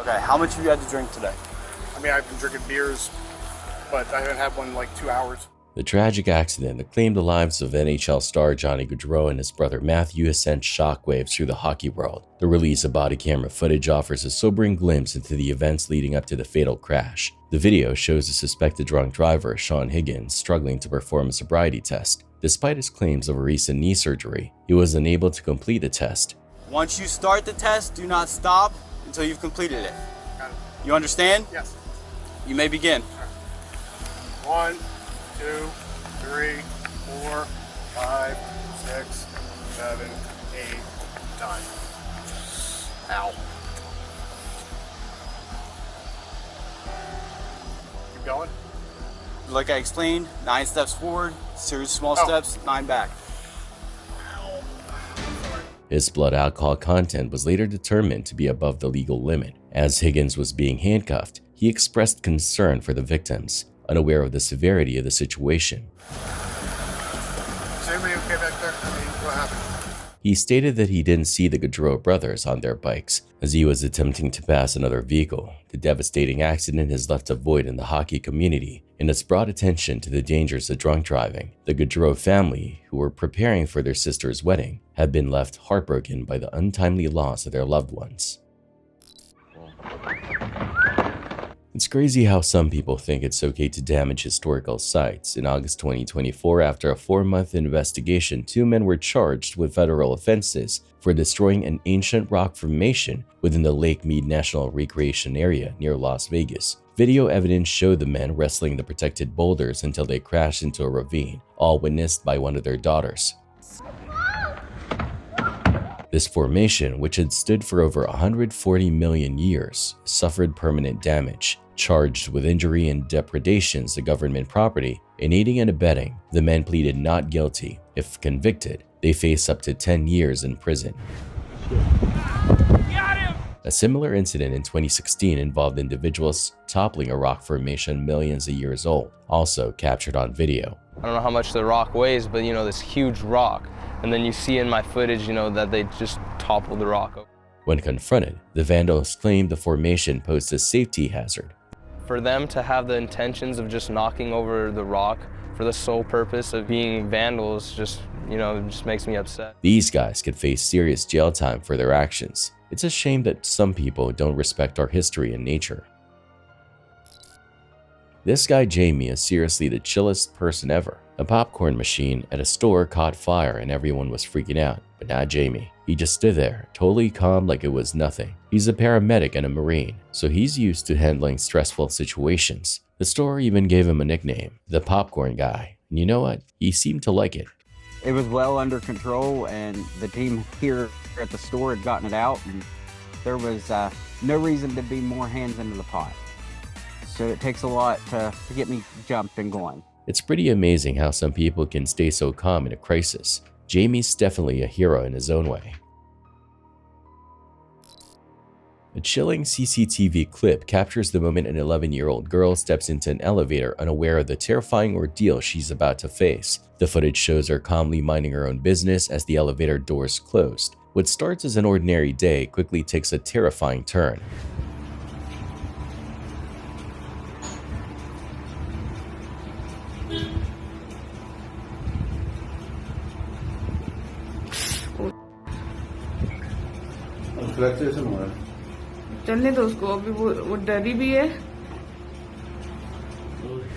Okay, how much have you had to drink today? I mean, I've been drinking beers, but I haven't had one in like 2 hours. The tragic accident that claimed the lives of NHL star Johnny Gaudreau and his brother MYUU has sent shockwaves through the hockey world. The release of body camera footage offers a sobering glimpse into the events leading up to the fatal crash. The video shows the suspected drunk driver, Sean Higgins, struggling to perform a sobriety test. Despite his claims of a recent knee surgery, he was unable to complete the test. Once you start the test, do not stop until you've completed it. You understand? Yes. You may begin. 1, 2, 3, 4, 5, 6, 7, 8, 9. Ow. Keep going. Like I explained, 9 steps forward, series of small steps, 9 back. His blood alcohol content was later determined to be above the legal limit. As Higgins was being handcuffed, he expressed concern for the victims, unaware of the severity of the situation. Is everybody okay back there? I mean, what happened? He stated that he didn't see the Gaudreau brothers on their bikes as he was attempting to pass another vehicle. The devastating accident has left a void in the hockey community and has brought attention to the dangers of drunk driving. The Gaudreau family, who were preparing for their sister's wedding, have been left heartbroken by the untimely loss of their loved ones. It's crazy how some people think it's okay to damage historical sites. In August 2024, after a 4-month investigation, 2 men were charged with federal offenses for destroying an ancient rock formation within the Lake Mead National Recreation Area near Las Vegas. Video evidence showed the men wrestling the protected boulders until they crashed into a ravine, all witnessed by one of their daughters. This formation, which had stood for over 140 million years, suffered permanent damage. Charged with injury and depredations to government property and aiding and abetting, the men pleaded not guilty. If convicted, they face up to 10 years in prison. A similar incident in 2016 involved individuals toppling a rock formation millions of years old, also captured on video. I don't know how much the rock weighs, but this huge rock. And then you see in my footage, that they just toppled the rock. When confronted, the vandals claimed the formation posed a safety hazard. For them to have the intentions of just knocking over the rock for the sole purpose of being vandals just makes me upset. These guys could face serious jail time for their actions. It's a shame that some people don't respect our history and nature. This guy Jamie is seriously the chillest person ever. A popcorn machine at a store caught fire and everyone was freaking out, but not Jamie. He just stood there, totally calm like it was nothing. He's a paramedic and a Marine, so he's used to handling stressful situations. The store even gave him a nickname, the Popcorn Guy. And you know what? He seemed to like it. It was well under control, and the team here at the store had gotten it out, and there was no reason to be more hands into the pot. So it takes a lot to get me jumped and going. It's pretty amazing how some people can stay so calm in a crisis. Jamie's definitely a hero in his own way. A chilling CCTV clip captures the moment an 11-year-old girl steps into an elevator unaware of the terrifying ordeal she's about to face. The footage shows her calmly minding her own business as the elevator doors closed. What starts as an ordinary day quickly takes a terrifying turn. चलने दो उसको अभी वो डरी भी है.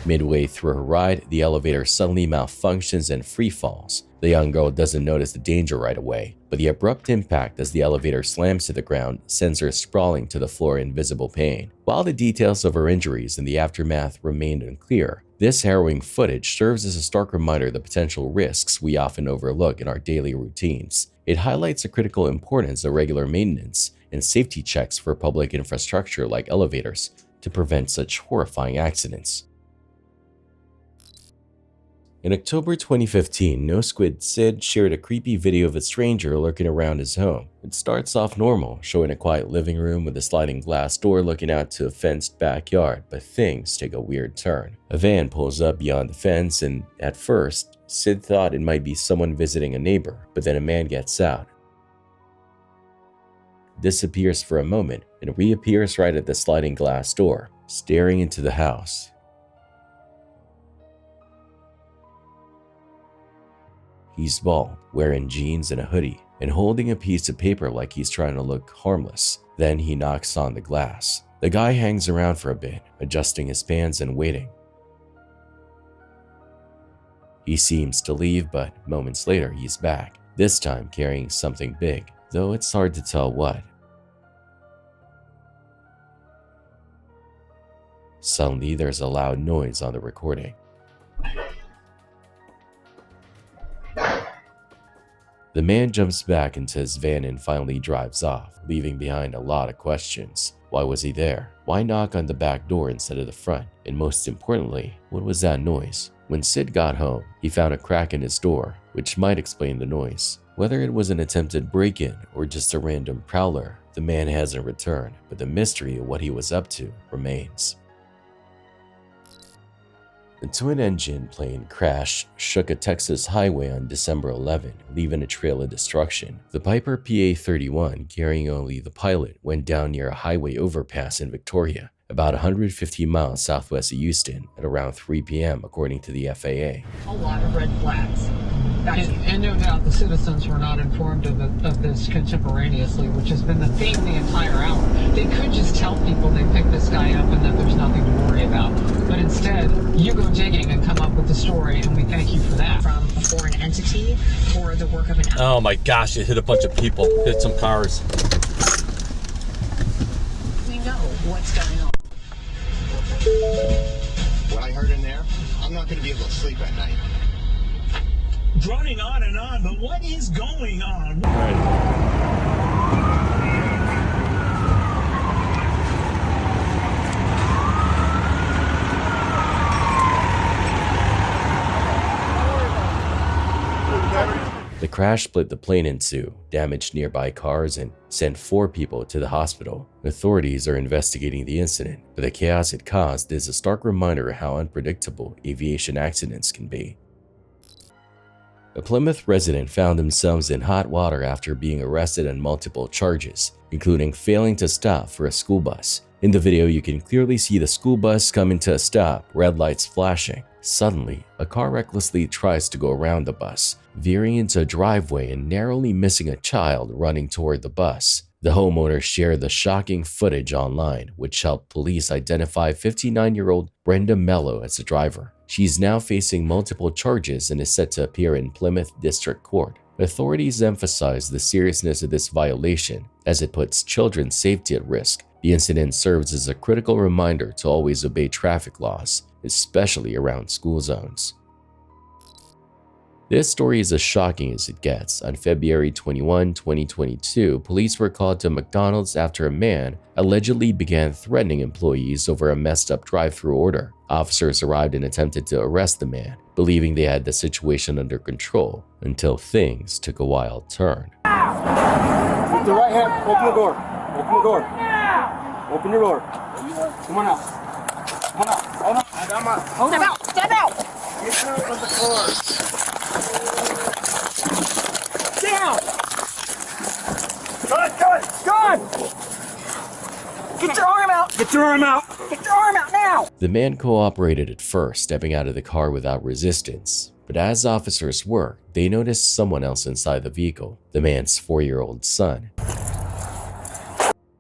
Midway through her ride, the elevator suddenly malfunctions and free falls. The young girl doesn't notice the danger right away, but the abrupt impact as the elevator slams to the ground sends her sprawling to the floor in visible pain. While the details of her injuries and the aftermath remained unclear, this harrowing footage serves as a stark reminder of the potential risks we often overlook in our daily routines. It highlights the critical importance of regular maintenance and safety checks for public infrastructure like elevators to prevent such horrifying accidents. In October 2015, No Squid Sid shared a creepy video of a stranger lurking around his home. It starts off normal, showing a quiet living room with a sliding glass door looking out to a fenced backyard, but things take a weird turn. A van pulls up beyond the fence and, at first, Sid thought it might be someone visiting a neighbor, but then a man gets out. disappears for a moment and reappears right at the sliding glass door, staring into the house. He's bald, wearing jeans and a hoodie, and holding a piece of paper like he's trying to look harmless. Then he knocks on the glass. The guy hangs around for a bit, adjusting his pants and waiting. He seems to leave, but moments later he's back, this time carrying something big, though it's hard to tell what. Suddenly there's a loud noise on the recording. The man jumps back into his van and finally drives off, leaving behind a lot of questions. Why was he there? Why knock on the back door instead of the front? And most importantly, what was that noise? When Sid got home, he found a crack in his door, which might explain the noise. Whether it was an attempted break-in or just a random prowler, the man hasn't returned, but the mystery of what he was up to remains. A twin-engine plane crash shook a Texas highway on December 11, leaving a trail of destruction. The Piper PA-31, carrying only the pilot, went down near a highway overpass in Victoria, about 150 miles southwest of Houston, at around 3 p.m., according to the FAA. A lot of red flags. And no doubt the citizens were not informed of this contemporaneously, which has been the theme the entire hour. They could just tell people they picked this guy up and that there's nothing to worry about. But instead, you go digging and come up with the story, and we thank you for that. From a foreign entity or the work of an... Oh my gosh, it hit a bunch of people, hit some cars. We know what's going on. What I heard in there, I'm not going to be able to sleep at night. Droning on, but what is going on? The crash split the plane in two, damaged nearby cars, and sent 4 people to the hospital. Authorities are investigating the incident, but the chaos it caused is a stark reminder of how unpredictable aviation accidents can be. A Plymouth resident found themselves in hot water after being arrested on multiple charges, including failing to stop for a school bus. In the video, you can clearly see the school bus coming to a stop, red lights flashing. Suddenly, a car recklessly tries to go around the bus, veering into a driveway and narrowly missing a child running toward the bus. The homeowner shared the shocking footage online, which helped police identify 59-year-old Brenda Mello as the driver. She's now facing multiple charges and is set to appear in Plymouth District Court. Authorities emphasize the seriousness of this violation as it puts children's safety at risk. The incident serves as a critical reminder to always obey traffic laws, especially around school zones. This story is as shocking as it gets. On February 21, 2022, police were called to McDonald's after a man allegedly began threatening employees over a messed up drive-thru order. Officers arrived and attempted to arrest the man, believing they had the situation under control, until things took a wild turn. With the right hand, open the door. Open the door. Open your door. Come on out. Come on out. Hold on. Step out! Step out! Get out of the car. Down! Gun! Get your arm out! Get your arm out! Get your arm out now! The man cooperated at first, stepping out of the car without resistance. But as officers worked, they noticed someone else inside the vehicle, the man's 4-year-old son.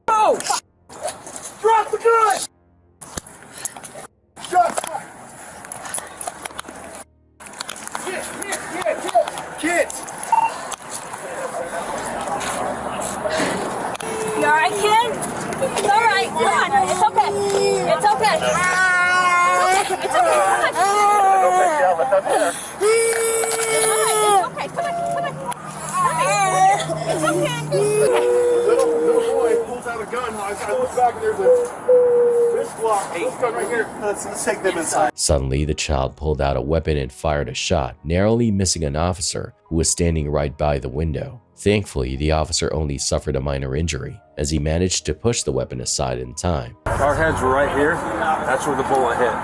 Oh! Drop the gun! Shut up! Kids! You alright, kid? It's alright. Come on. It's okay. It's okay. It's okay. Come on. It's okay. Little boy pulls out a gun. I look back and there's a fist block. This gun right here. Let's take them inside. Suddenly, the child pulled out a weapon and fired a shot, narrowly missing an officer who was standing right by the window. Thankfully, the officer only suffered a minor injury, as he managed to push the weapon aside in time. Our heads were right here. That's where the bullet hit.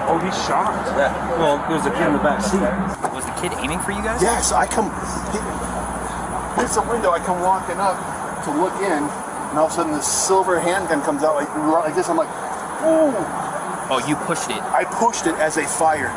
Oh, he's shot. Yeah. Well, there was a kid in the back seat. Was the kid aiming for you guys? Yes, I come. Here's the window. I come walking up to look in. and all of a sudden this silver handgun comes out like this. I'm like, ooh. Oh, you pushed it. I pushed it as they fired.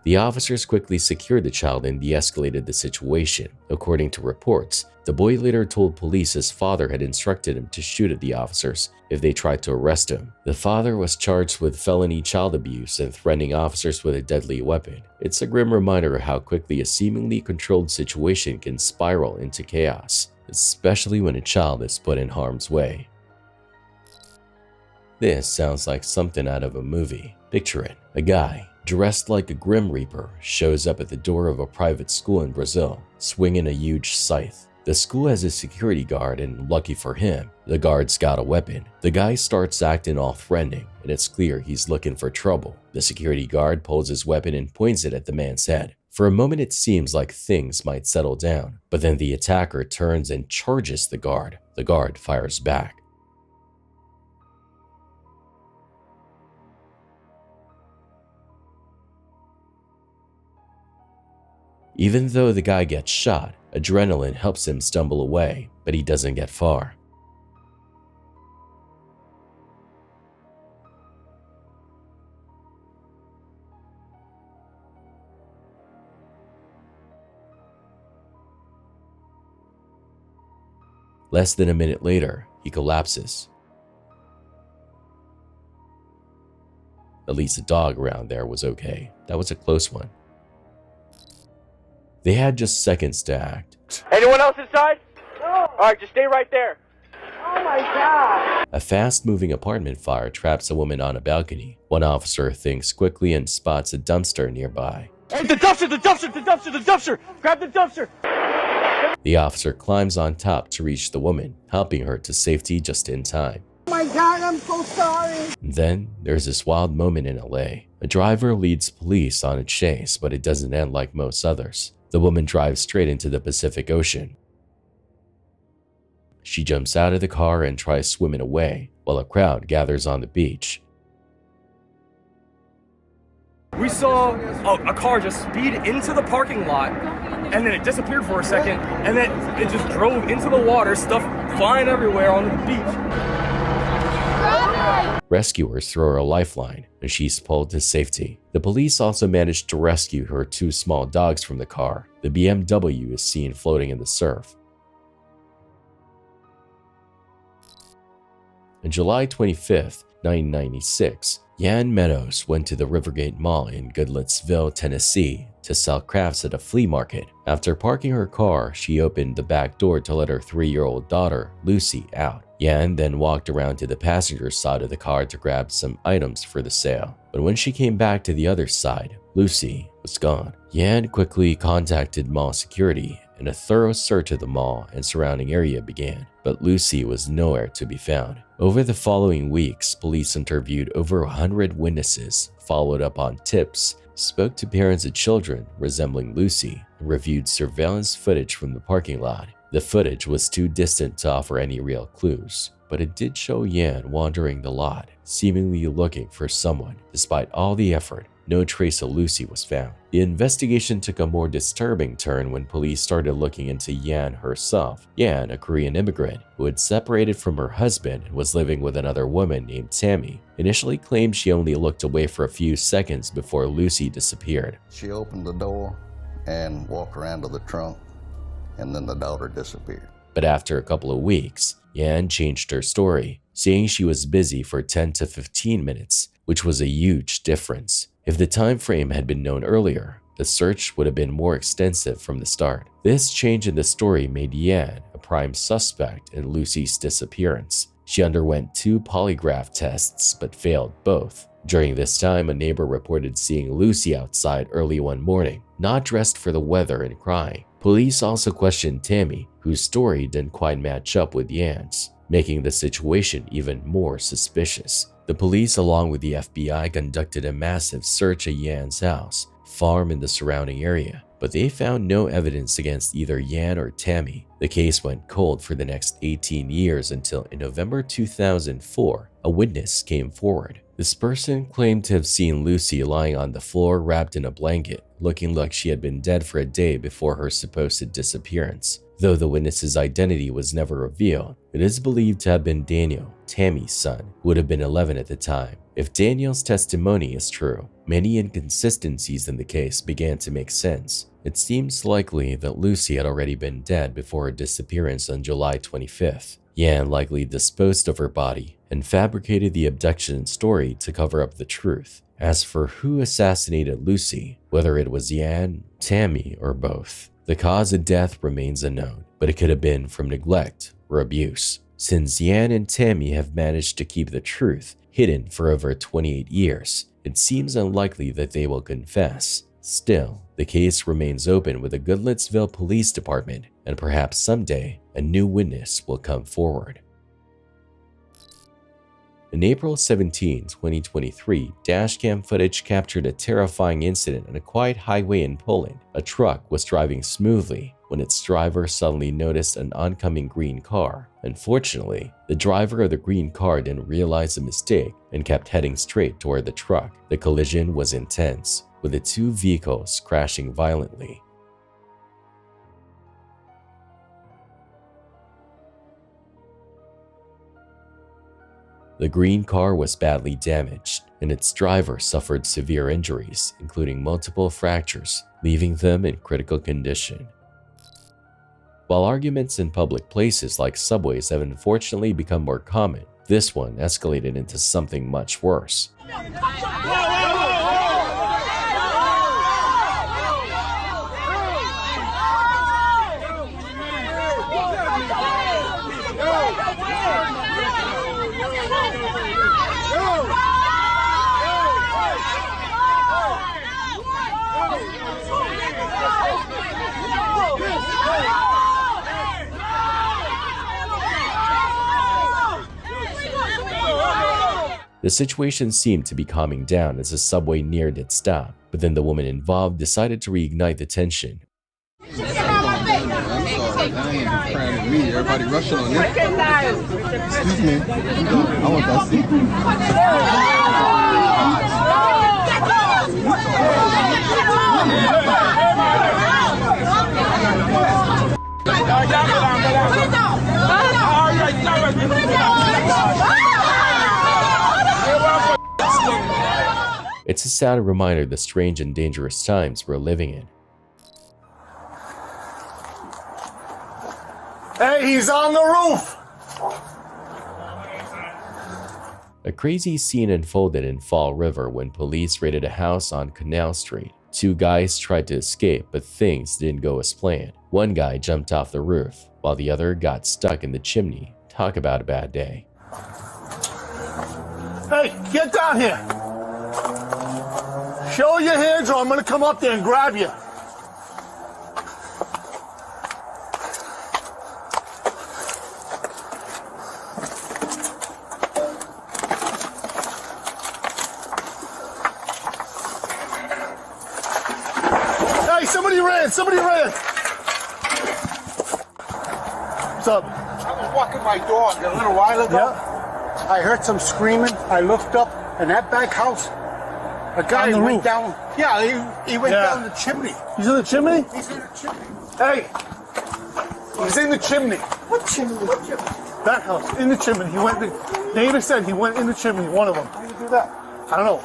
The officers quickly secured the child and de-escalated the situation. According to reports, the boy later told police his father had instructed him to shoot at the officers if they tried to arrest him. The father was charged with felony child abuse and threatening officers with a deadly weapon. It's a grim reminder of how quickly a seemingly controlled situation can spiral into chaos, especially when a child is put in harm's way. This sounds like something out of a movie. Picture it. A guy, dressed like a Grim Reaper, shows up at the door of a private school in Brazil, swinging a huge scythe. The school has a security guard, and lucky for him, the guard's got a weapon. The guy starts acting all threatening, and it's clear he's looking for trouble. The security guard pulls his weapon and points it at the man's head. For a moment it seems like things might settle down, but then the attacker turns and charges the guard. The guard fires back. Even though the guy gets shot, adrenaline helps him stumble away, but he doesn't get far. Less than a minute later, he collapses. At least the dog around there was okay. That was a close one. They had just seconds to act. Anyone else inside? No. All right, just stay right there. Oh my God. A fast-moving apartment fire traps a woman on a balcony. One officer thinks quickly and spots a dumpster nearby. Hey, the dumpster, the dumpster, the dumpster, the dumpster! Grab the dumpster! The officer climbs on top to reach the woman, helping her to safety just in time. Oh my God, I'm so sorry. Then, there's this wild moment in LA. A driver leads police on a chase, but it doesn't end like most others. The woman drives straight into the Pacific Ocean. She jumps out of the car and tries swimming away, while a crowd gathers on the beach. We saw a car just speed into the parking lot, and then it disappeared for a second, and then it just drove into the water, stuff flying everywhere on the beach. Rescuers throw her a lifeline, and she's pulled to safety. The police also managed to rescue her two small dogs from the car. The BMW is seen floating in the surf. On July 25th, 1996, Yan Meadows went to the Rivergate Mall in Goodlettsville, Tennessee to sell crafts at a flea market. After parking her car, she opened the back door to let her 3-year-old daughter, Lucy, out. Yan then walked around to the passenger side of the car to grab some items for the sale. But when she came back to the other side, Lucy was gone. Yan quickly contacted mall security, and a thorough search of the mall and surrounding area began, but Lucy was nowhere to be found. Over the following weeks, police interviewed over 100 witnesses, followed up on tips, spoke to parents of children resembling Lucy, and reviewed surveillance footage from the parking lot. The footage was too distant to offer any real clues, but it did show Yan wandering the lot, seemingly looking for someone. Despite all the effort, no trace of Lucy was found. The investigation took a more disturbing turn when police started looking into Yan herself. Yan, a Korean immigrant who had separated from her husband and was living with another woman named Tammy, initially claimed she only looked away for a few seconds before Lucy disappeared. She opened the door and walked around to the trunk, and then the daughter disappeared. But after a couple of weeks, Yan changed her story, saying she was busy for 10 to 15 minutes, which was a huge difference. If the time frame had been known earlier, the search would have been more extensive from the start. This change in the story made Yan a prime suspect in Lucy's disappearance. She underwent 2 polygraph tests but failed both. During this time, a neighbor reported seeing Lucy outside early one morning, not dressed for the weather and crying. Police also questioned Tammy, whose story didn't quite match up with Yan's, making the situation even more suspicious. The police, along with the FBI, conducted a massive search at Yan's house, farm, and the surrounding area, but they found no evidence against either Yan or Tammy. The case went cold for the next 18 years until in November 2004, a witness came forward. This person claimed to have seen Lucy lying on the floor wrapped in a blanket, looking like she had been dead for a day before her supposed disappearance. Though the witness's identity was never revealed, it is believed to have been Daniel, Tammy's son, who would have been 11 at the time. If Daniel's testimony is true, many inconsistencies in the case began to make sense. It seems likely that Lucy had already been dead before her disappearance on July 25th. Yan likely disposed of her body and fabricated the abduction story to cover up the truth. As for who assassinated Lucy, whether it was Yan, Tammy, or both, the cause of death remains unknown, but it could have been from neglect or abuse. Since Yan and Tammy have managed to keep the truth hidden for over 28 years, it seems unlikely that they will confess. Still, the case remains open with the Goodlettsville Police Department, and perhaps someday a new witness will come forward. In April 17, 2023, dashcam footage captured a terrifying incident on a quiet highway in Poland. A truck was driving smoothly when its driver suddenly noticed an oncoming green car. Unfortunately, the driver of the green car didn't realize the mistake and kept heading straight toward the truck. The collision was intense, with the two vehicles crashing violently. The green car was badly damaged, and its driver suffered severe injuries, including multiple fractures, leaving them in critical condition. While arguments in public places like subways have unfortunately become more common, this one escalated into something much worse. The situation seemed to be calming down as the subway neared its stop, but then the woman involved decided to reignite the tension. Everybody rushing on this. Excuse me. I want that seat. It's a sad reminder of the strange and dangerous times we're living in. Hey, he's on the roof! A crazy scene unfolded in Fall River when police raided a house on Canal Street. Two guys tried to escape, but things didn't go as planned. One guy jumped off the roof, while the other got stuck in the chimney. Talk about a bad day. Hey, get down here! Show your hands or I'm gonna come up there and grab you. Hey, somebody ran! Somebody ran! What's up? I was walking my dog a little while ago. Yeah. I heard some screaming. I looked up, and that back house, a guy went down. Yeah, he went down the chimney. He's in the chimney? He's in the chimney. Hey! He's in the chimney. What chimney? What chimney? That house, in the chimney. He went. David said he went in the chimney, one of them. How do you do that? I don't know.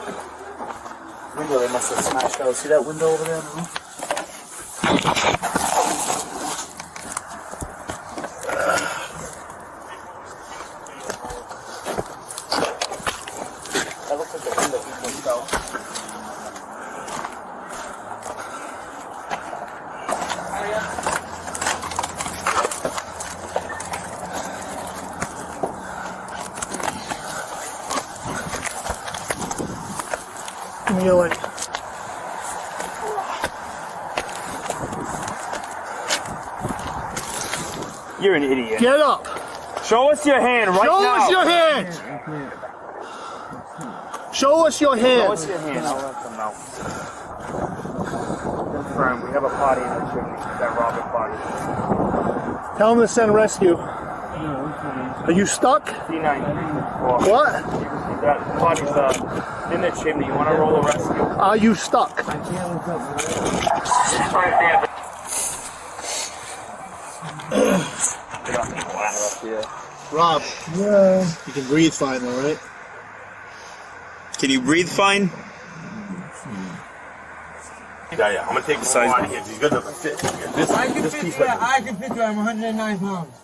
Window, they must have smashed out. See that window over there? That looks like the window he pushed out. Give me your leg. You're an idiot. Get up. Show us your hand right now. Show us your hand. Show us your hand. Show us your hand. I'll let them know. Confirm. We have a party in the chimney. That Robert party. Tell him to send rescue. Are you stuck? C9. What? That party's in the chimney. You want to roll a rescue? Are you stuck? I can't look up. Right there. Yeah. Rob. Yeah. You can breathe fine though, right? Can you breathe fine? Yeah. I'm gonna take the size out of here. He's good enough to fit. This I can fit piece you. right I can fit you. I'm 109 pounds.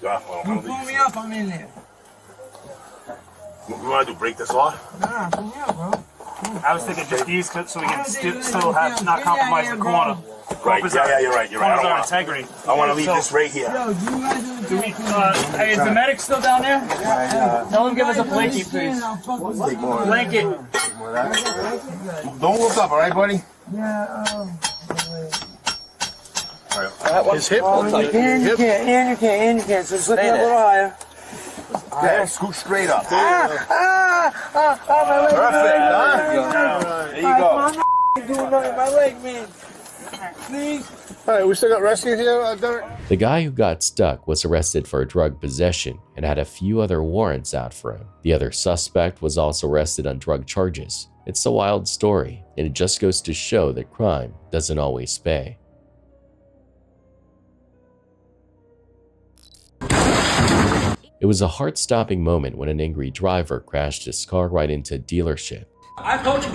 here. You pull me up, I'm in there. You want to break this off? Nah, pull me up, bro. I was thinking just these so we can still have not compromise the corner. Right. Yeah, you're right. Corners our integrity. I want to leave this right here. Yo, you guys Do we, hey, is the medic still down there? Tell him give us a blanket, please. Blanket. Don't look up, all right, buddy? Yeah, His hip. you can. So just lift it a little higher. Yeah, scoot straight up. Perfect, There you go. doing nothing my leg, man. Please. All right, we still got rescue here, Derek? The guy who got stuck was arrested for drug possession and had a few other warrants out for him. The other suspect was also arrested on drug charges. It's a wild story, and it just goes to show that crime doesn't always pay. It was a heart-stopping moment when an angry driver crashed his car right into a dealership. I told you.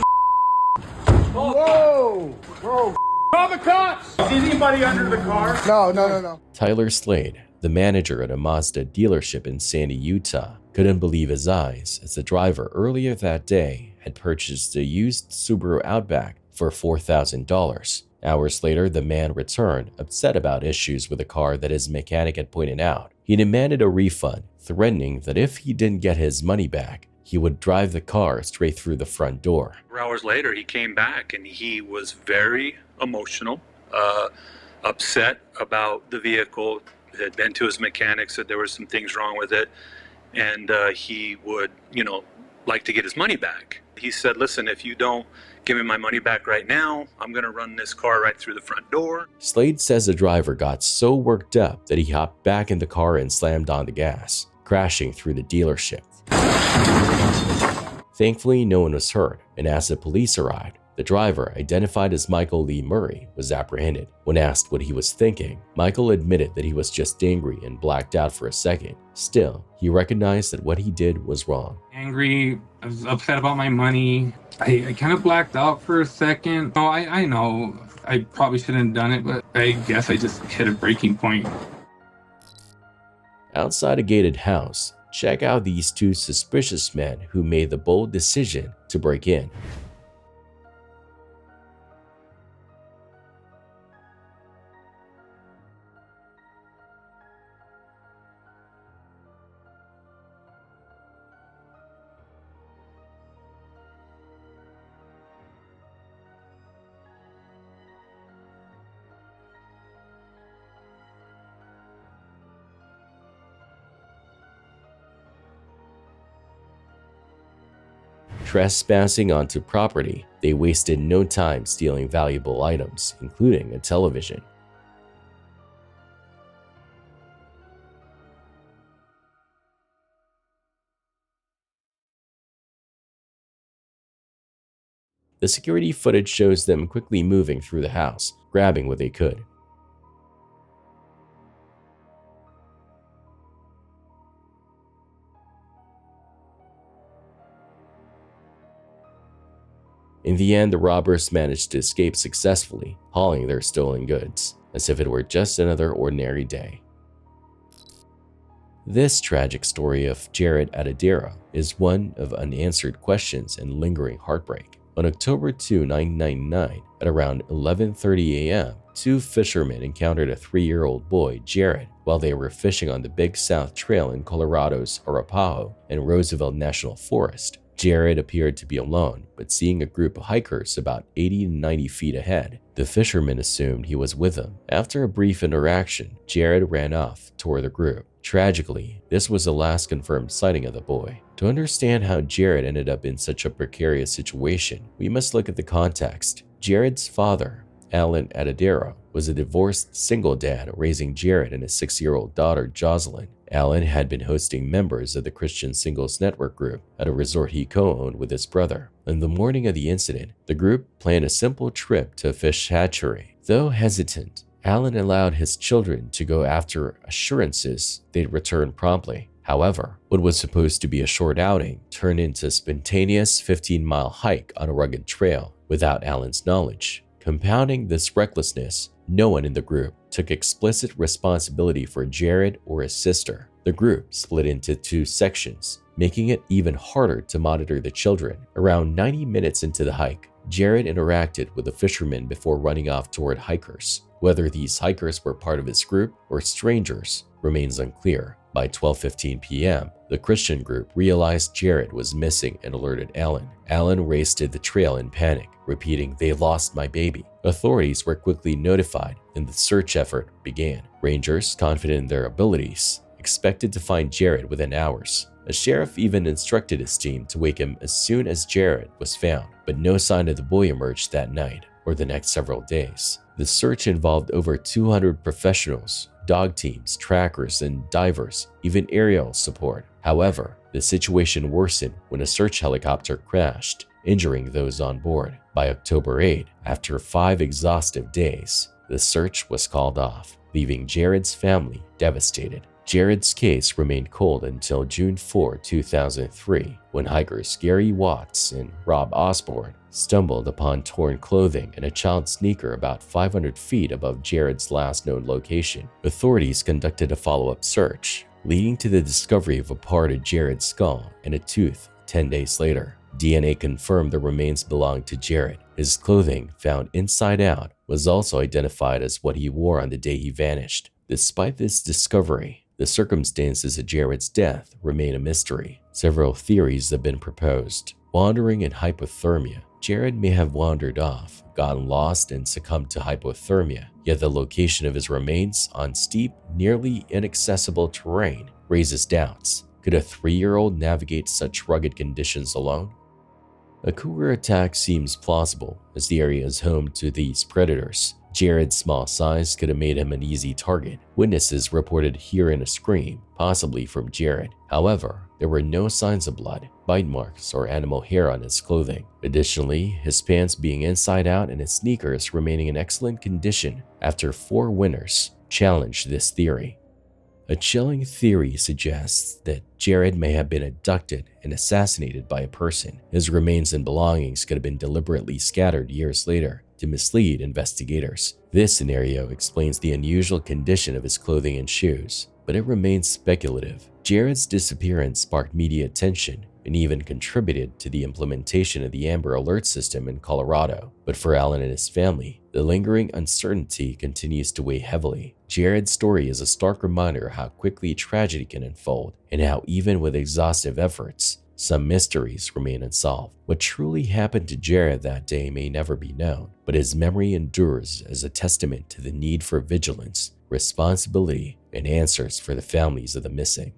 Whoa! Whoa! Call the cops! Is anybody under the car? No. Tyler Slade, the manager at a Mazda dealership in Sandy, Utah, couldn't believe his eyes as the driver earlier that day had purchased a used Subaru Outback for $4,000. Hours later, the man returned, upset about issues with the car that his mechanic had pointed out. He demanded a refund, threatening that if he didn't get his money back, he would drive the car straight through the front door. Hours later, he came back and he was very emotional, upset about the vehicle, had been to his mechanic, said there were some things wrong with it, and he would, like to get his money back. He said, listen, if you don't give me my money back right now, I'm going to run this car right through the front door. Slade says the driver got so worked up that he hopped back in the car and slammed on the gas, crashing through the dealership. Thankfully, no one was hurt, and as the police arrived, the driver, identified as Michael Lee Murray, was apprehended. When asked what he was thinking, Michael admitted that he was just angry and blacked out for a second. Still, he recognized that what he did was wrong. Angry, I was upset about my money. I kind of blacked out for a second. Oh, I know I probably shouldn't have done it, but I guess I just hit a breaking point. Outside a gated house, check out these two suspicious men who made the bold decision to break in. Trespassing onto property, they wasted no time stealing valuable items, including a television. The security footage shows them quickly moving through the house, grabbing what they could. In the end, the robbers managed to escape successfully, hauling their stolen goods, as if it were just another ordinary day. This tragic story of Jared Adedira is one of unanswered questions and lingering heartbreak. On October 2, 1999, at around 11:30 a.m., two fishermen encountered a 3-year-old boy, Jared, while they were fishing on the Big South Trail in Colorado's Arapaho and Roosevelt National Forest. Jared appeared to be alone, but seeing a group of hikers about 80 to 90 feet ahead, the fishermen assumed he was with them. After a brief interaction, Jared ran off toward the group. Tragically, this was the last confirmed sighting of the boy. To understand how Jared ended up in such a precarious situation, we must look at the context. Jared's father, Alan Adedira, was a divorced single dad raising Jared and his 6-year-old daughter, Jocelyn. Alan had been hosting members of the Christian Singles Network group at a resort he co-owned with his brother. On the morning of the incident, the group planned a simple trip to a fish hatchery. Though hesitant, Alan allowed his children to go after assurances they'd return promptly. However, what was supposed to be a short outing turned into a spontaneous 15-mile hike on a rugged trail without Alan's knowledge. Compounding this recklessness, no one in the group took explicit responsibility for Jared or his sister. The group split into 2 sections, making it even harder to monitor the children. Around 90 minutes into the hike, Jared interacted with the fishermen before running off toward hikers. Whether these hikers were part of his group or strangers remains unclear. By 12:15 p.m., the Christian group realized Jared was missing and alerted Alan. Alan raced to the trail in panic, repeating, "They lost my baby." Authorities were quickly notified and the search effort began. Rangers, confident in their abilities, expected to find Jared within hours. A sheriff even instructed his team to wake him as soon as Jared was found, but no sign of the boy emerged that night or the next several days. The search involved over 200 professionals, dog teams, trackers, and divers, even aerial support. However, the situation worsened when a search helicopter crashed, injuring those on board. By October 8, after 5 exhaustive days, the search was called off, leaving Jared's family devastated. Jared's case remained cold until June 4, 2003, when hikers Gary Watts and Rob Osborne stumbled upon torn clothing and a child's sneaker about 500 feet above Jared's last known location. Authorities conducted a follow-up search, leading to the discovery of a part of Jared's skull and a tooth 10 days later. DNA confirmed the remains belonged to Jared. His clothing, found inside out, was also identified as what he wore on the day he vanished. Despite this discovery, the circumstances of Jared's death remain a mystery. Several theories have been proposed. Wandering in hypothermia. Jared may have wandered off, gotten lost, and succumbed to hypothermia, yet the location of his remains on steep, nearly inaccessible terrain raises doubts. Could a 3-year-old navigate such rugged conditions alone? A cougar attack seems plausible, as the area is home to these predators. Jared's small size could have made him an easy target. Witnesses reported hearing a scream, possibly from Jared. However, there were no signs of blood, bite marks, or animal hair on his clothing. Additionally, his pants being inside out and his sneakers remaining in excellent condition after 4 winters challenged this theory. A chilling theory suggests that Jared may have been abducted and assassinated by a person. His remains and belongings could have been deliberately scattered years later to mislead investigators. This scenario explains the unusual condition of his clothing and shoes, but it remains speculative. Jared's disappearance sparked media attention and even contributed to the implementation of the Amber Alert system in Colorado. But for Alan and his family, the lingering uncertainty continues to weigh heavily. Jared's story is a stark reminder of how quickly tragedy can unfold and how even with exhaustive efforts, some mysteries remain unsolved. What truly happened to Jared that day may never be known, but his memory endures as a testament to the need for vigilance, responsibility, and answers for the families of the missing.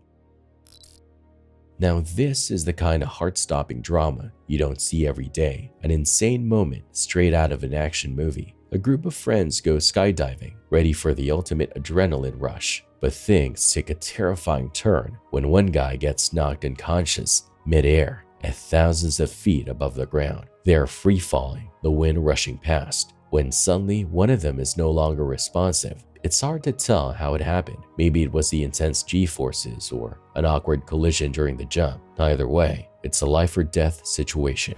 Now this is the kind of heart-stopping drama you don't see every day, an insane moment straight out of an action movie. A group of friends go skydiving, ready for the ultimate adrenaline rush, but things take a terrifying turn when one guy gets knocked unconscious mid-air at thousands of feet above the ground. They are free-falling, the wind rushing past, when suddenly one of them is no longer responsive. It's hard to tell how it happened. Maybe it was the intense G-forces or an awkward collision during the jump. Either way, it's a life or death situation.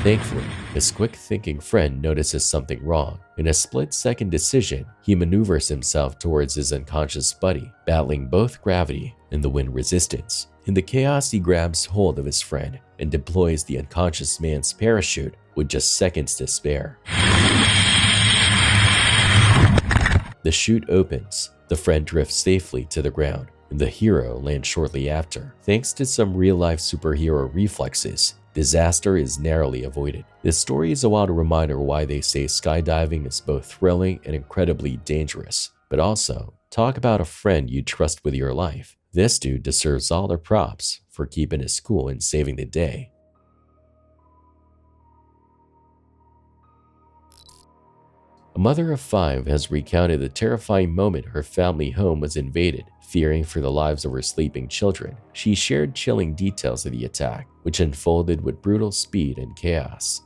Thankfully, his quick-thinking friend notices something wrong. In a split-second decision, he maneuvers himself towards his unconscious buddy, battling both gravity and the wind resistance. In the chaos, he grabs hold of his friend and deploys the unconscious man's parachute with just seconds to spare. The chute opens, the friend drifts safely to the ground, and the hero lands shortly after. Thanks to some real-life superhero reflexes, disaster is narrowly avoided. This story is a wild reminder why they say skydiving is both thrilling and incredibly dangerous. But also, talk about a friend you trust with your life. This dude deserves all the props for keeping his cool and saving the day. A mother of 5 has recounted the terrifying moment her family home was invaded. Fearing for the lives of her sleeping children, she shared chilling details of the attack, which unfolded with brutal speed and chaos.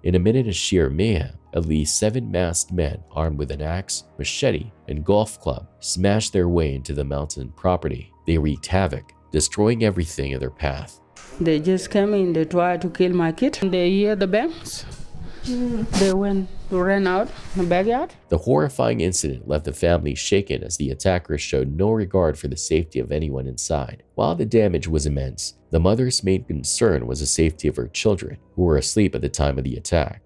In a minute of sheer mayhem, at least 7 masked men armed with an axe, machete, and golf club smashed their way into the mountain property. They wreaked havoc, destroying everything in their path. They just came in, they tried to kill my kid. They hear the bangs. They ran out in the backyard. The horrifying incident left the family shaken as the attackers showed no regard for the safety of anyone inside. While the damage was immense, the mother's main concern was the safety of her children, who were asleep at the time of the attack.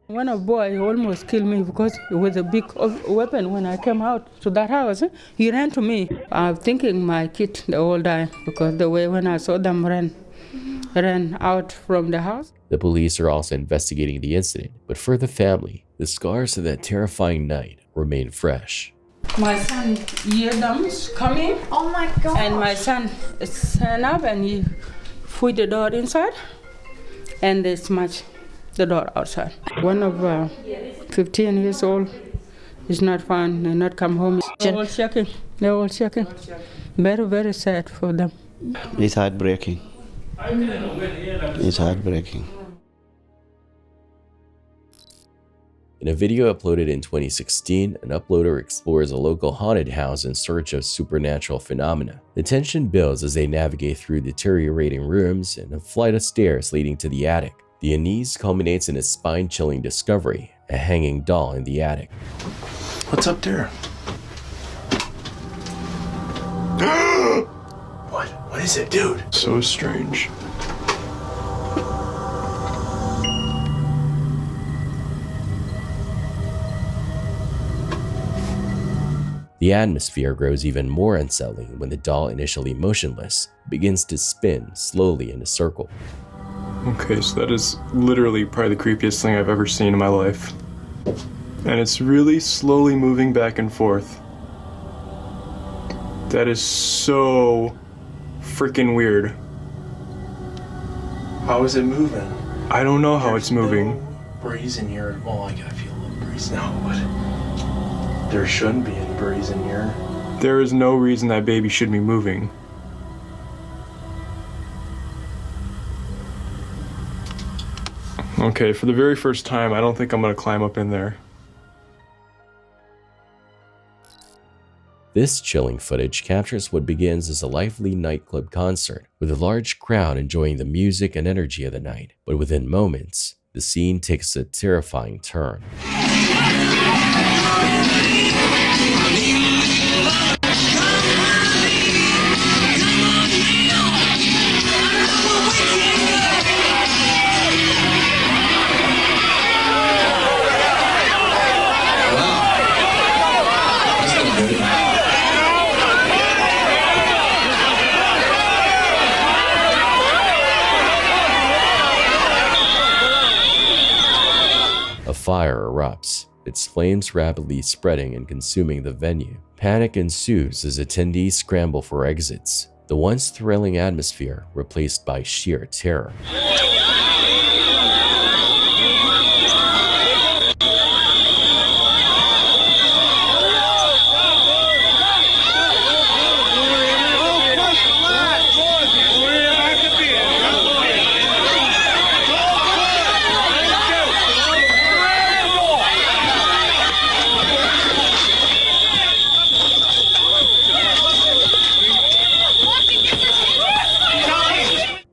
One of boy almost killed me because it was a big weapon. When I came out to that house, he ran to me. I'm thinking my kid, they all died because the way when I saw them ran out from the house. The police are also investigating the incident, but for the family, the scars of that terrifying night remain fresh. My son heard them coming. Oh my God. And my son stand up and he put the door inside and they smashed the door outside. One of 15 years old is not found, they're not come home. They're all shaking. They're all shaking. Very, very sad for them. It's heartbreaking. It's heartbreaking. In a video uploaded in 2016, an uploader explores a local haunted house in search of supernatural phenomena. The tension builds as they navigate through deteriorating rooms and a flight of stairs leading to the attic. The unease culminates in a spine-chilling discovery, a hanging doll in the attic. What's up there? What is it, dude? So strange. The atmosphere grows even more unsettling when the doll, initially motionless, begins to spin slowly in a circle. Okay, so that is literally probably the creepiest thing I've ever seen in my life. And it's really slowly moving back and forth. That is so freaking weird. How is it moving? I don't know how it's moving. No breeze in here. Well, I gotta feel a little breeze now, but there shouldn't be any breeze in here. There is no reason that baby should be moving. Okay, for the very first time, I don't think I'm gonna climb up in there. This chilling footage captures what begins as a lively nightclub concert, with a large crowd enjoying the music and energy of the night. But within moments, the scene takes a terrifying turn. A fire erupts, its flames rapidly spreading and consuming the venue. Panic ensues as attendees scramble for exits, the once thrilling atmosphere replaced by sheer terror.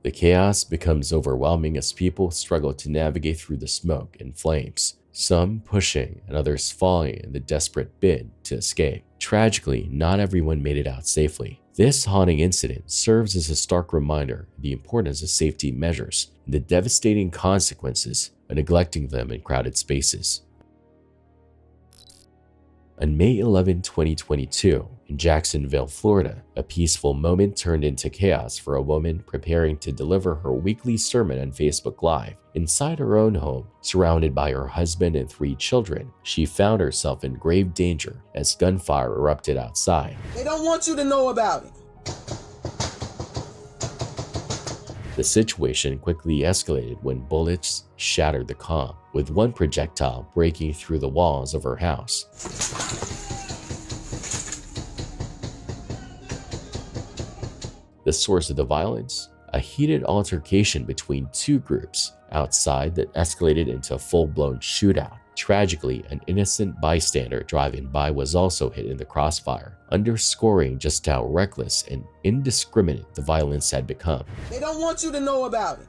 The chaos becomes overwhelming as people struggle to navigate through the smoke and flames, some pushing and others falling in the desperate bid to escape. Tragically, not everyone made it out safely. This haunting incident serves as a stark reminder of the importance of safety measures and the devastating consequences of neglecting them in crowded spaces. On May 11, 2022, in Jacksonville, Florida, a peaceful moment turned into chaos for a woman preparing to deliver her weekly sermon on Facebook Live. Inside her own home, surrounded by her husband and 3 children, she found herself in grave danger as gunfire erupted outside. They don't want you to know about it. The situation quickly escalated when bullets shattered the comm, with one projectile breaking through the walls of her house. The source of the violence? A heated altercation between two groups outside that escalated into a full-blown shootout. Tragically, an innocent bystander driving by was also hit in the crossfire, underscoring just how reckless and indiscriminate the violence had become. They don't want you to know about it.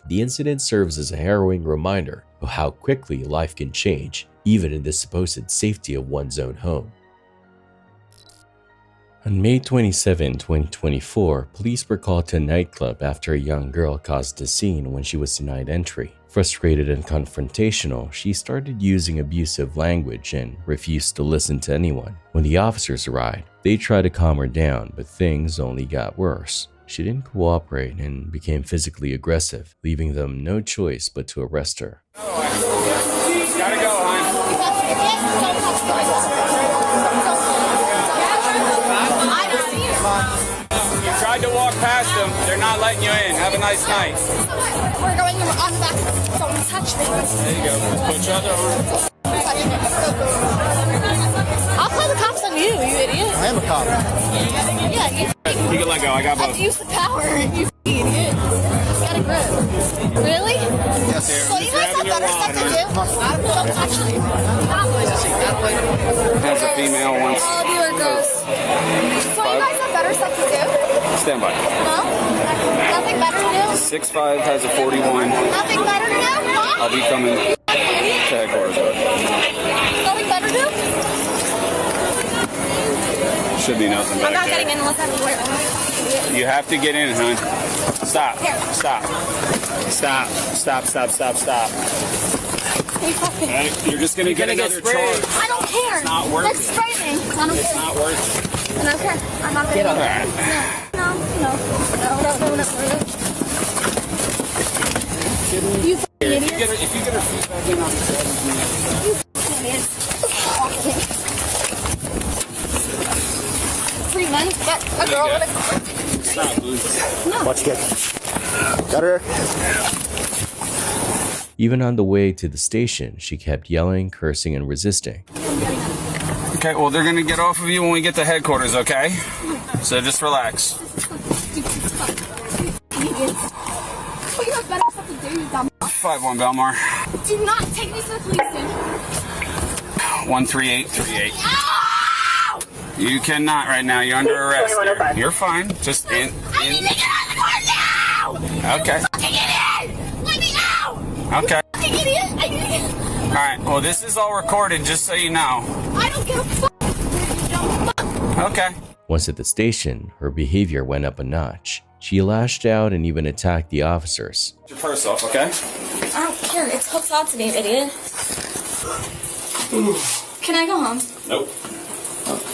The incident serves as a harrowing reminder of how quickly life can change, even in the supposed safety of one's own home. On May 27, 2024, police were called to a nightclub after a young girl caused a scene when she was denied entry. Frustrated and confrontational, she started using abusive language and refused to listen to anyone. When the officers arrived, they tried to calm her down, but things only got worse. She didn't cooperate and became physically aggressive, leaving them no choice but to arrest her. Gotta go, hon. You tried to walk past them. They're not letting you in. Have a nice night. We're going on the back. Don't touch me. There you go. Put each other on. I'll call the cops on you, you idiot. I am a cop. Yeah, you You can let go. I got both. abuse the power, you idiot. Got a grip. Really? Yes, sir. So you guys have better stuff to do? Don't touch me. That's a female once. All of you are gross. So you guys have better stuff to do? Stand by. No? Nothing better to do? 6'5" has a 41. Nothing better to do? Huh? I'll be coming to headquarters. Nothing better to do? Should be nothing I'm back not there. getting in unless I have to wear it. You have to get in, hon. Stop. Here. Stop. Stop. Stop. Stop. Stop. Stop. You're just gonna get another charge. I don't care. It's not worth Let's it. spray me. I don't It's care. not worth it. I don't care. I'm not gonna Get up. No. You f***ing idiot. If you get her feet back in on the bed, You f***ing idiot. 3 months, but a girl with a... stop, Blue. No. Watch it. Got her. Even on the way to the station, she kept yelling, cursing, and resisting. Okay, well, they're gonna get off of you when we get to headquarters, okay? So just relax. But you have better stuff to do, you dumb. 5-1 Belmar. Do not take me to the police station. 13838. You cannot right now. You're under arrest. You're fine. Just in. I need to get out of the car now! Okay. Fucking idiot! Let me out! Okay. Fucking idiot! I need to get... Alright, well, this is all recorded, just so you know. I don't give a fuck! Okay. Once at the station, her behavior went up a notch. She lashed out and even attacked the officers. Get your purse off, okay? I don't care. It's hooked onto me, idiot. Can I go home? Nope.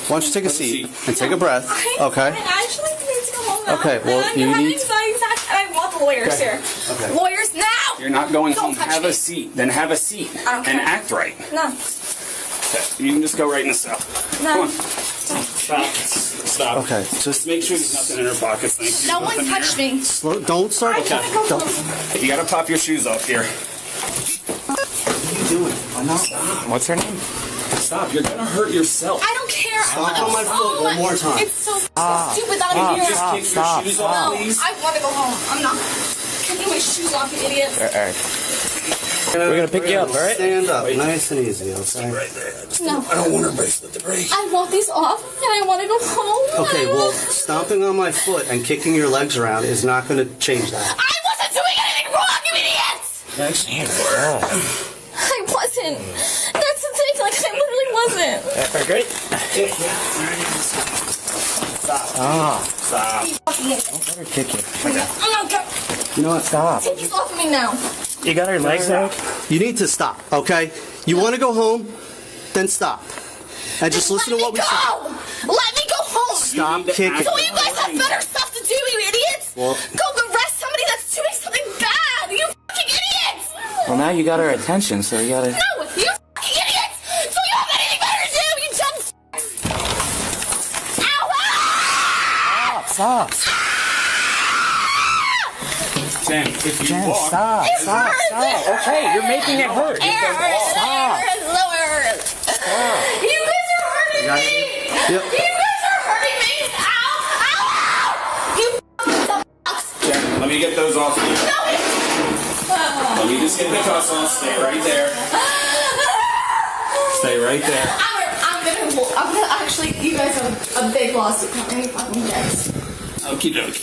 Why don't you take a seat and take a breath? Okay. I actually need to go home now. Okay, well, I'm you having need- anxiety attacks, and I want the lawyers Okay. here. Okay. Lawyers now! You're not going Don't home. touch Have me. a seat. Then have a seat. I don't And care. act right. No. Okay. You can just go right in the cell. No. Come on. Stop. Stop. Okay, just make sure there's nothing in her pockets. Thank you. No one Nothing touched here. me. Slow, don't start. I gotta go Don't. home. You gotta pop your shoes off here. What are you doing? I'm not. What's her name? Stop. You're gonna hurt yourself. I don't care. Stop I want to on go my foot home. one more time. It's so stupid that Stop. I'm here. Just kick your shoes off, No, please. I want to go home. I'm not kicking my shoes off, you idiot. We're gonna pick you up, all right? Stand up, nice and easy, okay? No. I don't want her bracelet to break. I want these off, and I want to go home. Okay, well, stomping on my foot and kicking your legs around is not gonna change that. I wasn't doing anything wrong, you idiots! I wasn't. That's the thing, like, I literally wasn't. Great. Stop. Stop. You fucking idiot. Don't let her kick you. I'm not going. You know what? Stop. Take these off of me now. You got her legs out? You need to stop, okay? You want to go home? Then stop. And just listen to what we say. Let me go home! Stop kicking. So you guys have better stuff to do, you idiots! Well- Go arrest somebody that's doing something bad! You fucking idiots! Well, now you got her attention, so you gotta... No! You fucking idiots! So you have anything better to do, you dumb f***s! stop. Jen, if you Jen, walk, stop. Okay, you're making it hurt. Stop. You guys are hurting me! Yep. You guys are hurting me! Ow! Ow! You f***s. Jen, let me get those off you. Let me just get the cuffs on. Stay right there. Stay right there. I'm gonna actually, you guys have a big lawsuit coming, fucking guys. Okie dokie.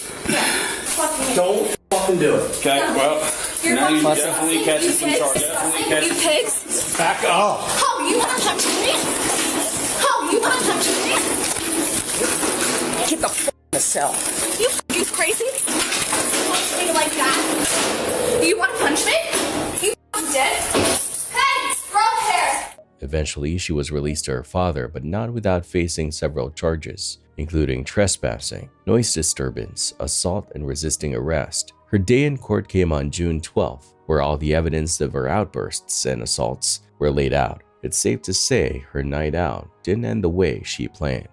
Fucking Don't fucking do it. Okay, well, now you fucking definitely catching some charges. You pigs. Back up. Oh, you wanna touch me? Oh, you wanna touch me? Get the f*** in the cell. You crazy? Punch me like that? You wanna punch me? You f***ing dead? Hey, throw hair! Eventually, she was released to her father, but not without facing several charges, including trespassing, noise disturbance, assault, and resisting arrest. Her day in court came on June 12th, where all the evidence of her outbursts and assaults were laid out. It's safe to say her night out didn't end the way she planned.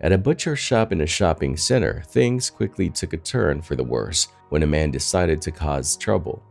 At a butcher shop in a shopping center, things quickly took a turn for the worse when a man decided to cause trouble.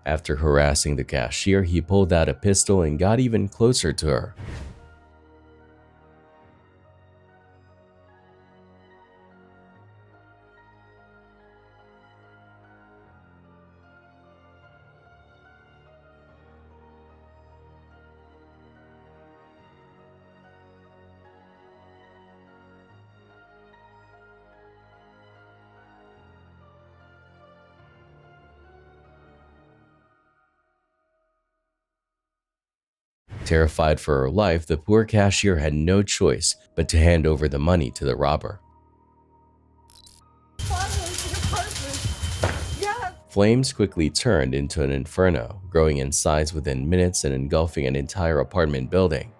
After harassing the cashier, he pulled out a pistol and got even closer to her. Terrified for her life, the poor cashier had no choice but to hand over the money to the robber. Flames quickly turned into an inferno, growing in size within minutes and engulfing an entire apartment building.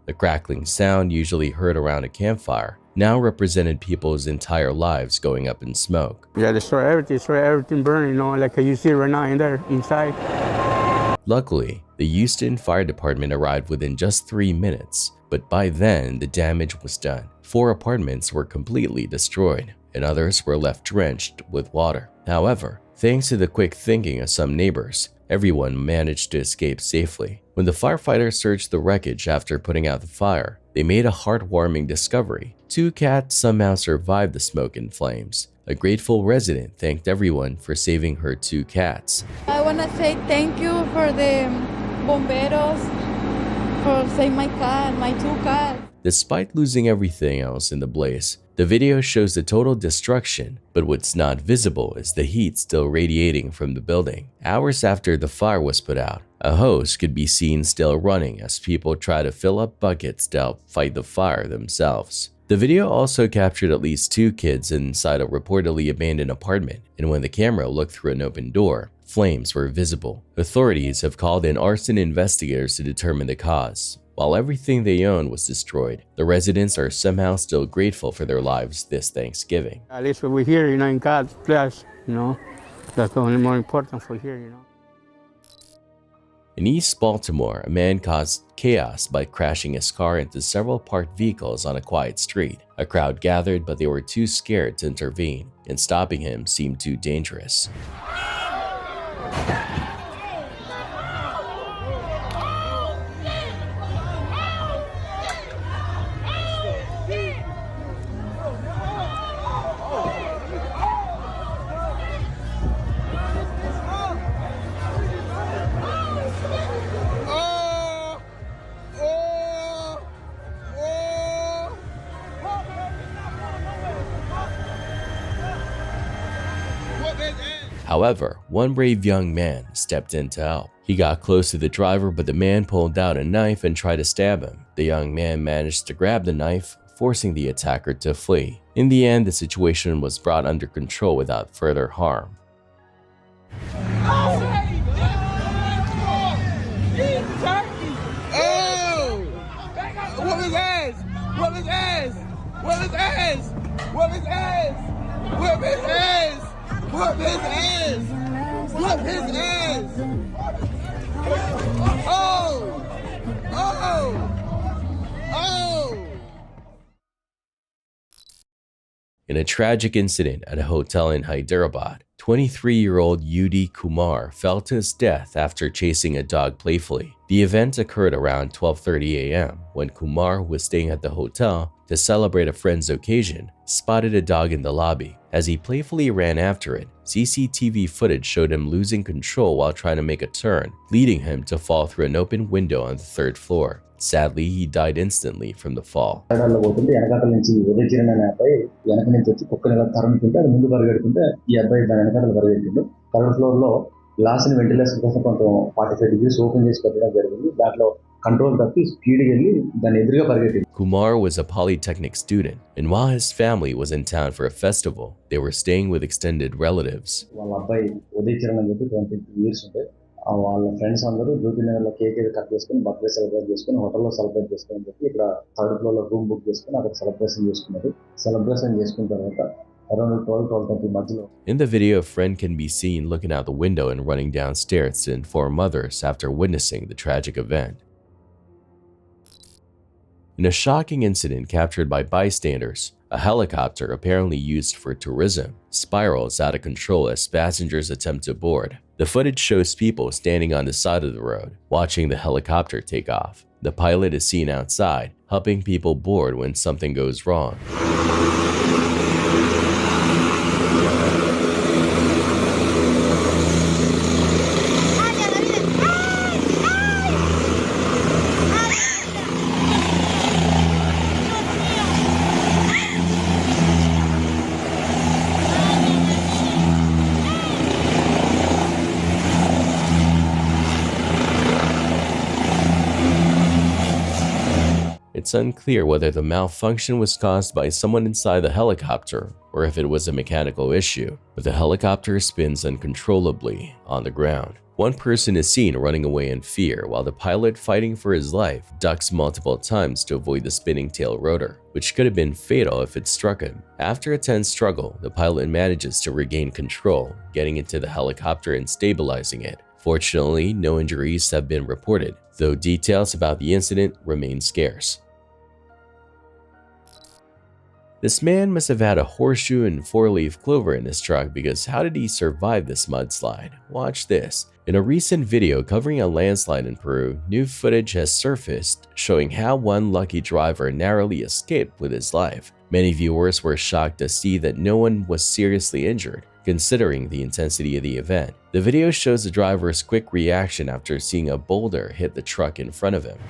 The crackling sound, usually heard around a campfire, now represented people's entire lives going up in smoke. Yeah, destroy everything burning, you know, like you see right now in there, inside. Luckily, the Houston Fire Department arrived within just 3 minutes, but by then the damage was done. 4 apartments were completely destroyed, and others were left drenched with water. However, thanks to the quick thinking of some neighbors, everyone managed to escape safely. When the firefighters searched the wreckage after putting out the fire, they made a heartwarming discovery. 2 cats somehow survived the smoke and flames. A grateful resident thanked everyone for saving her 2 cats. I want to say thank you for the bomberos for saving my cat, my 2 cats. Despite losing everything else in the blaze, the video shows the total destruction, but what's not visible is the heat still radiating from the building. Hours after the fire was put out, a hose could be seen still running as people try to fill up buckets to help fight the fire themselves. The video also captured at least 2 kids inside a reportedly abandoned apartment, and when the camera looked through an open door, flames were visible. Authorities have called in arson investigators to determine the cause. While everything they own was destroyed, the residents are somehow still grateful for their lives this Thanksgiving. At least we're here, you know, in God's place, you know. That's the only more important for here, you know. In East Baltimore, a man caused chaos by crashing his car into several parked vehicles on a quiet street. A crowd gathered, but they were too scared to intervene, and stopping him seemed too dangerous. However, one brave young man stepped in to help. He got close to the driver, but the man pulled out a knife and tried to stab him. The young man managed to grab the knife, forcing the attacker to flee. In the end, the situation was brought under control without further harm. Whoop his ass! Whoop his ass! Whoop his ass! Whoop his ass! Whoop his ass! Whoop his ass! Whoop his ass! Oh! Oh! Oh! In a tragic incident at a hotel in Hyderabad, 23-year-old UD Kumar fell to his death after chasing a dog playfully. The event occurred around 12:30 a.m. when Kumar, who was staying at the hotel to celebrate a friend's occasion, spotted a dog in the lobby. As he playfully ran after it, CCTV footage showed him losing control while trying to make a turn, leading him to fall through an open window on the 3rd floor. Sadly, he died instantly from the fall. గ్లాస్ని ventilation కోసం కొంచెం 45 degrees open చేసి పెట్టడం జరిగింది. దాంట్లో control తప్పి స్పీడ్గా వెళ్ళి దాని ఎదురుగా పరిగెట్టింది. Kumar was a polytechnic student, and while his family was in town for a festival, they were staying with extended relatives. వాళ్ళ అబ్బాయి ఉదయ్ చరణ్ అని చెప్పి 22 years ఉంటే వాళ్ళ ఫ్రెండ్స్ అందరూ జ్యోతినగర్లో కేక్ కట్ చేసుకుని బర్త్డే సెలబ్రేట్ చేసుకుని హోటల్లో సెలబ్రేట్ చేసుకుని చెప్పి ఇక్కడ 3rd floorలో రూమ్ బుక్ చేసుకుని అక్కడ సెలబ్రేషన్ చేసుకున్నారు. సెలబ్రేషన్ చేసుకున్న తర్వాత around 12:30 మధ్యలో. In the video, a friend can be seen looking out the window and running downstairs to inform others after witnessing the tragic event. In a shocking incident captured by bystanders, a helicopter apparently used for tourism spirals out of control as passengers attempt to board. The footage shows people standing on the side of the road, watching the helicopter take off. The pilot is seen outside, helping people board when something goes wrong. It's unclear whether the malfunction was caused by someone inside the helicopter or if it was a mechanical issue, but the helicopter spins uncontrollably on the ground. One person is seen running away in fear while the pilot, fighting for his life, ducks multiple times to avoid the spinning tail rotor, which could have been fatal if it struck him. After a tense struggle, the pilot manages to regain control, getting into the helicopter and stabilizing it. Fortunately, no injuries have been reported, though details about the incident remain scarce. This man must have had a horseshoe and 4-leaf clover in his truck, because how did he survive this mudslide? Watch this. In a recent video covering a landslide in Peru, new footage has surfaced showing how one lucky driver narrowly escaped with his life. Many viewers were shocked to see that no one was seriously injured, considering the intensity of the event. The video shows the driver's quick reaction after seeing a boulder hit the truck in front of him.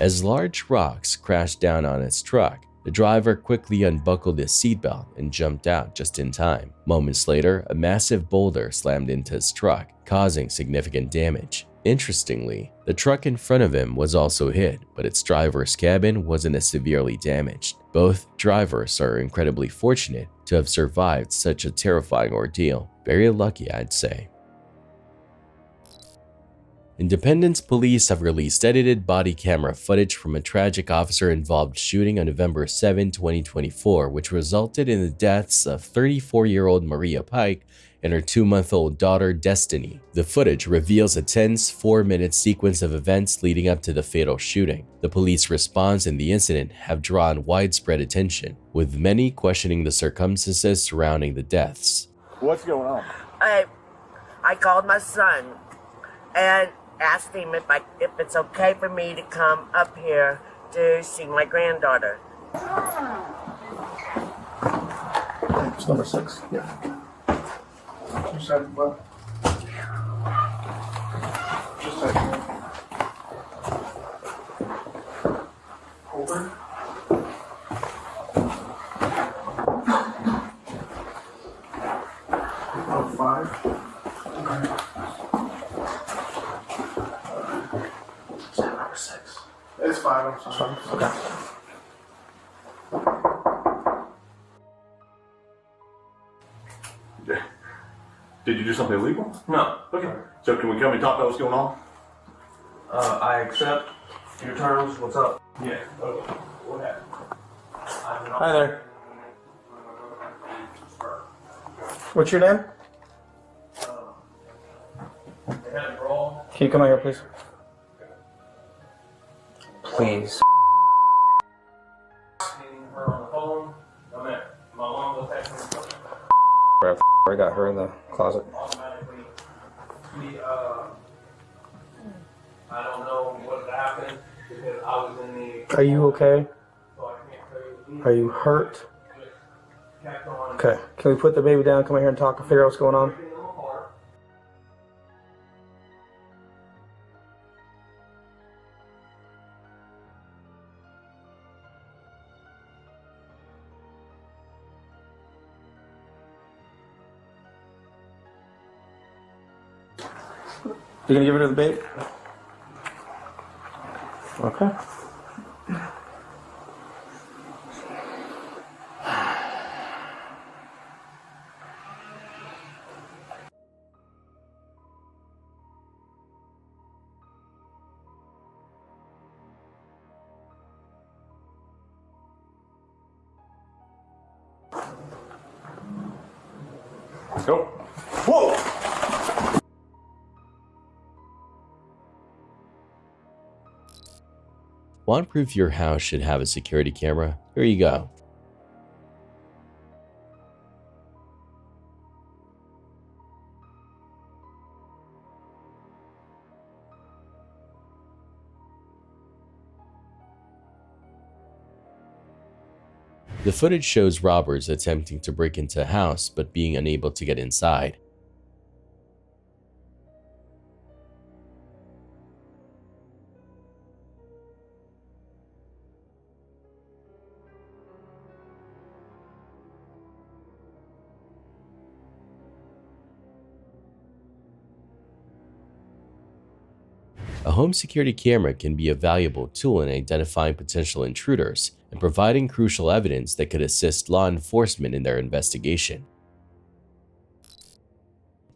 As large rocks crashed down on his truck, the driver quickly unbuckled his seatbelt and jumped out just in time. Moments later, a massive boulder slammed into his truck, causing significant damage. Interestingly, the truck in front of him was also hit, but its driver's cabin wasn't as severely damaged. Both drivers are incredibly fortunate to have survived such a terrifying ordeal. Very lucky, I'd say. Independence police have released edited body camera footage from a tragic officer-involved shooting on November 7, 2024, which resulted in the deaths of 34-year-old Maria Pike and her 2-month-old daughter, Destiny. The footage reveals a tense 4-minute sequence of events leading up to the fatal shooting. The police response in the incident have drawn widespread attention, with many questioning the circumstances surrounding the deaths. What's going on? I called my son and asked him if it's okay for me to come up here to see my granddaughter. It's number 6. Yeah. 2 seconds left. Just a second. Over. Oh, 5. Okay. Is that number 6? It's 5. I'm sorry. Okay. Did you do something illegal? No. Okay. So can we come and talk about what's going on? I accept your terms. What's up? Yeah. Okay. What happened? Hi there. What's your name? Can you come out here, please? Please. I got her in the closet. I don't know what happened because I was in the. Are you okay? Are you hurt? Okay. Can we put the baby down, come out here and talk and figure out what's going on? You gonna give her to the baby? Okay. Go. Whoa! Want proof your house should have a security camera? Here you go. The footage shows robbers attempting to break into a house but being unable to get inside. A home security camera can be a valuable tool in identifying potential intruders and providing crucial evidence that could assist law enforcement in their investigation.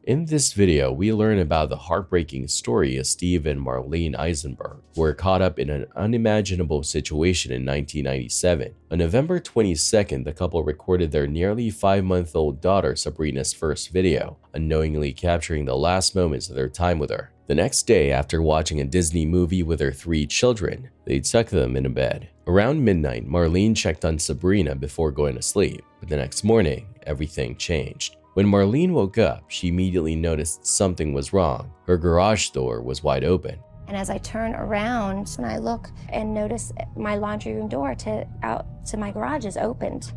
In this video, we learn about the heartbreaking story of Steve and Marlene Eisenberg, who were caught up in an unimaginable situation in 1997. On November 22nd, the couple recorded their nearly 5-month-old daughter Sabrina's first video, unknowingly capturing the last moments of their time with her. The next day, after watching a Disney movie with her 3 children, they tucked them in a bed. Around midnight, Marlene checked on Sabrina before going to sleep, but the next morning, everything changed. When Marlene woke up, she immediately noticed something was wrong. Her garage door was wide open. And as I turn around and I look and notice my laundry room door out to my garage is opened.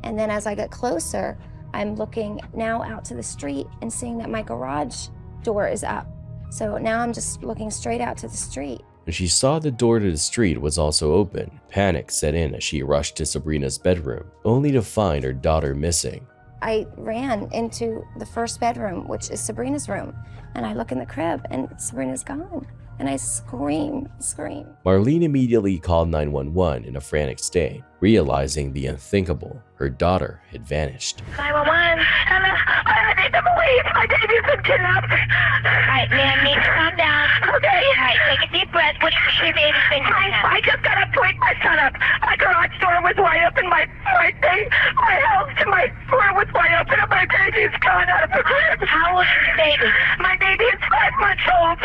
And then as I get closer, I'm looking now out to the street and seeing that my garage door is up. So now I'm just looking straight out to the street. When she saw the door to the street was also open, panic set in as she rushed to Sabrina's bedroom, only to find her daughter missing. I ran into the first bedroom, which is Sabrina's room, and I look in the crib and Sabrina's gone. And I scream. Marlene immediately called 911 in a frantic state, realizing the unthinkable. Her daughter had vanished. 911, hello, I need to believe my baby's been kidnapped. All right, ma'am, need to calm down. Okay. All right, take a deep breath. What do you see, baby's been kidnapped? I just got up to wake my son up. My garage door was wide open, my house to my floor was wide open, and my baby's gone out of the crib. How old is your baby? My baby is 5 months old.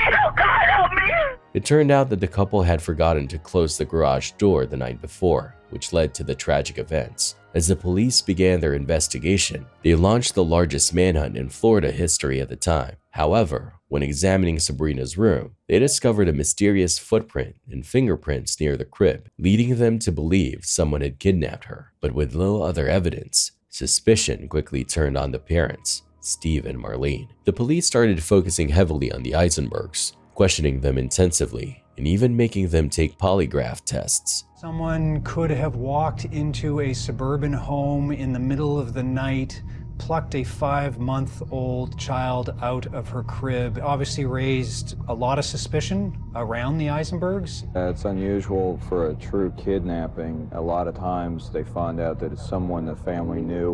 Oh, God, help me. It turned out that the couple had forgotten to close the garage door the night before, which led to the tragic events. As the police began their investigation, they launched the largest manhunt in Florida history at the time. However, when examining Sabrina's room, they discovered a mysterious footprint and fingerprints near the crib, leading them to believe someone had kidnapped her. But with little other evidence, suspicion quickly turned on the parents, Steve and Marlene. The police started focusing heavily on the Eisenbergs, questioning them intensively and even making them take polygraph tests. Someone could have walked into a suburban home in the middle of the night, plucked a 5-month-old child out of her crib, obviously raised a lot of suspicion around the Eisenbergs. It's unusual for a true kidnapping. A lot of times they find out that it's someone the family knew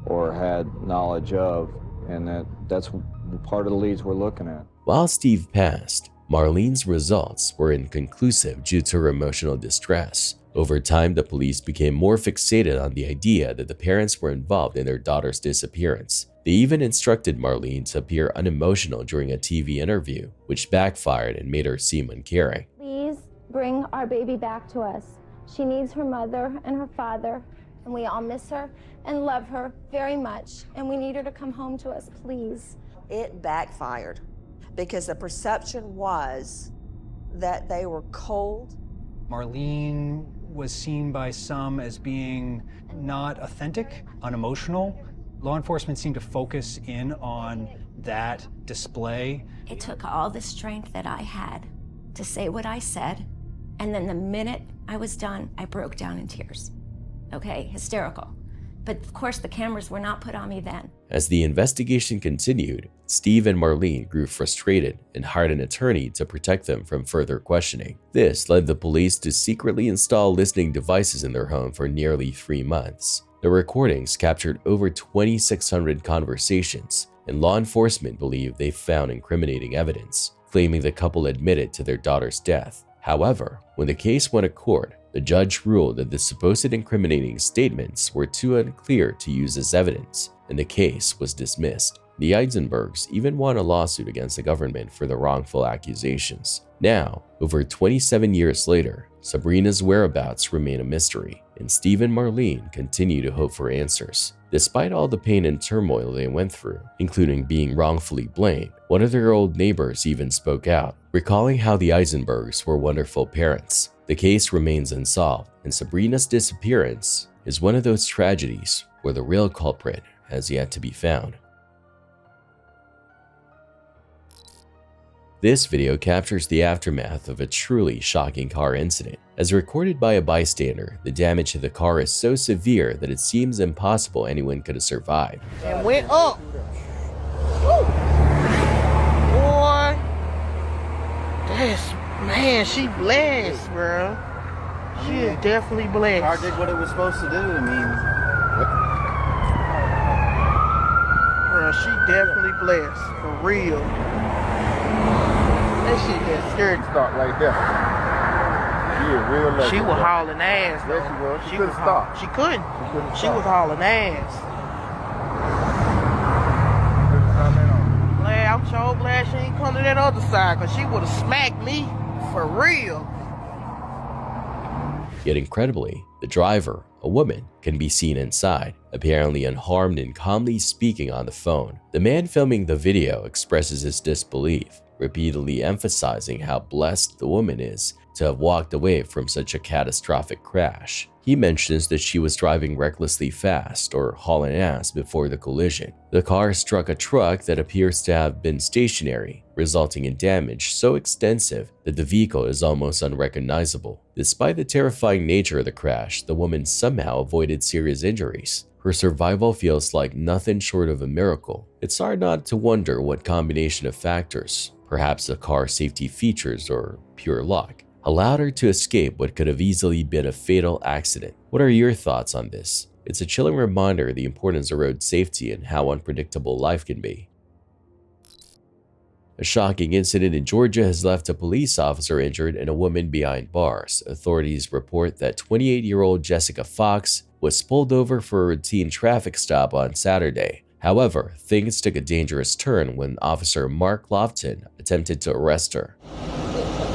or had knowledge of, and that's part of the leads we're looking at. While Steve passed, Marlene's results were inconclusive due to her emotional distress. Over time, the police became more fixated on the idea that the parents were involved in their daughter's disappearance. They even instructed Marlene to appear unemotional during a TV interview, which backfired and made her seem uncaring. Please bring our baby back to us. She needs her mother and her father, and we all miss her and love her very much, and we need her to come home to us, please. It backfired because the perception was that they were cold. Marlene was seen by some as being not authentic, unemotional. Law enforcement seemed to focus in on that display. It took all the strength that I had to say what I said, and then the minute I was done, I broke down in tears. Okay, hysterical. But of course, the cameras were not put on me then. As the investigation continued, Steve and Marlene grew frustrated and hired an attorney to protect them from further questioning. This led the police to secretly install listening devices in their home for nearly 3 months. The recordings captured over 2,600 conversations, and law enforcement believed they found incriminating evidence, claiming the couple admitted to their daughter's death. However, when the case went to court, the judge ruled that the supposed incriminating statements were too unclear to use as evidence, and the case was dismissed. The Eisenbergs even won a lawsuit against the government for the wrongful accusations. Now, over 27 years later, Sabrina's whereabouts remain a mystery, and Steve and Marlene continue to hope for answers. Despite all the pain and turmoil they went through, including being wrongfully blamed, one of their old neighbors even spoke out, recalling how the Eisenbergs were wonderful parents. The case remains unsolved, and Sabrina's disappearance is one of those tragedies where the real culprit has yet to be found. This video captures the aftermath of a truly shocking car incident. As recorded by a bystander, the damage to the car is so severe that it seems impossible anyone could have survived. And went up. Woo. Boy. Man, she blessed, bro. She is definitely blessed. Car did what it was supposed to do. I mean, bro, she definitely blessed, for real. That shit that scared start right there. She is real lucky. She was hauling ass, though. Yes, she was. She couldn't stop. She couldn't. She was hauling ass. Glad, I'm so glad she ain't come to that other side, because she would have smacked me. For real. Yet incredibly, the driver, a woman, can be seen inside, apparently unharmed and calmly speaking on the phone. The man filming the video expresses his disbelief, repeatedly emphasizing how blessed the woman is to have walked away from such a catastrophic crash. He mentions that she was driving recklessly fast or hauling ass before the collision. The car struck a truck that appears to have been stationary, resulting in damage so extensive that the vehicle is almost unrecognizable. Despite the terrifying nature of the crash, the woman somehow avoided serious injuries. Her survival feels like nothing short of a miracle. It's hard not to wonder what combination of factors, perhaps the car's safety features or pure luck, allowed her to escape what could have easily been a fatal accident. What are your thoughts on this? It's a chilling reminder of the importance of road safety and how unpredictable life can be. A shocking incident in Georgia has left a police officer injured and a woman behind bars. Authorities report that 28-year-old Jessica Fox was pulled over for a routine traffic stop on Saturday. However, things took a dangerous turn when Officer Mark Lofton attempted to arrest her.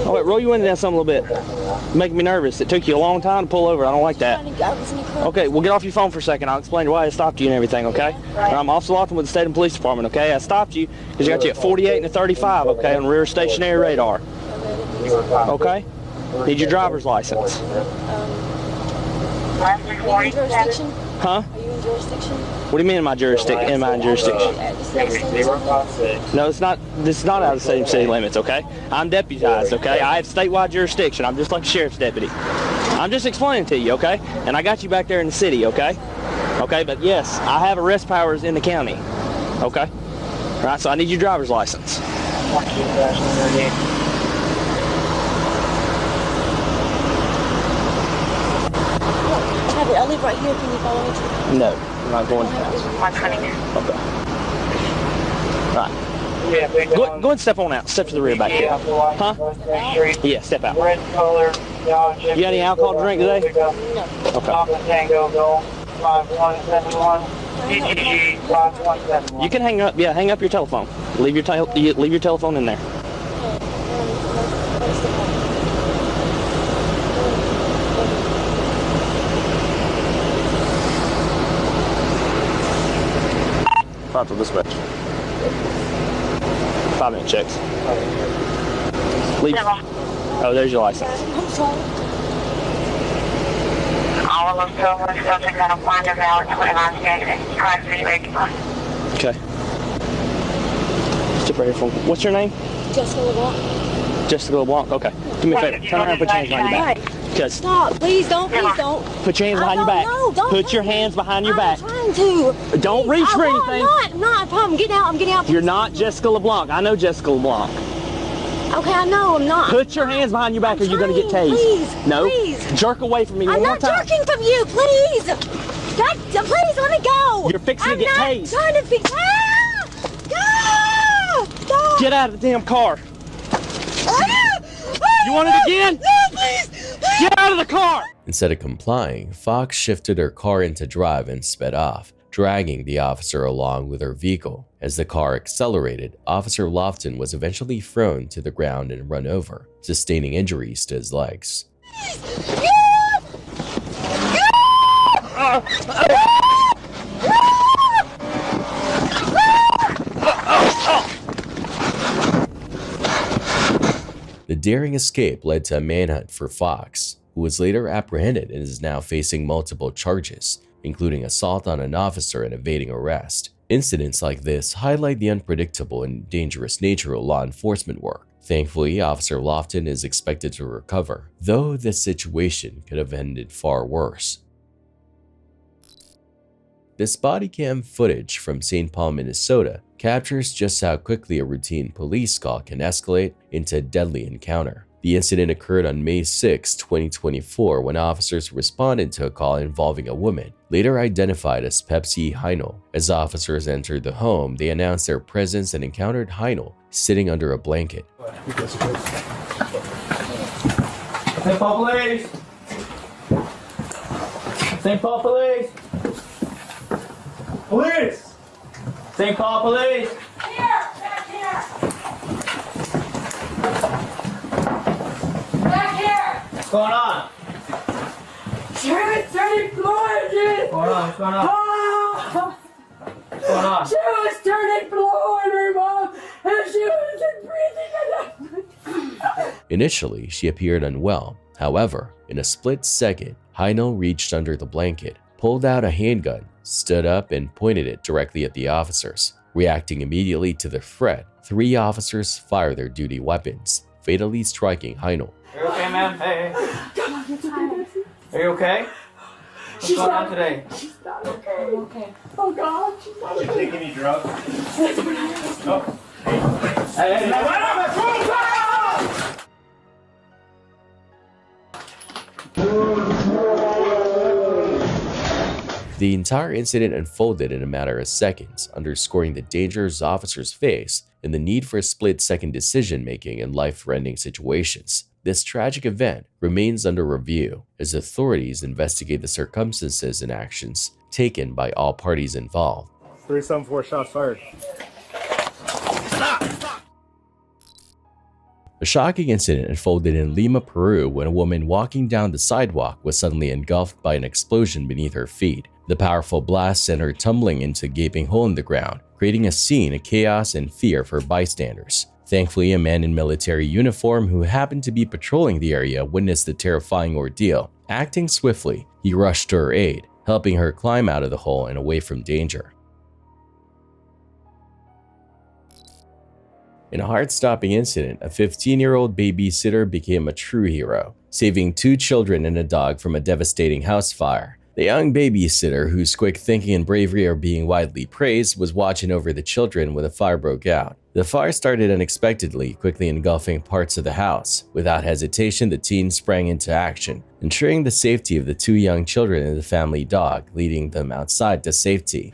All right, roll your window down some a little bit. You're making me nervous. It took you a long time to pull over. I don't like that. Okay, well, get off your phone for a second. I'll explain why I stopped you and everything, okay? I'm Officer Lofton with the State Police Department, okay? I stopped you because you got you at 48 and a 35, okay, on rear stationary radar. Okay? Need your driver's license. Are you in jurisdiction? Huh? Are you in jurisdiction? What do you mean in my jurisdiction? In my jurisdiction? No, it's not. This is not out of the same city limits. Okay, I'm deputized. Okay, I have statewide jurisdiction. I'm just like a sheriff's deputy. I'm just explaining to you. Okay, and I got you back there in the city. Okay, okay, but yes, I have arrest powers in the county. Okay, all right. So I need your driver's license. I live right here. Can you follow me to? No, I'm not going to the house. 122. Okay. All right. Go ahead and step on out. Step to the rear back here. Huh? Yeah, step out. You got any alcohol to drink today? No. Okay. You can hang up. Yeah, hang up your telephone. Leave your telephone in there. Frontal dispatch. 5-minute checks. Leave. Oh, there's your license. I'm sorry. All of them silver subject going to find a valid 29 Class B regular. Okay. Step right here for me. What's your name? Jessica LeBlanc. Jessica LeBlanc. Okay. Do me a favor. Turn around and put your hands behind your back. Stop. Please don't. Please don't. Put your hands behind your back. No, don't. Put your hands behind your back. I'm trying to. Don't reach for anything. I'm not. I'm getting out. I'm getting out. You're not Jessica LeBlanc. I know Jessica LeBlanc. Okay, I know. I'm not. Put your hands behind your back or you're going to get tased. Please. No. Please. Jerk away from me one more time. I'm not jerking from you. Please. God, please let me go. You're fixing to get tased. I'm trying to fix. Stop. Get out of the damn car. You want it again? No, please. Get out of the car! Instead of complying, Fox shifted her car into drive and sped off, dragging the officer along with her vehicle. As the car accelerated, Officer Lofton was eventually thrown to the ground and run over, sustaining injuries to his legs. The daring escape led to a manhunt for Fox, who was later apprehended and is now facing multiple charges, including assault on an officer and evading arrest. Incidents like this highlight the unpredictable and dangerous nature of law enforcement work. Thankfully, Officer Lofton is expected to recover, though the situation could have ended far worse. This body cam footage from St. Paul, Minnesota captures just how quickly a routine police call can escalate into a deadly encounter. The incident occurred on May 6, 2024 when officers responded to a call involving a woman, later identified as Pepsi Heinel. As officers entered the home, they announced their presence and encountered Heinel sitting under a blanket. St. Paul Police! St. Paul Police! Police! St. Paul Police! Here! Back here! Back here! What's going on? She was turning blue! What's going on? What's going on? Oh! What's going on? She was turning blue in her mouth and she wasn't breathing. Initially, she appeared unwell. However, in a split second, Heinel reached under the blanket, pulled out a handgun, stood up and pointed it directly at the officers. Reacting immediately to the threat, 3 officers fired their duty weapons, fatally striking Heinel. Are you okay, ma'am? Hey. Are you okay? What's She's going not on today? She's not okay. I'm okay. Oh God, she's not okay. Did you take any drugs? That's what I was. Oh. Hey, The entire incident unfolded in a matter of seconds, underscoring the dangers officers face and the need for split-second decision-making in life-threatening situations. This tragic event remains under review as authorities investigate the circumstances and actions taken by all parties involved. 374 shots fired. A shocking incident unfolded in Lima, Peru, when a woman walking down the sidewalk was suddenly engulfed by an explosion beneath her feet. The powerful blast sent her tumbling into a gaping hole in the ground, creating a scene of chaos and fear for bystanders. Thankfully, a man in military uniform who happened to be patrolling the area witnessed the terrifying ordeal. Acting swiftly, he rushed to her aid, helping her climb out of the hole and away from danger. In a heart-stopping incident, a 15-year-old babysitter became a true hero, saving 2 children and a dog from a devastating house fire. The young babysitter, whose quick thinking and bravery are being widely praised, was watching over the children when the fire broke out. The fire started unexpectedly, quickly engulfing parts of the house. Without hesitation, the teen sprang into action, ensuring the safety of the 2 young children and the family dog, leading them outside to safety.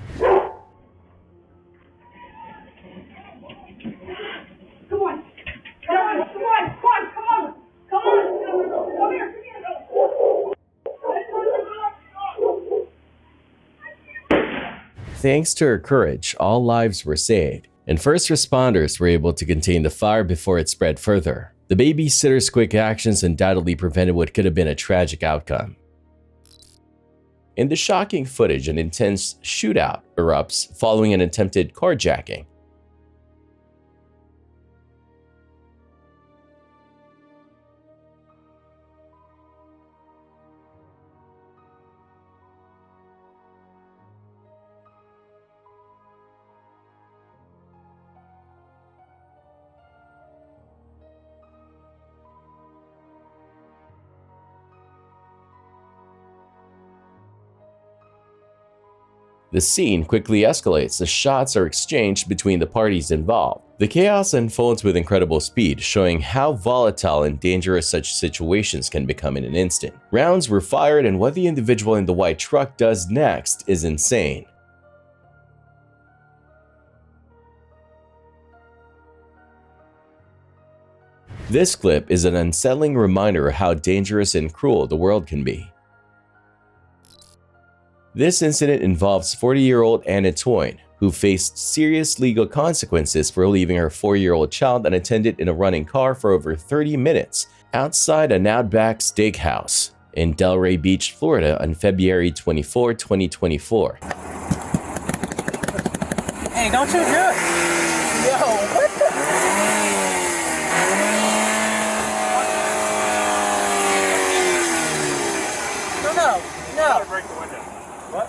Thanks to her courage, all lives were saved, and first responders were able to contain the fire before it spread further. The babysitter's quick actions undoubtedly prevented what could have been a tragic outcome. In the shocking footage, an intense shootout erupts following an attempted carjacking. The scene quickly escalates as shots are exchanged between the parties involved. The chaos unfolds with incredible speed, showing how volatile and dangerous such situations can become in an instant. Rounds were fired, and what the individual in the white truck does next is insane. This clip is an unsettling reminder of how dangerous and cruel the world can be. This incident involves 40-year-old Anna Toyne, who faced serious legal consequences for leaving her 4-year-old child unattended in a running car for over 30 minutes outside an Outback Steakhouse in Delray Beach, Florida on February 24, 2024. Hey, don't you do it! Yo, what the? No. Break the window. What?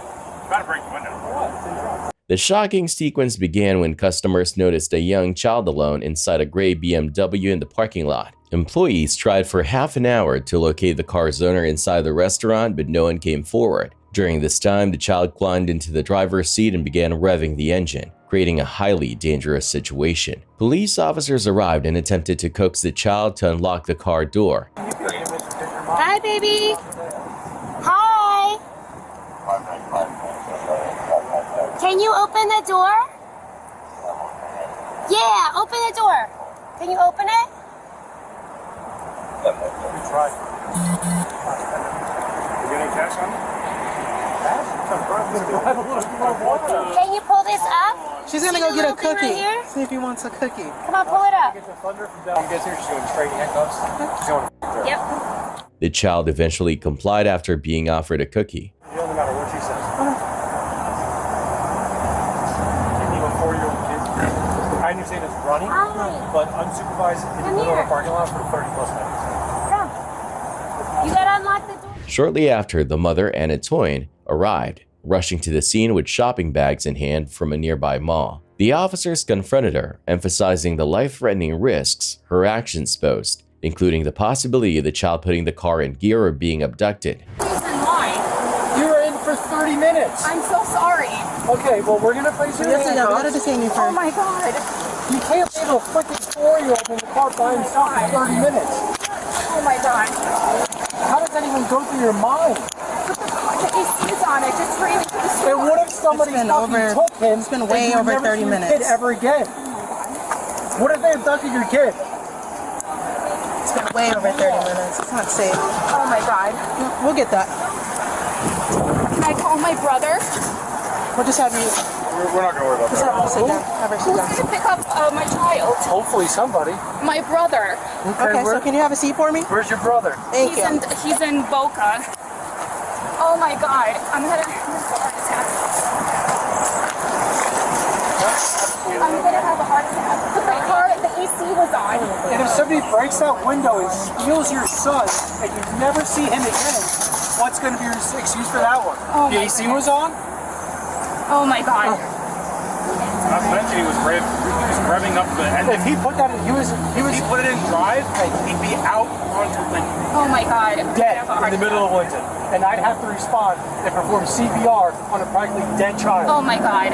Gotta break the window. What? The shocking sequence began when customers noticed a young child alone inside a gray BMW in the parking lot. Employees tried for half an hour to locate the car's owner inside the restaurant, but no one came forward. During this time, the child climbed into the driver's seat and began revving the engine, creating a highly dangerous situation. Police officers arrived and attempted to coax the child to unlock the car door. Hi, baby. Hi. Can you open the door? Yeah, open the door. Can you open it? Try. You got any cash on you? Can you pull this up? She's gonna See go the get a little thing cookie. right here? See if he wants a cookie. Come on, pull it up. Get the thunder from down. You guys here? She's going straight in handcuffs. She's going. Yep. The child eventually complied after being offered a cookie. It doesn't matter what she says. Can you a 4-year-old kid? I understand it's running, but unsupervised in the middle of a parking lot for 30 plus minutes. Come. You gotta unlock the door. Shortly after, the mother, Anna Toyne, arrived, rushing to the scene with shopping bags in hand from a nearby mall. The officers confronted her, emphasizing the life-threatening risks her actions posed, including the possibility of the child putting the car in gear or being abducted. You were in for 30 minutes. I'm so sorry. Okay, well, we're gonna place you in handcuffs. Oh my god. You can't leave a freaking 4-year-old in the car by himself for 30 minutes. Oh my god. How does that even go through your mind? Put these seats on it just for even to the store. And what if somebody fucking took him? It's been way over 30 minutes. Kid ever again? What if they abducted your kid? It's been way over 30 minutes. It's not safe. Oh my god. We'll get that. Can I call my brother? We'll just have you We're not gonna worry about Just have her sit down. Have her sit down. Who's gonna pick up my child? Hopefully somebody. My brother. Okay, so can you have a seat for me? Where's your brother? Thank you. He's in Boca. Oh my God, I'm gonna have a heart attack. I'm gonna have a heart attack. The AC was on. And if somebody breaks that window and steals your son, and you never see him again, what's gonna be your excuse for that one? Oh the AC was on? Oh my God. Not to mention he was revving up the engine. If he put that in, he put it in drive, he'd be out onto Lincoln. Oh my God. Dead in the middle of Lincoln. And I'd have to respond and perform CPR on a practically dead child. Oh my God.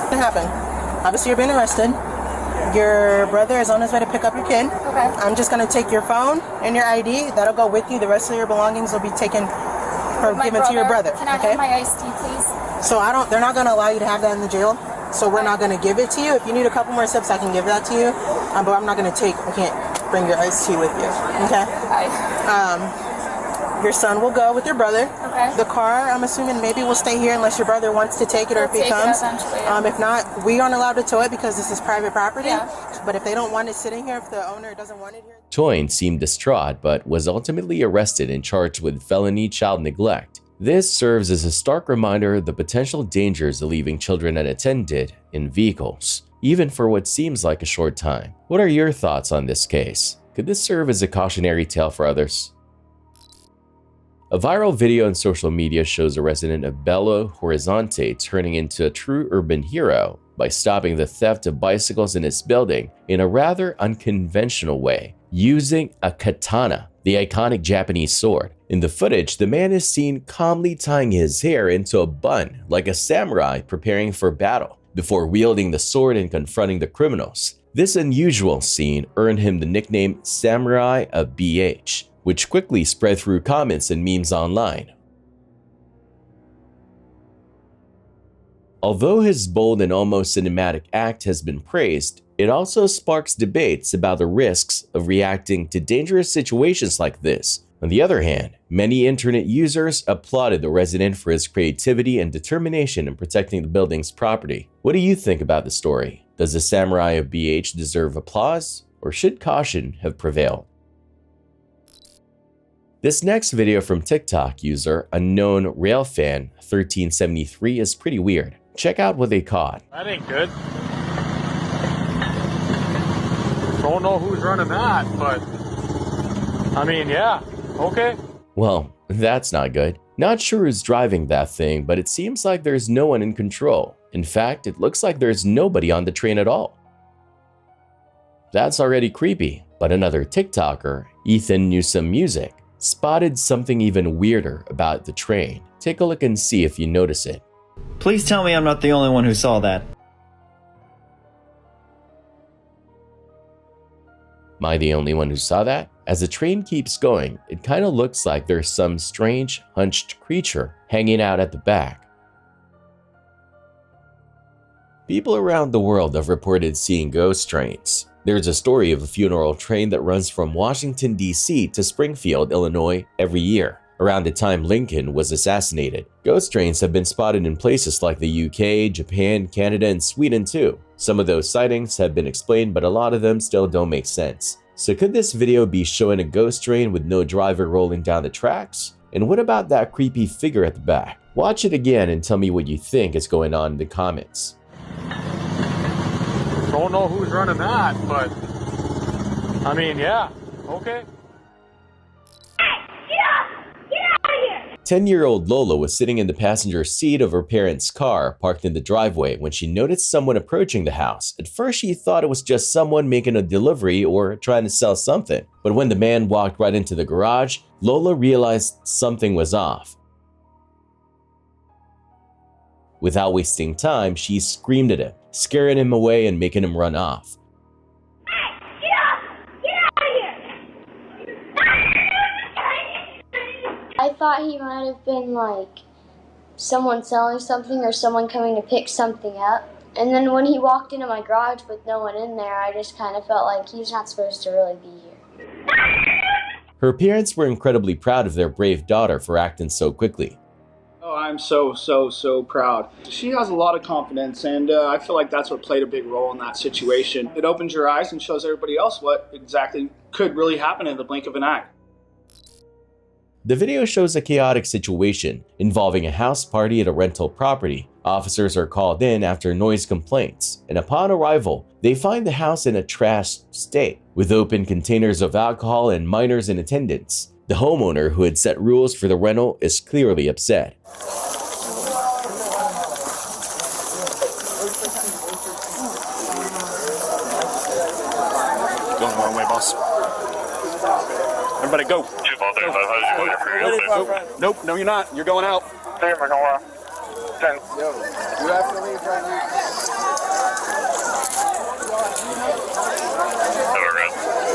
What happened? Obviously, you're being arrested. Your brother is on his way to pick up your kid. Okay. I'm just gonna take your phone and your ID. That'll go with you. The rest of your belongings will be taken or given to your brother. Can I have my iced tea, please? So they're not gonna allow you to have that in the jail. So we're not gonna give it to you. If you need a couple more sips, I can give that to you. But I'm not gonna I can't bring your iced tea with you. Okay? Your son will go with your brother. Okay. The car, I'm assuming, maybe will stay here unless your brother wants to take it or if he comes. If not, we aren't allowed to tow it because this is private property. Yeah. But if they don't want it sitting here, if the owner doesn't want it here. Toyne seemed distraught but was ultimately arrested and charged with felony child neglect. This serves as a stark reminder of the potential dangers of leaving children unattended in vehicles, even for what seems like a short time. What are your thoughts on this case? Could this serve as a cautionary tale for others? A viral video on social media shows a resident of Belo Horizonte turning into a true urban hero by stopping the theft of bicycles in his building in a rather unconventional way, using a katana, the iconic Japanese sword. In the footage, the man is seen calmly tying his hair into a bun like a samurai preparing for battle, before wielding the sword and confronting the criminals. This unusual scene earned him the nickname Samurai of BH, which quickly spread through comments and memes online. Although his bold and almost cinematic act has been praised, it also sparks debates about the risks of reacting to dangerous situations like this. On the other hand, many internet users applauded the resident for his creativity and determination in protecting the building's property. What do you think about the story? Does the Samurai of BH deserve applause, or should caution have prevailed? This next video from TikTok user Unknown Railfan 1373 is pretty weird. Check out what they caught. That ain't good. Don't know who's running that, but I mean, yeah, okay. Well, that's not good. Not sure who's driving that thing, but it seems like there's no one in control. In fact, it looks like there's nobody on the train at all. That's already creepy, but another TikToker, Ethan Newsome Music, spotted something even weirder about the train. Take a look and see if you notice it. Please tell me I'm not the only one who saw that. Am I the only one who saw that? As the train keeps going, it kind of looks like there's some strange, hunched creature hanging out at the back. People around the world have reported seeing ghost trains. There's a story of a funeral train that runs from Washington, D.C. to Springfield, Illinois every year. Around the time Lincoln was assassinated, ghost trains have been spotted in places like the UK, Japan, Canada, and Sweden too. Some of those sightings have been explained, but a lot of them still don't make sense. So could this video be showing a ghost train with no driver rolling down the tracks? And what about that creepy figure at the back? Watch it again and tell me what you think is going on in the comments. Don't know who's running that, but I mean, yeah, okay. 10-year-old Lola was sitting in the passenger seat of her parents' car parked in the driveway when she noticed someone approaching the house. At first, she thought it was just someone making a delivery or trying to sell something. But when the man walked right into the garage, Lola realized something was off. Without wasting time, she screamed at him, scaring him away and making him run off. I thought he might have been like someone selling something or someone coming to pick something up. And then when he walked into my garage with no one in there, I just kind of felt like he's not supposed to really be here. Her parents were incredibly proud of their brave daughter for acting so quickly. Oh, I'm so proud. She has a lot of confidence, and I feel like that's what played a big role in that situation. It opens your eyes and shows everybody else what exactly could really happen in the blink of an eye. The video shows a chaotic situation involving a house party at a rental property. Officers are called in after noise complaints, and upon arrival, they find the house in a trashed state, with open containers of alcohol and minors in attendance. The homeowner, who had set rules for the rental, is clearly upset. Going the wrong way, boss. Everybody go. Nope, no you're not. You're going out. You have to leave right now.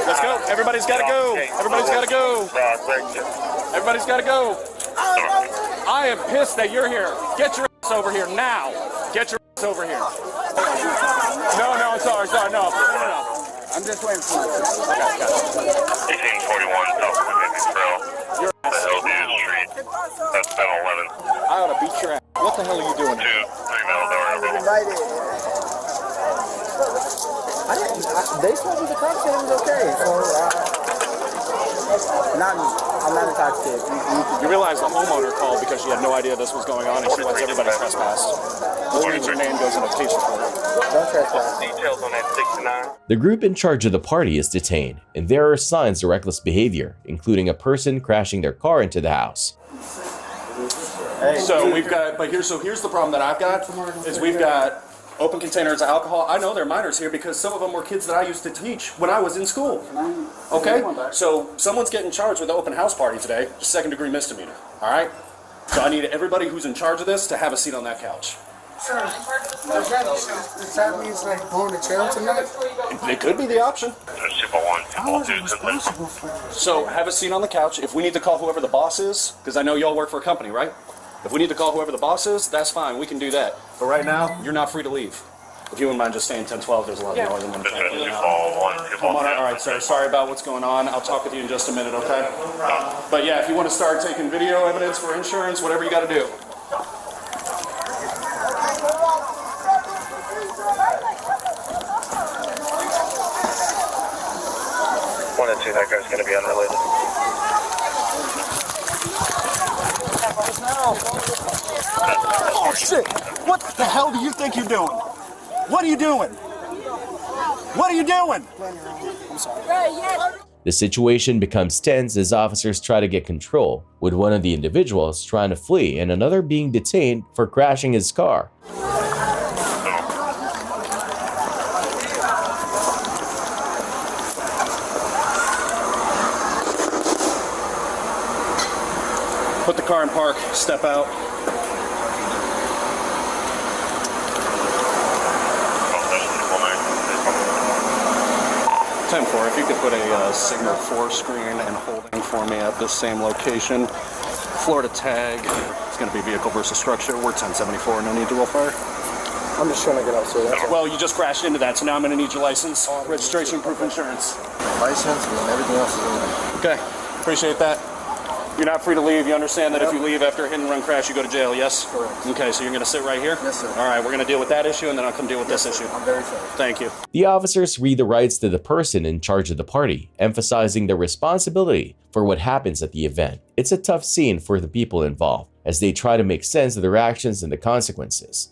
Let's go. Everybody's got to go. Everybody's got to go. Everybody's got to go. I am pissed that you're here. Get your ass over here now. Get your ass over here. No, sorry, no. I'm just waiting for you. 1841 South Mississippi Trail. Your ass. Street. That's 711. I ought to beat your ass. What the hell are you doing? 2-3 miles over. They told me the cop said it was okay. So, I'm not intoxicated. You realize the homeowner called because she had no idea this was going on and she lets everybody trespass. Which means your name goes in a case report. Don't trespass. Details on that 69. The group in charge of the party is detained, and there are signs of reckless behavior, including a person crashing their car into the house. So we've got, here's the problem that I've got, is we've got open containers of alcohol. I know there are minors here because some of them were kids that I used to teach when I was in school. Okay? So someone's getting charged with an open house party today, second-degree misdemeanor. All right? So I need everybody who's in charge of this to have a seat on that couch. Sir, does that mean like going to jail tonight? It could be the option. I wasn't responsible for this. So have a seat on the couch. If we need to call whoever the boss is, because I know y'all work for a company, right? If we need to call whoever the boss is, that's fine. We can do that. But right now, you're not free to leave. If you wouldn't mind just staying 10-12, there's a lot of noise in one time. All right, sir. Sorry about what's going on. I'll talk with you in just a minute, okay? But yeah, if you want to start taking video evidence for insurance, whatever you got to do. One and two, that guy's going to be unrelated. Oh shit! What the hell do you think you're doing? What are you doing? What are you doing? I'm sorry. The situation becomes tense as officers try to get control, with one of the individuals trying to flee and another being detained for crashing his car. Put the car in park, step out. 10-4, if you could put a signal 4 screen and holding for me at this same location. Florida tag, it's going to be vehicle versus structure. We're 1074, no need to roll fire. I'm just trying to get out, sir. That's all. Well, you just crashed into that, so now I'm going to need your license, registration, proof of insurance. License and everything else is in there. Okay, appreciate that. You're not free to leave. You understand that if you leave after a hit-and-run crash, you go to jail, yes? Correct. Okay, so you're going to sit right here? Yes, sir. All right, we're going to deal with that issue, and then I'll come deal with this issue. I'm very sorry. Thank you. The officers read the rights to the person in charge of the party, emphasizing their responsibility for what happens at the event. It's a tough scene for the people involved, as they try to make sense of their actions and the consequences.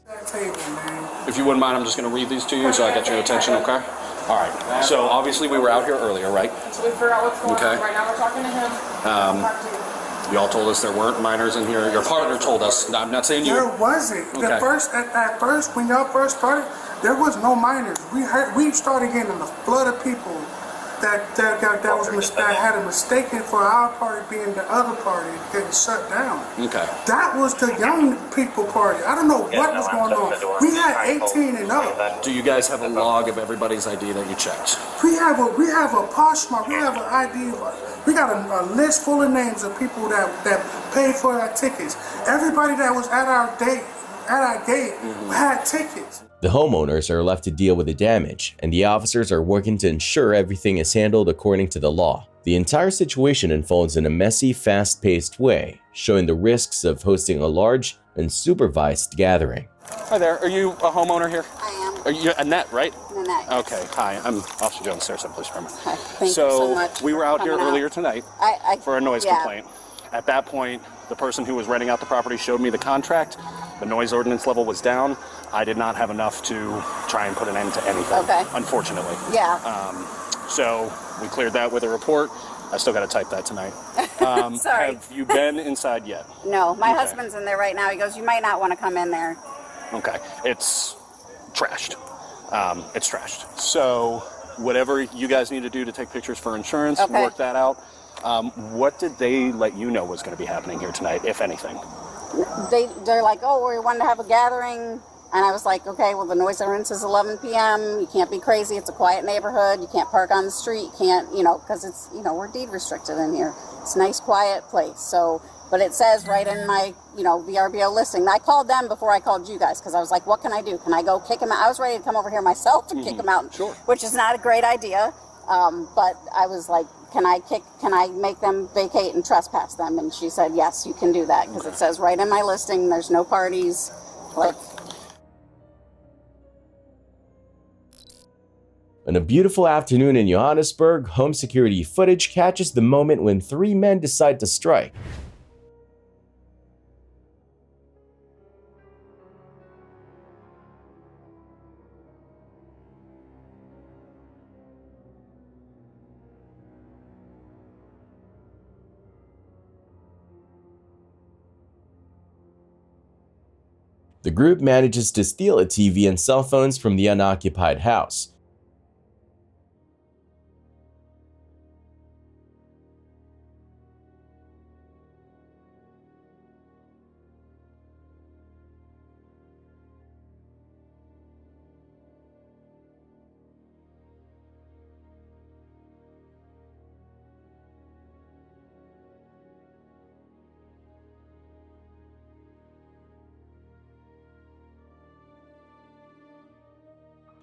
If you wouldn't mind, I'm just going to read these to you so I get your attention, okay? All right, so obviously we were out here earlier, right? So we figure out what's going on. Right now we're talking to him. Y'all told us there weren't minors in here. Your partner told us. I'm not saying you. There wasn't. Okay. At first, when y'all first started, there was no minors. We started getting a flood of people that had a mistaken for our party being the other party getting shut down. Okay. That was the young people party. I don't know what was going on. We had 18 and up. Do you guys have a log of everybody's ID that you checked? We have a Poshmark. We have an ID. We got a list full of names of people that paid for our tickets. Everybody that was at our gate had tickets. The homeowners are left to deal with the damage, and the officers are working to ensure everything is handled according to the law. The entire situation unfolds in a messy, fast-paced way, showing the risks of hosting a large, unsupervised gathering. Hi there. Are you a homeowner here? I am. Are you Annette, right? Annette. Yes. Okay. Hi. I'm Officer Jones, Sarasota Police Department. Hi. Thank you so much. We were out here earlier tonight for a noise yeah. complaint. At that point, the person who was renting out the property showed me the contract. The noise ordinance level was down. I did not have enough to try and put an end to anything, unfortunately. Yeah. So we cleared that with a report. I still got to type that tonight. Sorry. Have you been inside yet? No, my husband's in there right now. He goes, you might not want to come in there. Okay. It's trashed. It's trashed. So whatever you guys need to do to take pictures for insurance, work that out. What did they let you know was going to be happening here tonight, if anything? They're like, oh, we wanted to have a gathering. And I was like, okay, well, the noise ordinance is 11 p.m. You can't be crazy. It's a quiet neighborhood. You can't park on the street. You can't, because it's, we're deed restricted in here. It's a nice, quiet place. So, but it says right in my, VRBO listing. I called them before I called you guys because I was like, what can I do? Can I go kick him out? I was ready to come over here myself and kick him out, which is not a great idea. But I was like, can I make them vacate and trespass them? And she said, yes, you can do that because it says right in my listing, there's no parties. On a beautiful afternoon in Johannesburg, home security footage catches the moment when three men decide to strike. The group manages to steal a TV and cell phones from the unoccupied house.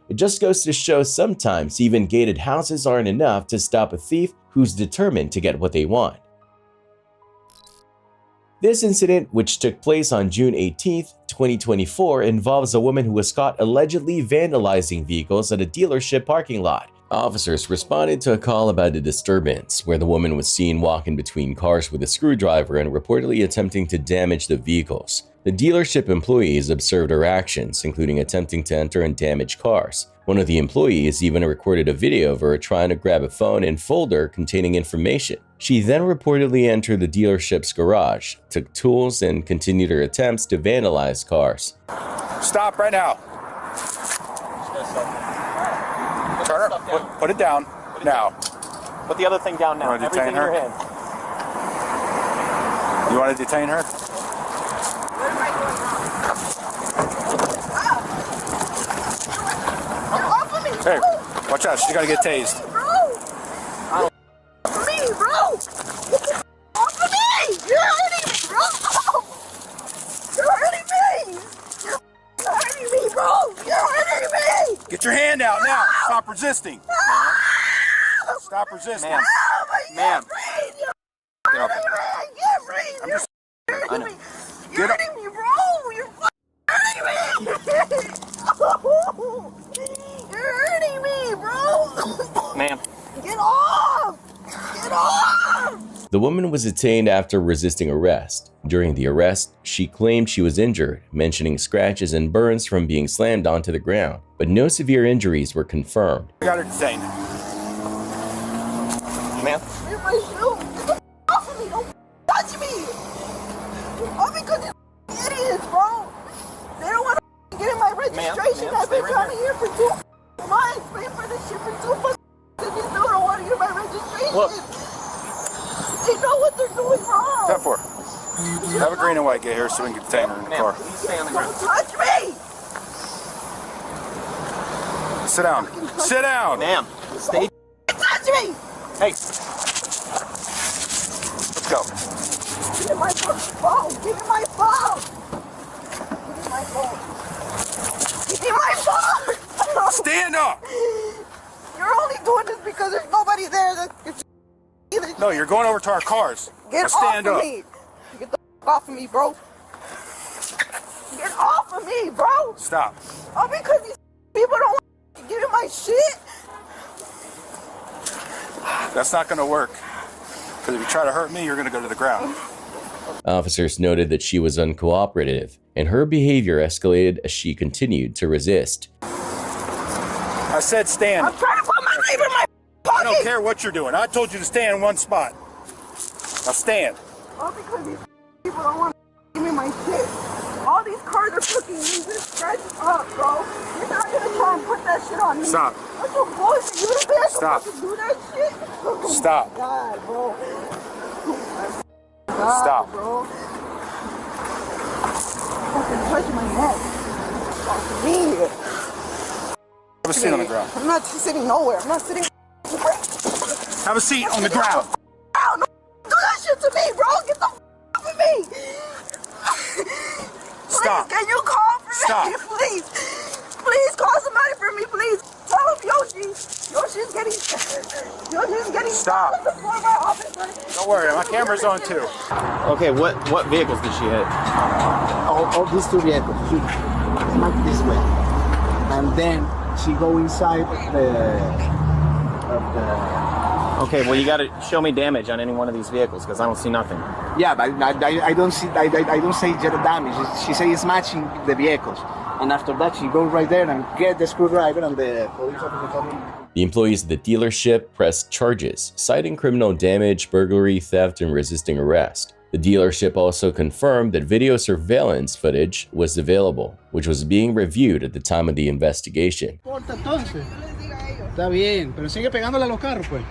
It just goes to show sometimes even gated houses aren't enough to stop a thief who's determined to get what they want. This incident, which took place on June 18, 2024, involves a woman who was caught allegedly vandalizing vehicles at a dealership parking lot. Officers responded to a call about a disturbance where the woman was seen walking between cars with a screwdriver and reportedly attempting to damage the vehicles. The dealership employees observed her actions, including attempting to enter and damage cars. One of the employees even recorded a video of her trying to grab a phone and folder containing information. She then reportedly entered the dealership's garage, took tools, and continued her attempts to vandalize cars. Stop right now. Turn her, put it down now. Put the other thing down now. Everything in your hand. You want to detain her? Hey, watch out, she's gonna get tased. Bro! Me, bro! Off of me! You're hurting me, bro! You're hurting me! You're hurting me, bro! You're hurting me! Get your hand out now. Stop resisting. Stop resisting. Ma'am. Get off. I'm just... You're hurting me, bro! You're hurting me! You're hurting me, bro! Ma'am. Get off! Get off! The woman was detained after resisting arrest. During the arrest, she claimed she was injured, mentioning scratches and burns from being slammed onto the ground, but no severe injuries were confirmed. I got her detained. Ma'am? Get my shoe! Get the off of me! Don't touch me! All because these idiots, bro! They don't want to get in my registration. I've been coming here for 2 months, paying for this shit for 2 months, and they still don't want to get in my registration. Look. They know what they're doing wrong. Step for. Have a green and white get here so we can detain her in the car. Please stay on the ground. Don't touch me! Sit down. Sit down. Ma'am, stay. Touch me! Hey. Let's go. Give me my phone. Give me my phone. Give me my phone. Give me my phone. Stand up. You're only doing this because there's nobody there that can see No, you're going over to our cars. Get Now stand off up. of me. Get the off of me, bro. Get off of me, bro. Stop. Oh, because these people don't want to give me my shit. That's not going to work. Because if you try to hurt me, you're going to go to the ground. Officers noted that she was uncooperative, and her behavior escalated as she continued to resist. I said stand. I'm trying to put my name in my pocket. I don't care what you're doing. I told you to stand in one spot. Now stand. Oh, because these people don't want to give me my shit. All these cars are fucking using scratches up, bro. You're not going to try and put that shit on me. Stop. That's your bullshit. You the bitch Stop. supposed to do that shit? Oh, Stop. my God, bro. Stop. Bro. Fucking touch my neck. Fuck me. Have a seat on the ground. I'm not sitting nowhere. I'm not sitting. Have a seat on the ground. Ow, no, do that shit to me, bro. Get the off of me. Stop. Please, can you call for Stop. me, please? Please call somebody for me, please. Tell him Yoshi's getting Stop. before my office. Don't worry, my camera's on too. Okay, what vehicles did she hit? All these two vehicles. She smacked this way, and then she go inside of the. Okay, well you gotta show me damage on any one of these vehicles because I don't see nothing. Yeah, but I don't see. I don't say zero damage. She say it's matching the vehicles, and after that she goes right there and get the screwdriver, and the police officer come in. The employees of the dealership pressed charges, citing criminal damage, burglary, theft, and resisting arrest. The dealership also confirmed that video surveillance footage was available, which was being reviewed at the time of the investigation. Está bien, pero sigue pegándole a los carros, pues.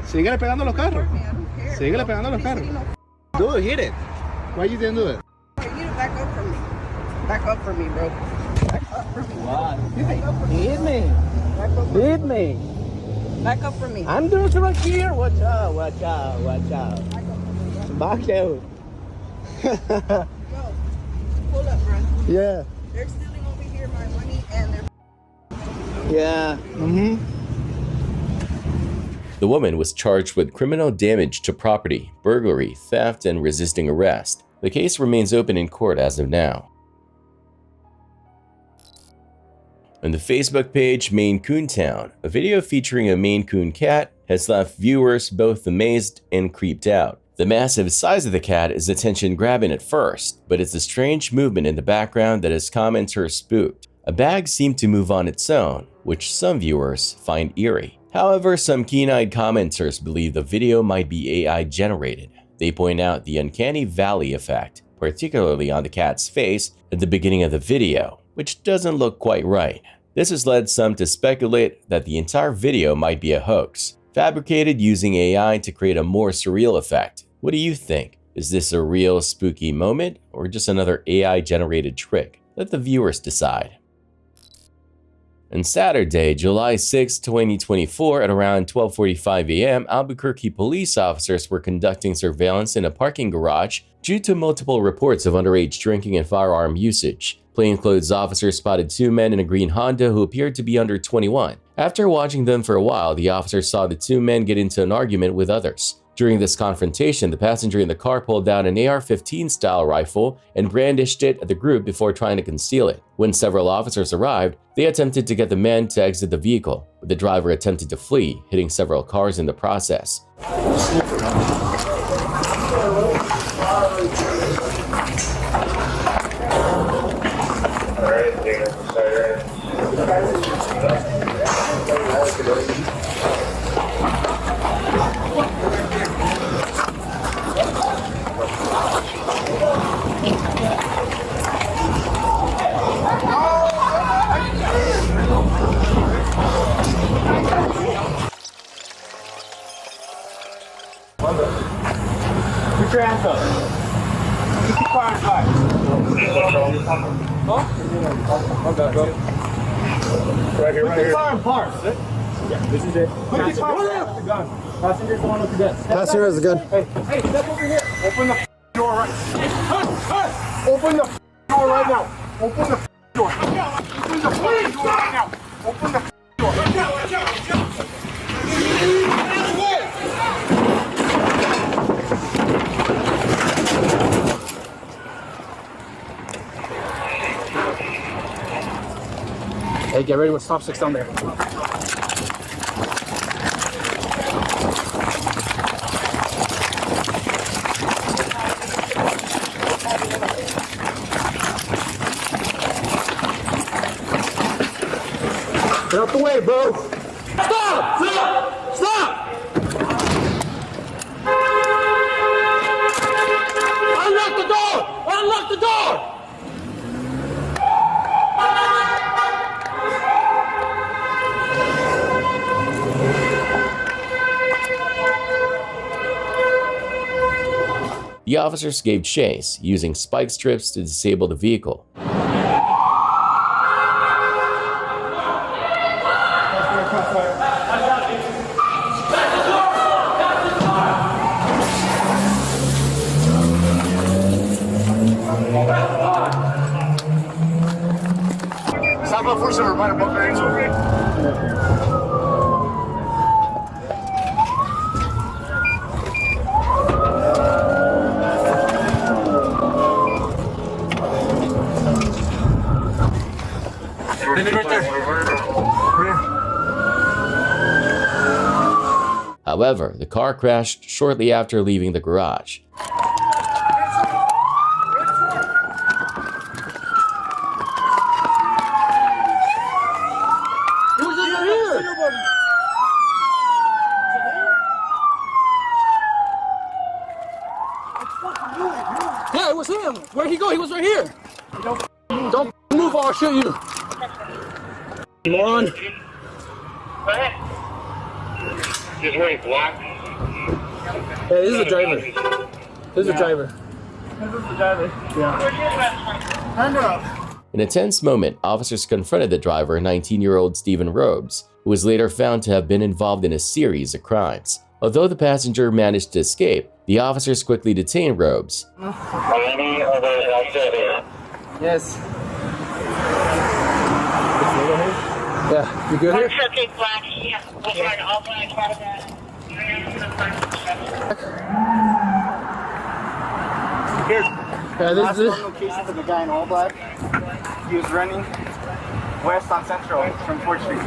Síguele pegando a los carros. Síguele pegando a los carros. Do it, hit it. Why you didn't do it? You need to back up from me. Back up from me, bro. Back up from me. What? Hit me. Hit me. Back up from me. I'm doing it right here. Watch out, watch out, watch out. Back out. Pull up, bro. Yeah. They're stealing over here my money and they're. Yeah. Mm-hmm. The woman was charged with criminal damage to property, burglary, theft, and resisting arrest. The case remains open in court as of now. On the Facebook page Maine Coon Town, a video featuring a Maine Coon cat has left viewers both amazed and creeped out. The massive size of the cat is attention-grabbing at first, but it's a strange movement in the background that has commenters spooked. A bag seemed to move on its own, which some viewers find eerie. However, some keen-eyed commenters believe the video might be AI generated. They point out the uncanny valley effect, particularly on the cat's face at the beginning of the video, which doesn't look quite right. This has led some to speculate that the entire video might be a hoax, fabricated using AI to create a more surreal effect. What do you think? Is this a real spooky moment or just another AI-generated trick? Let the viewers decide. On Saturday, July 6, 2024, at around 12:45 a.m., Albuquerque police officers were conducting surveillance in a parking garage due to multiple reports of underage drinking and firearm usage. Plainclothes officers spotted two men in a green Honda who appeared to be under 21. After watching them for a while, the officers saw the two men get into an argument with others. During this confrontation, the passenger in the car pulled out an AR-15 style rifle and brandished it at the group before trying to conceal it. When several officers arrived, they attempted to get the men to exit the vehicle, but the driver attempted to flee, hitting several cars in the process. Put your hands up. Keep your car inside. Right here, Put right the here. car in park. Yeah, this is it. Put the car with the gun. Passenger's the one with the gun. Passenger has the gun. Hey, step over here. Open the door right. Hey, open the door right now. Open the door. Open the door right now. Open the door. Watch out, watch out, watch out. Hey, get ready with stop 6 down there. Get out the way, bro. Stop! Stop! Stop! Unlock the door! Unlock the door! The officers gave chase, using spike strips to disable the vehicle. Stop up first and right above the axle. However, the car crashed shortly after leaving the garage. Yeah, it was him. Where'd he go? He was right here. Don't move or I'll shoot you. Moron. He's wearing black. Yeah, this is the driver. This is the driver. This is the driver. Yeah. Hand up. In a tense moment, officers confronted the driver, 19-year-old Stephen Robes, who was later found to have been involved in a series of crimes. Although the passenger managed to escape, the officers quickly detained Robes. Any other activity? Yes. Yeah, you good here? Black, yeah. We'll find all black part of that. Here. Yeah, this is location for the guy in all black. He was running west on Central from 4th Street.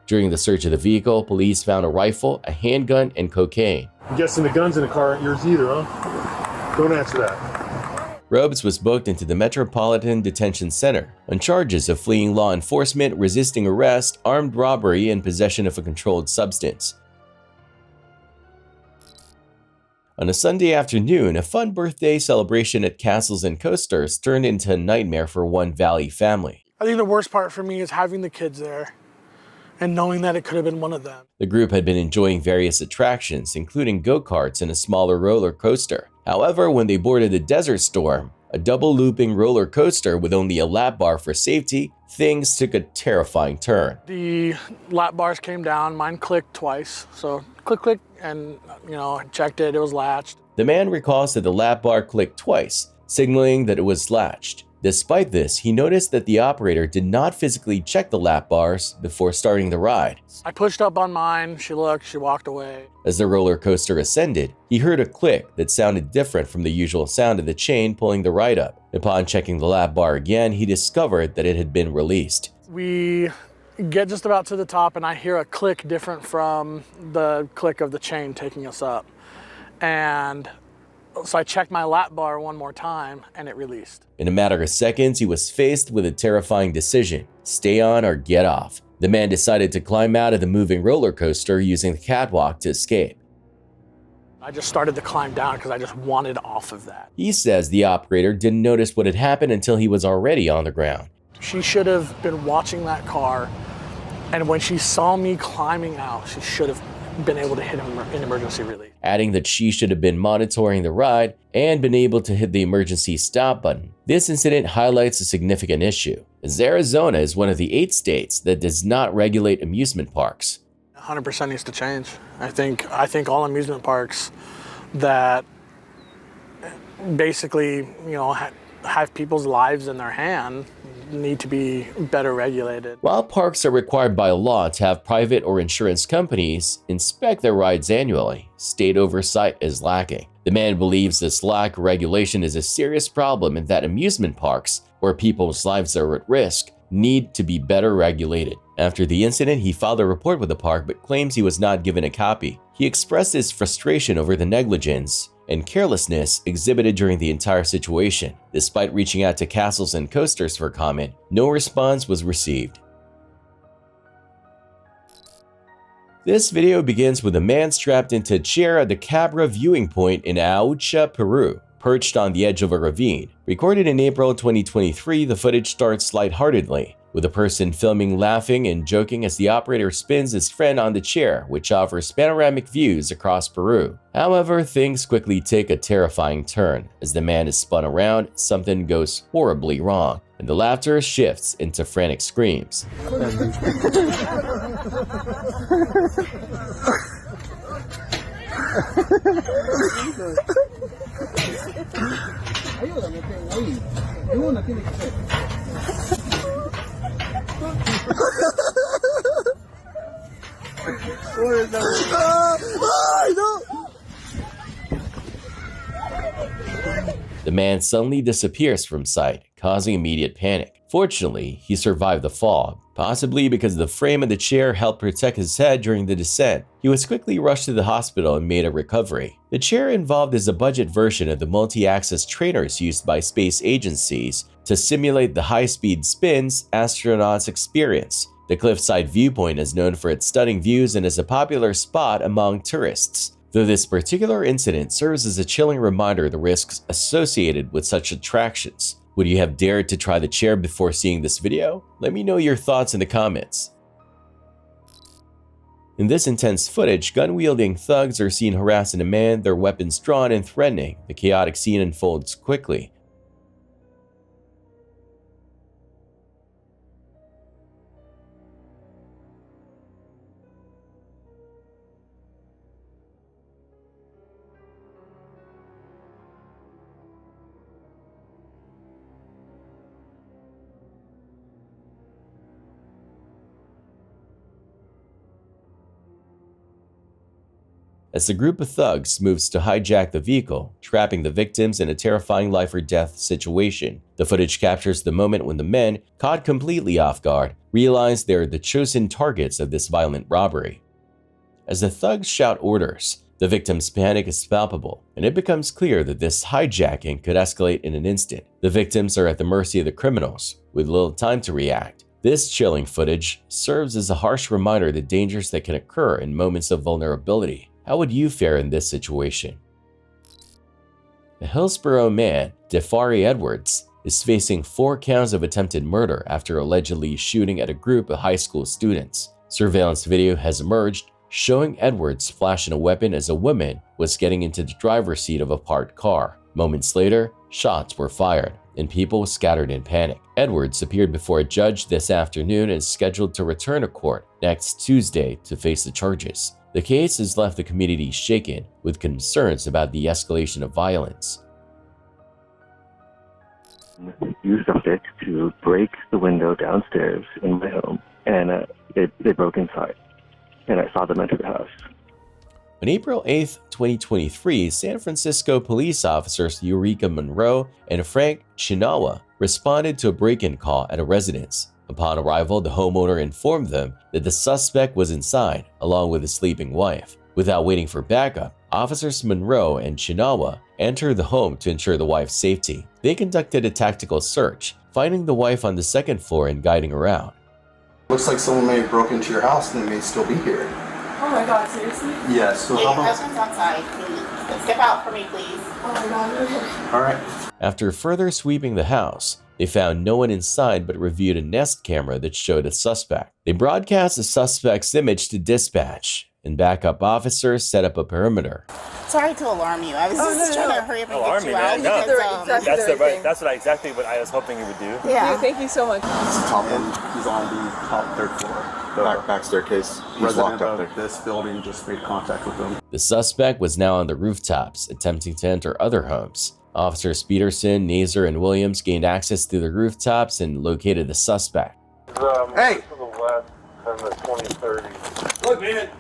During the search of the vehicle, police found a rifle, a handgun, and cocaine. I'm guessing the guns in the car aren't yours either, huh? Don't answer that. Robes was booked into the Metropolitan Detention Center on charges of fleeing law enforcement, resisting arrest, armed robbery, and possession of a controlled substance. On a Sunday afternoon, a fun birthday celebration at Castles and Coasters turned into a nightmare for one Valley family. I think the worst part for me is having the kids there and knowing that it could have been one of them. The group had been enjoying various attractions, including go-karts and a smaller roller coaster. However, when they boarded the Desert Storm, a double-looping roller coaster with only a lap bar for safety, things took a terrifying turn. The lap bars came down, mine clicked twice. So click, click, and I checked it, it was latched. The man recalls that the lap bar clicked twice, signaling that it was latched. Despite this, he noticed that the operator did not physically check the lap bars before starting the ride. I pushed up on mine, she looked, she walked away. As the roller coaster ascended, he heard a click that sounded different from the usual sound of the chain pulling the ride up. Upon checking the lap bar again, he discovered that it had been released. We get just about to the top and I hear a click different from the click of the chain taking us up. And so I checked my lap bar one more time and it released. In a matter of seconds, he was faced with a terrifying decision: stay on or get off. The man decided to climb out of the moving roller coaster using the catwalk to escape. I just started to climb down because I just wanted off of that. He says the operator didn't notice what had happened until he was already on the ground. She should have been watching that car, and when she saw me climbing out, she should have been able to hit an emergency relief. Adding that she should have been monitoring the ride and been able to hit the emergency stop button. This incident highlights a significant issue, as Arizona is one of the 8 states that does not regulate amusement parks. 100% needs to change. I think all amusement parks that basically, have people's lives in their hand need to be better regulated. While parks are required by law to have private or insurance companies inspect their rides annually, state oversight is lacking. The man believes this lack of regulation is a serious problem and that amusement parks, where people's lives are at risk, need to be better regulated. After the incident, he filed a report with the park but claims he was not given a copy. He expressed his frustration over the negligence and carelessness exhibited during the entire situation. Despite reaching out to Castles and Coasters for comment, no response was received. This video begins with a man strapped into a chair at the Cabra viewing point in Aucha, Peru, perched on the edge of a ravine. Recorded in April 2023, the footage starts lightheartedly, with a person filming laughing and joking as the operator spins his friend on the chair, which offers panoramic views across Peru. However, things quickly take a terrifying turn. As the man is spun around, something goes horribly wrong, and the laughter shifts into frantic screams. The man suddenly disappears from sight, causing immediate panic. Fortunately, he survived the fall, possibly because the frame of the chair helped protect his head during the descent. He was quickly rushed to the hospital and made a recovery. The chair involved is a budget version of the multi-axis trainers used by space agencies to simulate the high-speed spins astronauts experience. The cliffside viewpoint is known for its stunning views and is a popular spot among tourists. Though this particular incident serves as a chilling reminder of the risks associated with such attractions. Would you have dared to try the chair before seeing this video? Let me know your thoughts in the comments. In this intense footage, gun-wielding thugs are seen harassing a man, their weapons drawn and threatening. The chaotic scene unfolds quickly. As the group of thugs moves to hijack the vehicle, trapping the victims in a terrifying life-or-death situation. The footage captures the moment when the men, caught completely off guard, realize they're the chosen targets of this violent robbery. As the thugs shout orders, the victims' panic is palpable, and it becomes clear that this hijacking could escalate in an instant. The victims are at the mercy of the criminals, with little time to react. This chilling footage serves as a harsh reminder of the dangers that can occur in moments of vulnerability. How would you fare in this situation? The Hillsborough man, DeFari Edwards, is facing 4 counts of attempted murder after allegedly shooting at a group of high school students. Surveillance video has emerged showing Edwards flashing a weapon as a woman was getting into the driver's seat of a parked car. Moments later, shots were fired, and people scattered in panic. Edwards appeared before a judge this afternoon and is scheduled to return to court next Tuesday to face the charges. The case has left the community shaken, with concerns about the escalation of violence. Used a stick to break the window downstairs in my home, and they broke inside, and I saw them enter the house. On April 8, 2023, San Francisco police officers Eureka Monroe and Frank Chinawa responded to a break-in call at a residence. Upon arrival, the homeowner informed them that the suspect was inside, along with his sleeping wife. Without waiting for backup, officers Monroe and Chinawa entered the home to ensure the wife's safety. They conducted a tactical search, finding the wife on the second floor and guiding her out. Looks like someone may have broken into your house and they may still be here. Oh my god, seriously? Yes, so how about... husband's outside, please. Step out for me, please. Oh my god, okay. Alright. After further sweeping the house, they found no one inside but reviewed a Nest camera that showed a suspect. They broadcast the suspect's image to dispatch, and backup officers set up a perimeter. Sorry to alarm you. I was just trying to hurry up and get you out. No, Because, that's exactly what I was hoping you would do. Yeah. Thank you so much. This is the top one. He's on the top 3rd floor. Back staircase. He's locked up there. This building just made contact with him. The suspect was now on the rooftops, attempting to enter other homes. Officers Peterson, Nazer, and Williams gained access to the rooftops and located the suspect. Hey! To the west and the 2030. Look, man,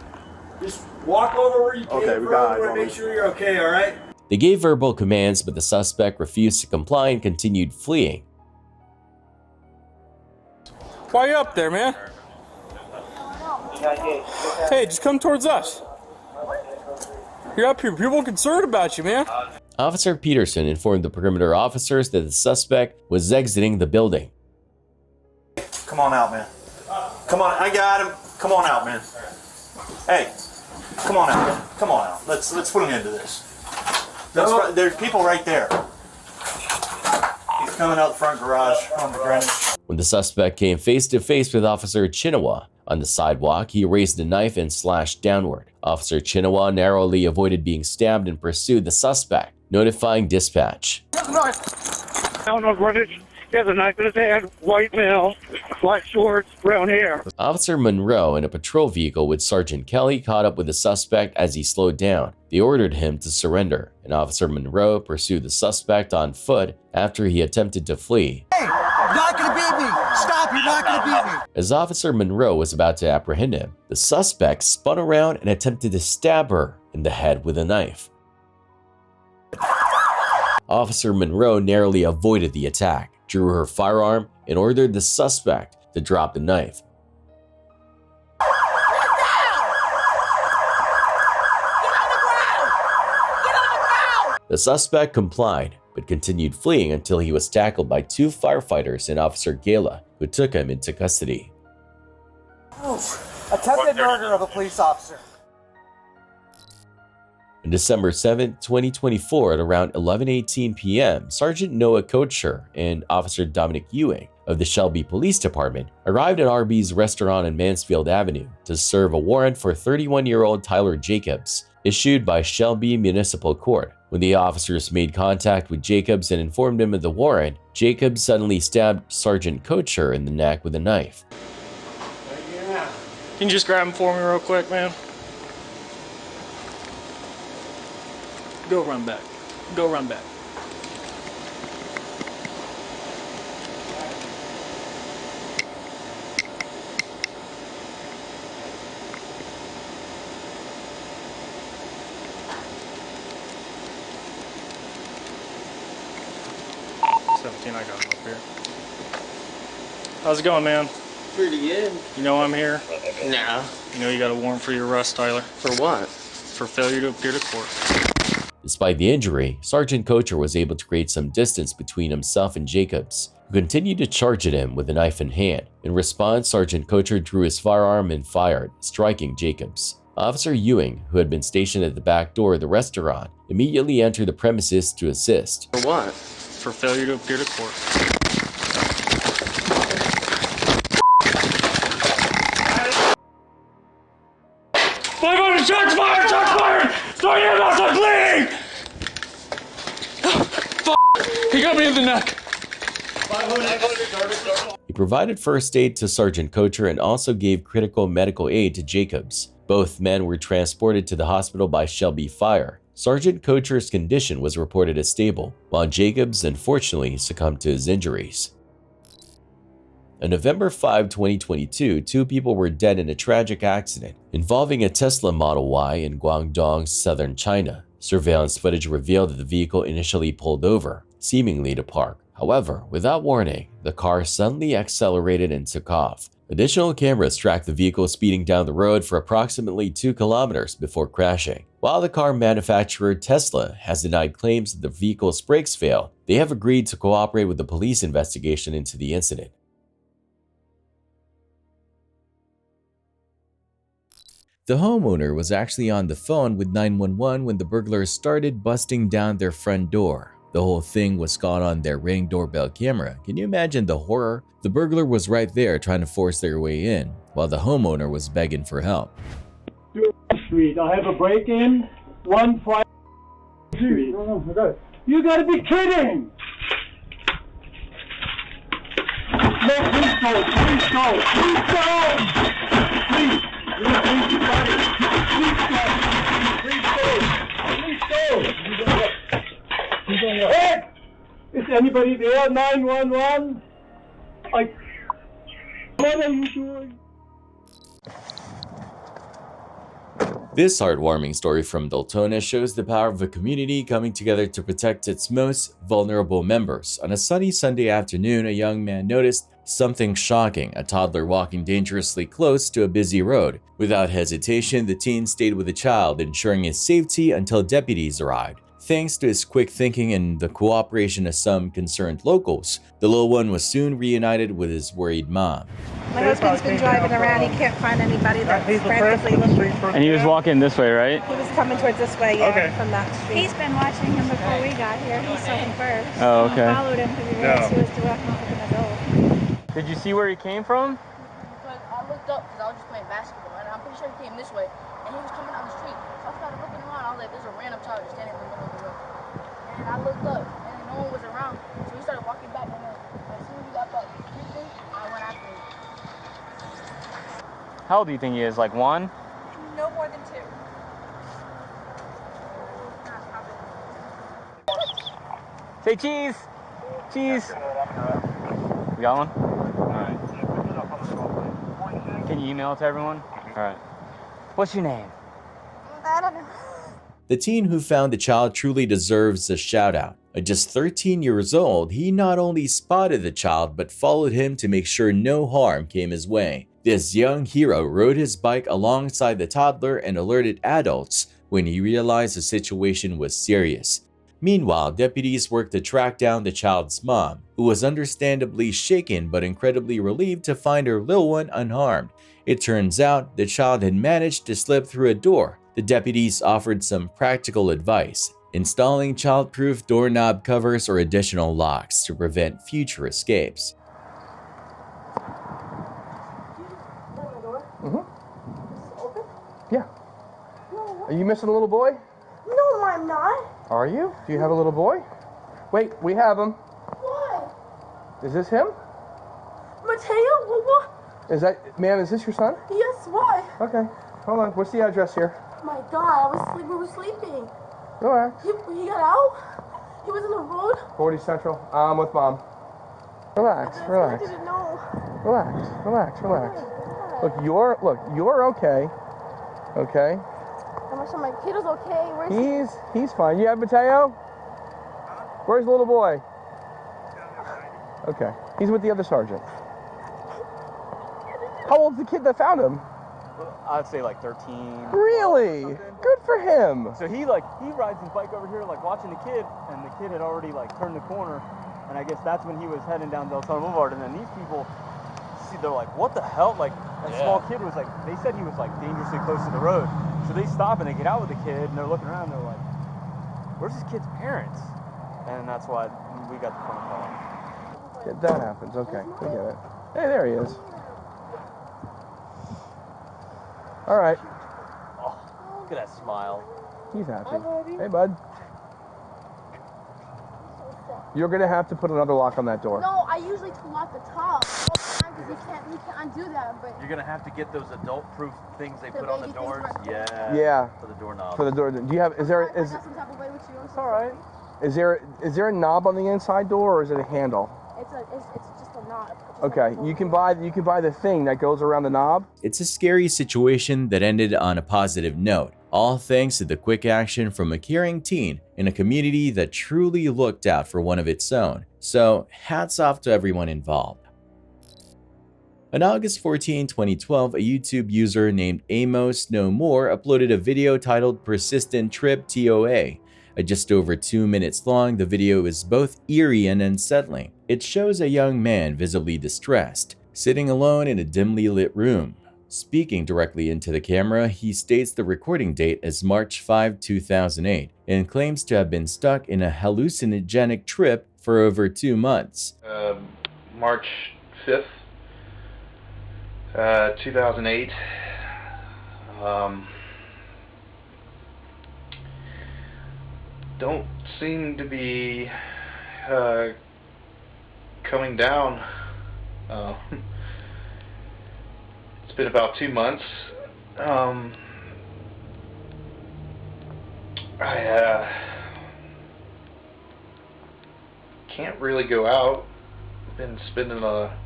just walk over where you came Okay, we from. got it. I want to make sure you're okay, all right? They gave verbal commands, but the suspect refused to comply and continued fleeing. Why you up there, man? Hey, just come towards us. You're up here. People are concerned about you, man. Officer Peterson informed the perimeter officers that the suspect was exiting the building. Come on out, man. Come on, I got him. Come on out, man. Hey, come on out, man. Come on out. Let's put an end to this. There's people right there. He's coming out the front garage on the Greenwich. When the suspect came face to face with Officer Chinawa on the sidewalk, he raised a knife and slashed downward. Officer Chinawa narrowly avoided being stabbed and pursued the suspect, notifying dispatch. Down on Greenwich. He has a knife in his hand, white male, black shorts, brown hair. Officer Monroe in a patrol vehicle with Sergeant Kelly caught up with the suspect as he slowed down. They ordered him to surrender, and Officer Monroe pursued the suspect on foot after he attempted to flee. Hey, you're not gonna beat me! Stop, you're not gonna beat me! As Officer Monroe was about to apprehend him, the suspect spun around and attempted to stab her in the head with a knife. Officer Monroe narrowly avoided the attack, drew her firearm, and ordered the suspect to drop the knife. The suspect complied, but continued fleeing until he was tackled by two firefighters and Officer Gala, who took him into custody. Attempted murder of a police officer. On December 7, 2024, at around 11:18 p.m., Sergeant Noah Kocher and Officer Dominic Ewing of the Shelby Police Department arrived at Arby's restaurant on Mansfield Avenue to serve a warrant for 31-year-old Tyler Jacobs, issued by Shelby Municipal Court. When the officers made contact with Jacobs and informed him of the warrant, Jacobs suddenly stabbed Sergeant Kocher in the neck with a knife. Can you just grab him for me real quick, man? Go run back. Go run back. I got him up here. How's it going, man? Pretty good. You know I'm here? No. You know you got a warrant for your arrest, Tyler? For what? For failure to appear to court. Despite the injury, Sergeant Kocher was able to create some distance between himself and Jacobs, who continued to charge at him with a knife in hand. In response, Sergeant Kocher drew his firearm and fired, striking Jacobs. Officer Ewing, who had been stationed at the back door of the restaurant, immediately entered the premises to assist. For what? For failure to appear to court. Shots fired! Shots fired! Throw your mouth, I'm bleeding! He got me in the neck. He provided first aid to Sergeant Kocher and also gave critical medical aid to Jacobs. Both men were transported to the hospital by Shelby Fire. Sergeant Kocher's condition was reported as stable, while Jacobs unfortunately succumbed to his injuries. On November 5, 2022, two people were dead in a tragic accident involving a Tesla Model Y in Guangdong, southern China. Surveillance footage revealed that the vehicle initially pulled over, seemingly to park. However, without warning, the car suddenly accelerated and took off. Additional cameras tracked the vehicle speeding down the road for approximately 2 kilometers before crashing. While the car manufacturer Tesla has denied claims that the vehicle's brakes failed, they have agreed to cooperate with the police investigation into the incident. The homeowner was actually on the phone with 911 when the burglars started busting down their front door. The whole thing was caught on their Ring doorbell camera. Can you imagine the horror? The burglar was right there trying to force their way in, while the homeowner was begging for help. Street. I have a break-in. 1-5 Street. You gotta be kidding! No, please go! Please go! Please go! Please! Please go! Please go! Please go! Please go! Anybody there? 911? Like, what are you doing? This heartwarming story from Deltona shows the power of a community coming together to protect its most vulnerable members. On a sunny Sunday afternoon, a young man noticed something shocking, a toddler walking dangerously close to a busy road. Without hesitation, the teen stayed with the child, ensuring his safety until deputies arrived. Thanks to his quick thinking and the cooperation of some concerned locals, the little one was soon reunited with his worried mom. My husband's been driving around. He can't find anybody that's frantically looking. And he was walking this way, right? He was coming towards this way, yeah, Okay. from that street. He's been watching him before we got here. He saw him first. Oh, okay. I followed him because he realized he was walking off with an adult. Did you see where he came from? I looked up because I was just playing basketball, and I'm pretty sure he came this way, and he was coming down the street. So I started looking around. I was like, there's a random child just standing in the middle of the road. And I looked up, and no one was around. So we started walking back, and then as soon as we got back creeping, I went after him. How old do you think he is? Like 1? No more than 2. Say cheese! Cheese! You got one? Can you email it to everyone? Alright. What's your name? I don't know. The teen who found the child truly deserves a shout out. At just 13 years old, he not only spotted the child but followed him to make sure no harm came his way. This young hero rode his bike alongside the toddler and alerted adults when he realized the situation was serious. Meanwhile, deputies worked to track down the child's mom, who was understandably shaken but incredibly relieved to find her little one unharmed. It turns out the child had managed to slip through a door. The deputies offered some practical advice, installing child-proof doorknob covers or additional locks to prevent future escapes. Yeah. Are you missing a little boy? No, I'm not. Are you? Do you have a little boy? Wait, we have him. What? Is this him? Mateo? What? Is that, ma'am, is this your son? Yes, why? Okay, hold on. What's the address here? My God, we were sleeping. Relax. He got out? He was in the road? 40 Central. I'm with mom. Relax, relax. I didn't know. Relax, relax, relax. Look, you're okay. Okay? I'm not sure my kid is okay. Where's He's fine. You have Mateo? Where's the little boy? Okay. He's with the other sergeant. How old's the kid that found him? I'd say like 13. Really? Good for him. So he rides his bike over here like watching the kid, and the kid had already like turned the corner, and I guess that's when he was heading down Deltona Boulevard, and then these people they're like, what the hell? Like a small kid was like, they said he was like dangerously close to the road. So they stop and they get out with the kid and they're looking around and they're like, where's this kid's parents? And that's why we got the phone call. Yeah, that happens. Okay, we get it. Hey, there he is. All right. Oh, look at that smile. He's happy. Hey, bud. You're gonna have to put another lock on that door. No, I usually lock the top because you can't undo that. But you're gonna have to get those adult-proof things they put on the doors. Yeah. For the doorknob. For the door. Do you have? Is there? Is? some type of way with you. It's all right. Is there a knob on the inside door or is it a handle? It's just a knob. Okay, you can buy the thing that goes around the knob. It's a scary situation that ended on a positive note, all thanks to the quick action from a caring teen in a community that truly looked out for one of its own. So hats off to everyone involved. On August 14, 2012, a YouTube user named Amos No More uploaded a video titled Persistent Trip TOA. At just over 2 minutes long, the video is both eerie and unsettling. It shows a young man visibly distressed, sitting alone in a dimly lit room. Speaking directly into the camera, he states the recording date as March 5, 2008, and claims to have been stuck in a hallucinogenic trip for over 2 months. March 5th, 2008. Don't seem to be coming down. It's been about 2 months. can't really go out. Been spending a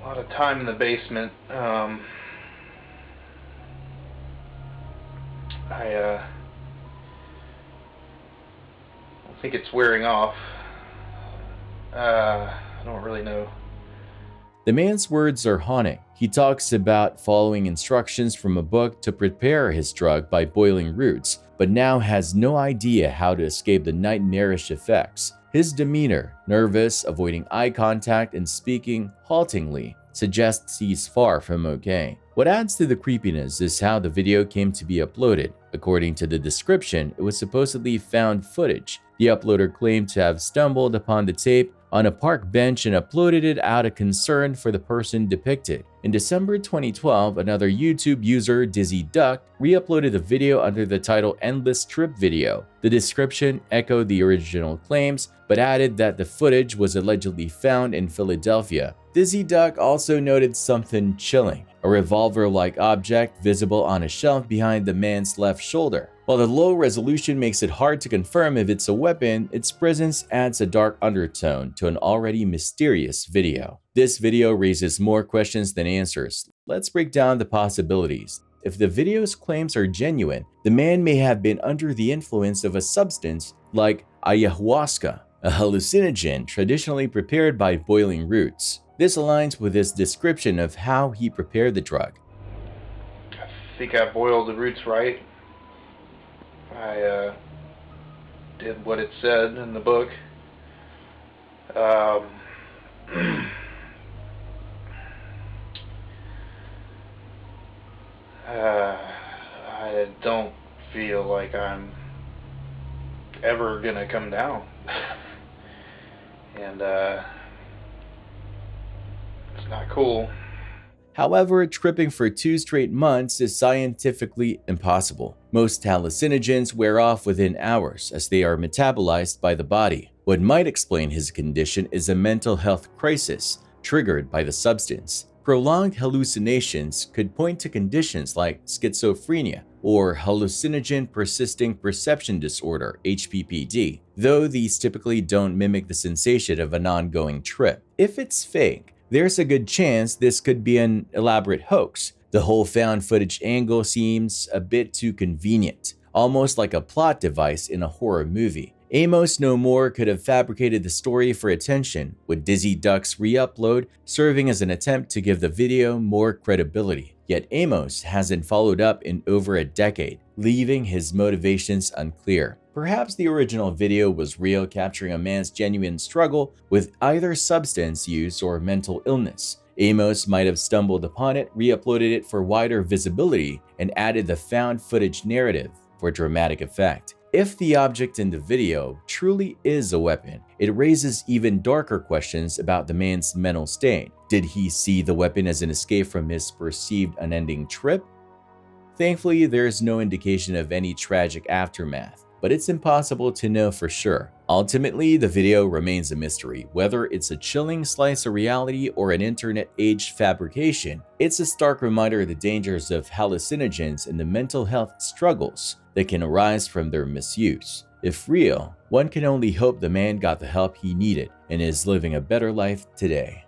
lot of time in the basement. I think it's wearing off. I don't really know. The man's words are haunting. He talks about following instructions from a book to prepare his drug by boiling roots, but now has no idea how to escape the nightmarish effects. His demeanor, nervous, avoiding eye contact, and speaking haltingly, suggests he's far from okay. What adds to the creepiness is how the video came to be uploaded. According to the description, it was supposedly found footage. The uploader claimed to have stumbled upon the tape on a park bench and uploaded it out of concern for the person depicted. In December 2012, another YouTube user, Dizzy Duck, re-uploaded the video under the title Endless Trip Video. The description echoed the original claims, but added that the footage was allegedly found in Philadelphia. Dizzy Duck also noted something chilling, a revolver-like object visible on a shelf behind the man's left shoulder. While the low resolution makes it hard to confirm if it's a weapon, its presence adds a dark undertone to an already mysterious video. This video raises more questions than answers. Let's break down the possibilities. If the video's claims are genuine, the man may have been under the influence of a substance like ayahuasca, a hallucinogen traditionally prepared by boiling roots. This aligns with his description of how he prepared the drug. I think I boiled the roots right. I did what it said in the book. I don't feel like I'm ever gonna come down. And it's not cool. However, tripping for 2 straight months is scientifically impossible. Most hallucinogens wear off within hours as they are metabolized by the body. What might explain his condition is a mental health crisis triggered by the substance. Prolonged hallucinations could point to conditions like schizophrenia or hallucinogen persisting perception disorder, HPPD, though these typically don't mimic the sensation of an ongoing trip. If it's fake, there's a good chance this could be an elaborate hoax. The whole found footage angle seems a bit too convenient, almost like a plot device in a horror movie. Amos No More could have fabricated the story for attention, with Dizzy Duck's re-upload serving as an attempt to give the video more credibility. Yet Amos hasn't followed up in over a decade, leaving his motivations unclear. Perhaps the original video was real, capturing a man's genuine struggle with either substance use or mental illness. Amos might have stumbled upon it, re-uploaded it for wider visibility, and added the found footage narrative for dramatic effect. If the object in the video truly is a weapon, it raises even darker questions about the man's mental state. Did he see the weapon as an escape from his perceived unending trip? Thankfully, there's no indication of any tragic aftermath, but it's impossible to know for sure. Ultimately, the video remains a mystery. Whether it's a chilling slice of reality or an internet-age fabrication, it's a stark reminder of the dangers of hallucinogens and the mental health struggles that can arise from their misuse. If real, one can only hope the man got the help he needed and is living a better life today.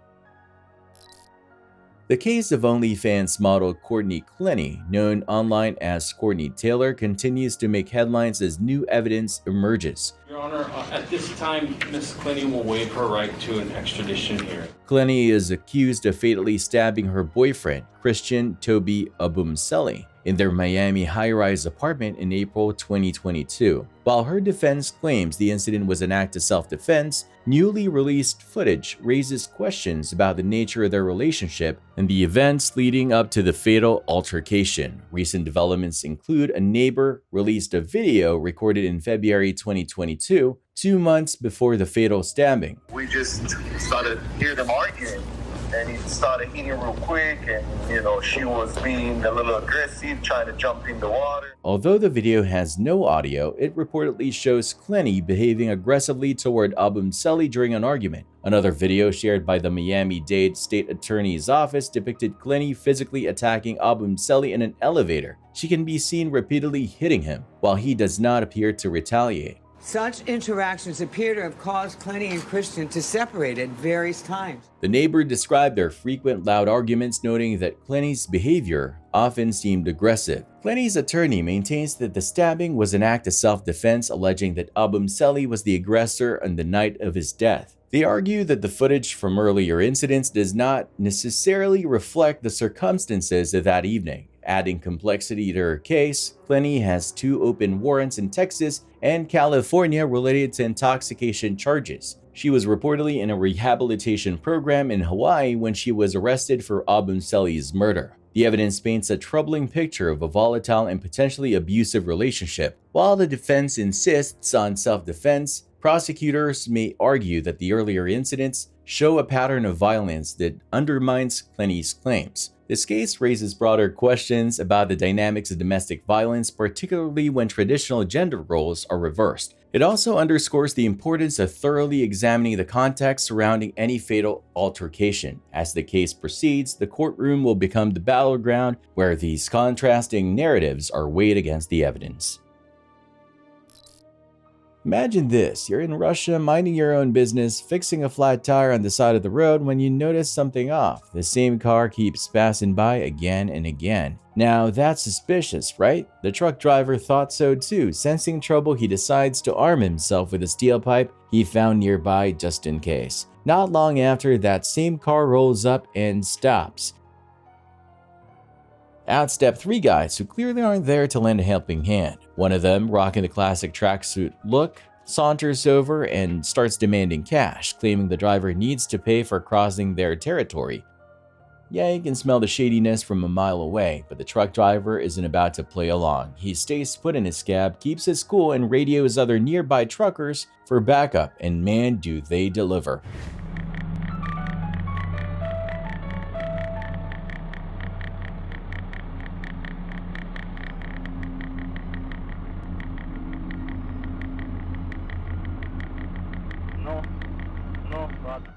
The case of OnlyFans model Courtney Clenny, known online as Courtney Taylor, continues to make headlines as new evidence emerges. Your Honor, at this time, Ms. Clenny will waive her right to an extradition hearing. Clenny is accused of fatally stabbing her boyfriend, Christian Toby Abumseli, in their Miami high-rise apartment in April 2022. While her defense claims the incident was an act of self-defense, newly released footage raises questions about the nature of their relationship and the events leading up to the fatal altercation. Recent developments include a neighbor released a video recorded in February 2022, 2 months before the fatal stabbing. We just started hearing them arguing, and he started eating real quick, and she was being a little aggressive, trying to jump in the water. Although the video has no audio, it reportedly shows Clenny behaving aggressively toward Abumseli during an argument. Another video shared by the Miami-Dade State Attorney's Office depicted Clenny physically attacking Abumseli in an elevator. She can be seen repeatedly hitting him, while he does not appear to retaliate. Such interactions appear to have caused Clenny and Christian to separate at various times. The neighbor described their frequent loud arguments, noting that Clenny's behavior often seemed aggressive. Clenny's attorney maintains that the stabbing was an act of self-defense, alleging that Abumseli was the aggressor on the night of his death. They argue that the footage from earlier incidents does not necessarily reflect the circumstances of that evening. Adding complexity to her case, Clenny has 2 open warrants in Texas and California related to intoxication charges. She was reportedly in a rehabilitation program in Hawaii when she was arrested for Abumseli's murder. The evidence paints a troubling picture of a volatile and potentially abusive relationship. While the defense insists on self-defense, prosecutors may argue that the earlier incidents show a pattern of violence that undermines Clenny's claims. This case raises broader questions about the dynamics of domestic violence, particularly when traditional gender roles are reversed. It also underscores the importance of thoroughly examining the context surrounding any fatal altercation. As the case proceeds, the courtroom will become the battleground where these contrasting narratives are weighed against the evidence. Imagine this, you're in Russia minding your own business, fixing a flat tire on the side of the road when you notice something off. The same car keeps passing by again and again. Now that's suspicious, right? The truck driver thought so too. Sensing trouble, he decides to arm himself with a steel pipe he found nearby just in case. Not long after, that same car rolls up and stops. Out step 3 guys who clearly aren't there to lend a helping hand. One of them, rocking the classic tracksuit look, saunters over and starts demanding cash, claiming the driver needs to pay for crossing their territory. Yeah, you can smell the shadiness from a mile away, but the truck driver isn't about to play along. He stays put in his cab, keeps his cool, and radios other nearby truckers for backup, and man, do they deliver.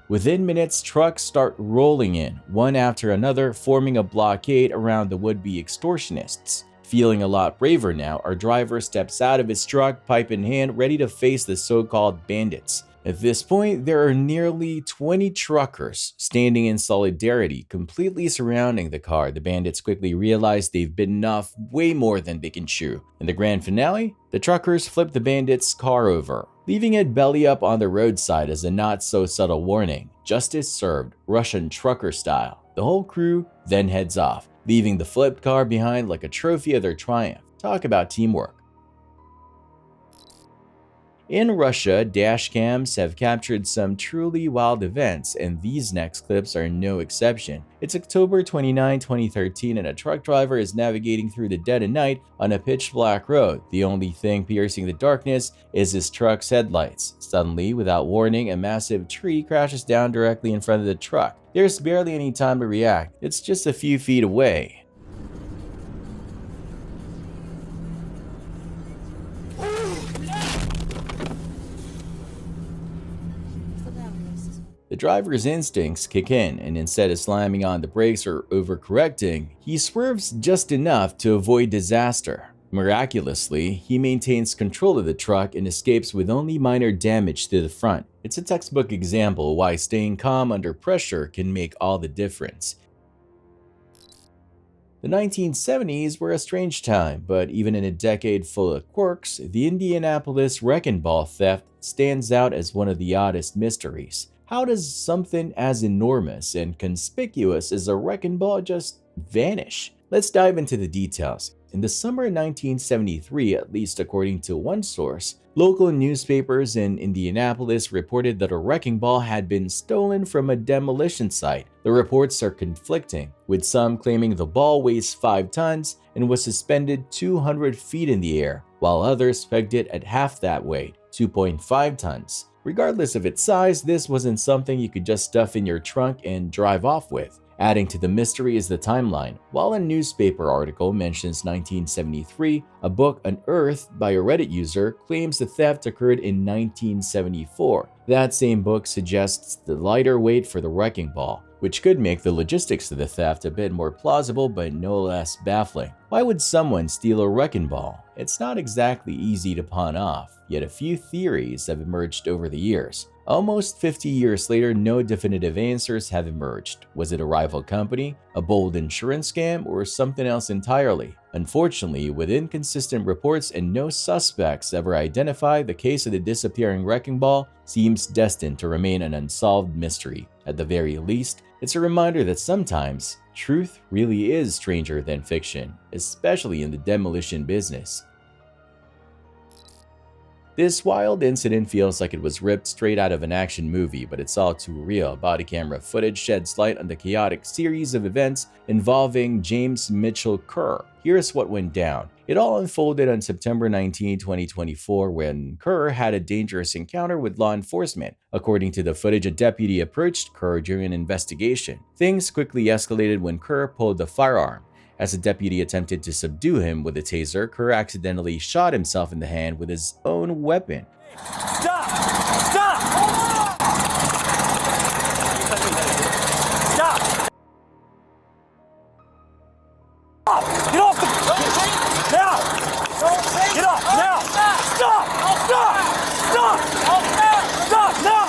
Within minutes, trucks start rolling in, one after another, forming a blockade around the would-be extortionists. Feeling a lot braver now, our driver steps out of his truck, pipe in hand, ready to face the so-called bandits. At this point, there are nearly 20 truckers standing in solidarity, completely surrounding the car. The bandits quickly realize they've bitten off way more than they can chew. In the grand finale, the truckers flip the bandits' car over, leaving it belly up on the roadside as a not-so-subtle warning. Justice served, Russian trucker style. The whole crew then heads off, leaving the flipped car behind like a trophy of their triumph. Talk about teamwork. In Russia, dash cams have captured some truly wild events, and these next clips are no exception. It's October 29, 2013, and a truck driver is navigating through the dead of night on a pitch-black road. The only thing piercing the darkness is his truck's headlights. Suddenly, without warning, a massive tree crashes down directly in front of the truck. There's barely any time to react. It's just a few feet away. The driver's instincts kick in, and instead of slamming on the brakes or overcorrecting, he swerves just enough to avoid disaster. Miraculously, he maintains control of the truck and escapes with only minor damage to the front. It's a textbook example of why staying calm under pressure can make all the difference. The 1970s were a strange time, but even in a decade full of quirks, the Indianapolis wrecking ball theft stands out as one of the oddest mysteries. How does something as enormous and conspicuous as a wrecking ball just vanish? Let's dive into the details. In the summer of 1973, at least according to one source, local newspapers in Indianapolis reported that a wrecking ball had been stolen from a demolition site. The reports are conflicting, with some claiming the ball weighs 5 tons and was suspended 200 feet in the air, while others pegged it at half that weight, 2.5 tons. Regardless of its size, this wasn't something you could just stuff in your trunk and drive off with. Adding to the mystery is the timeline. While a newspaper article mentions 1973, a book unearthed by a Reddit user claims the theft occurred in 1974. That same book suggests the lighter weight for the wrecking ball. which could make the logistics of the theft a bit more plausible but no less baffling. Why would someone steal a wrecking ball? It's not exactly easy to pawn off, yet a few theories have emerged over the years. Almost 50 years later, no definitive answers have emerged. Was it a rival company, a bold insurance scam, or something else entirely? Unfortunately, with inconsistent reports and no suspects ever identified, the case of the disappearing wrecking ball seems destined to remain an unsolved mystery. At the very least, it's a reminder that sometimes truth really is stranger than fiction, especially in the demolition business. This wild incident feels like it was ripped straight out of an action movie, but it's all too real. Body camera footage sheds light on the chaotic series of events involving James Mitchell Kerr. Here's what went down. It all unfolded on September 19, 2024, when Kerr had a dangerous encounter with law enforcement. According to the footage, a deputy approached Kerr during an investigation. Things quickly escalated when Kerr pulled a firearm. As the deputy attempted to subdue him with a taser, Kerr accidentally shot himself in the hand with his own weapon. Stop! Stop! Stop! Get off the... Now! Get off! Now! Stop! Stop! Stop! Stop! Now!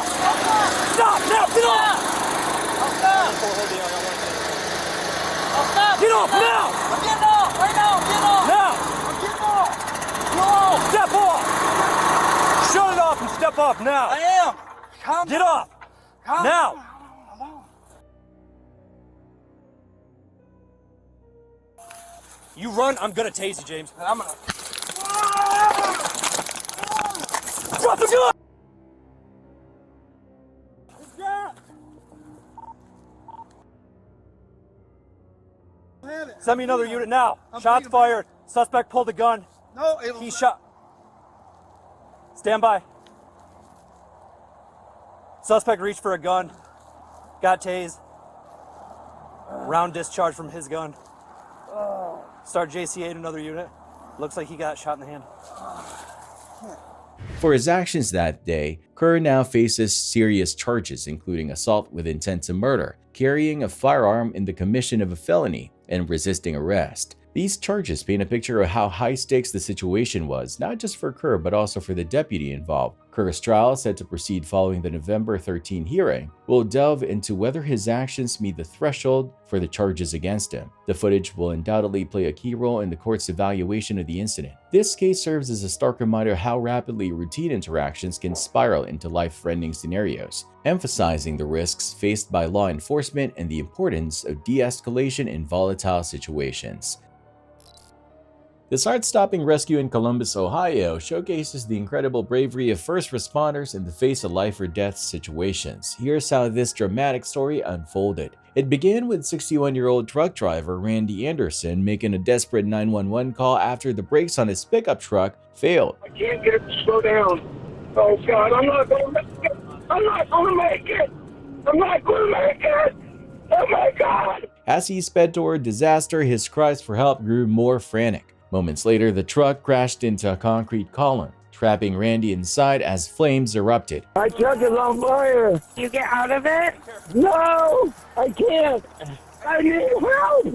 Stop! Now! Get off! Get off now! I'm getting off right now! I'm getting off! Now! I'm getting off! No! Step off! Shut it off and step off now! I am! Calm Get off! Calm now! Down. You run, I'm gonna tase you, James. I'm gonna... Drop the gun! Send me another unit now. Shots fired. Suspect pulled the gun. No, he shot. Stand by. Suspect reached for a gun. Got tased. Round discharge from his gun. Start JCA to another unit. Looks like he got shot in the hand. For his actions that day, Kerr now faces serious charges, including assault with intent to murder, carrying a firearm in the commission of a felony, and resisting arrest. These charges paint a picture of how high stakes the situation was, not just for Kerr but also for the deputy involved. Kerr's trial, set to proceed following the November 13 hearing, will delve into whether his actions meet the threshold for the charges against him. The footage will undoubtedly play a key role in the court's evaluation of the incident. This case serves as a stark reminder how rapidly routine interactions can spiral into life-threatening scenarios, emphasizing the risks faced by law enforcement and the importance of de-escalation in volatile situations. This heart-stopping rescue in Columbus, Ohio showcases the incredible bravery of first responders in the face of life-or-death situations. Here's how this dramatic story unfolded. It began with 61-year-old truck driver Randy Anderson making a desperate 911 call after the brakes on his pickup truck failed. I can't get it to slow down. Oh God, I'm not going to make it. I'm not going to make it. I'm not going to make it. Oh my God. As he sped toward disaster, his cries for help grew more frantic. Moments later, the truck crashed into a concrete column, trapping Randy inside as flames erupted. My truck is on fire. You get out of it? No, I can't. I need help.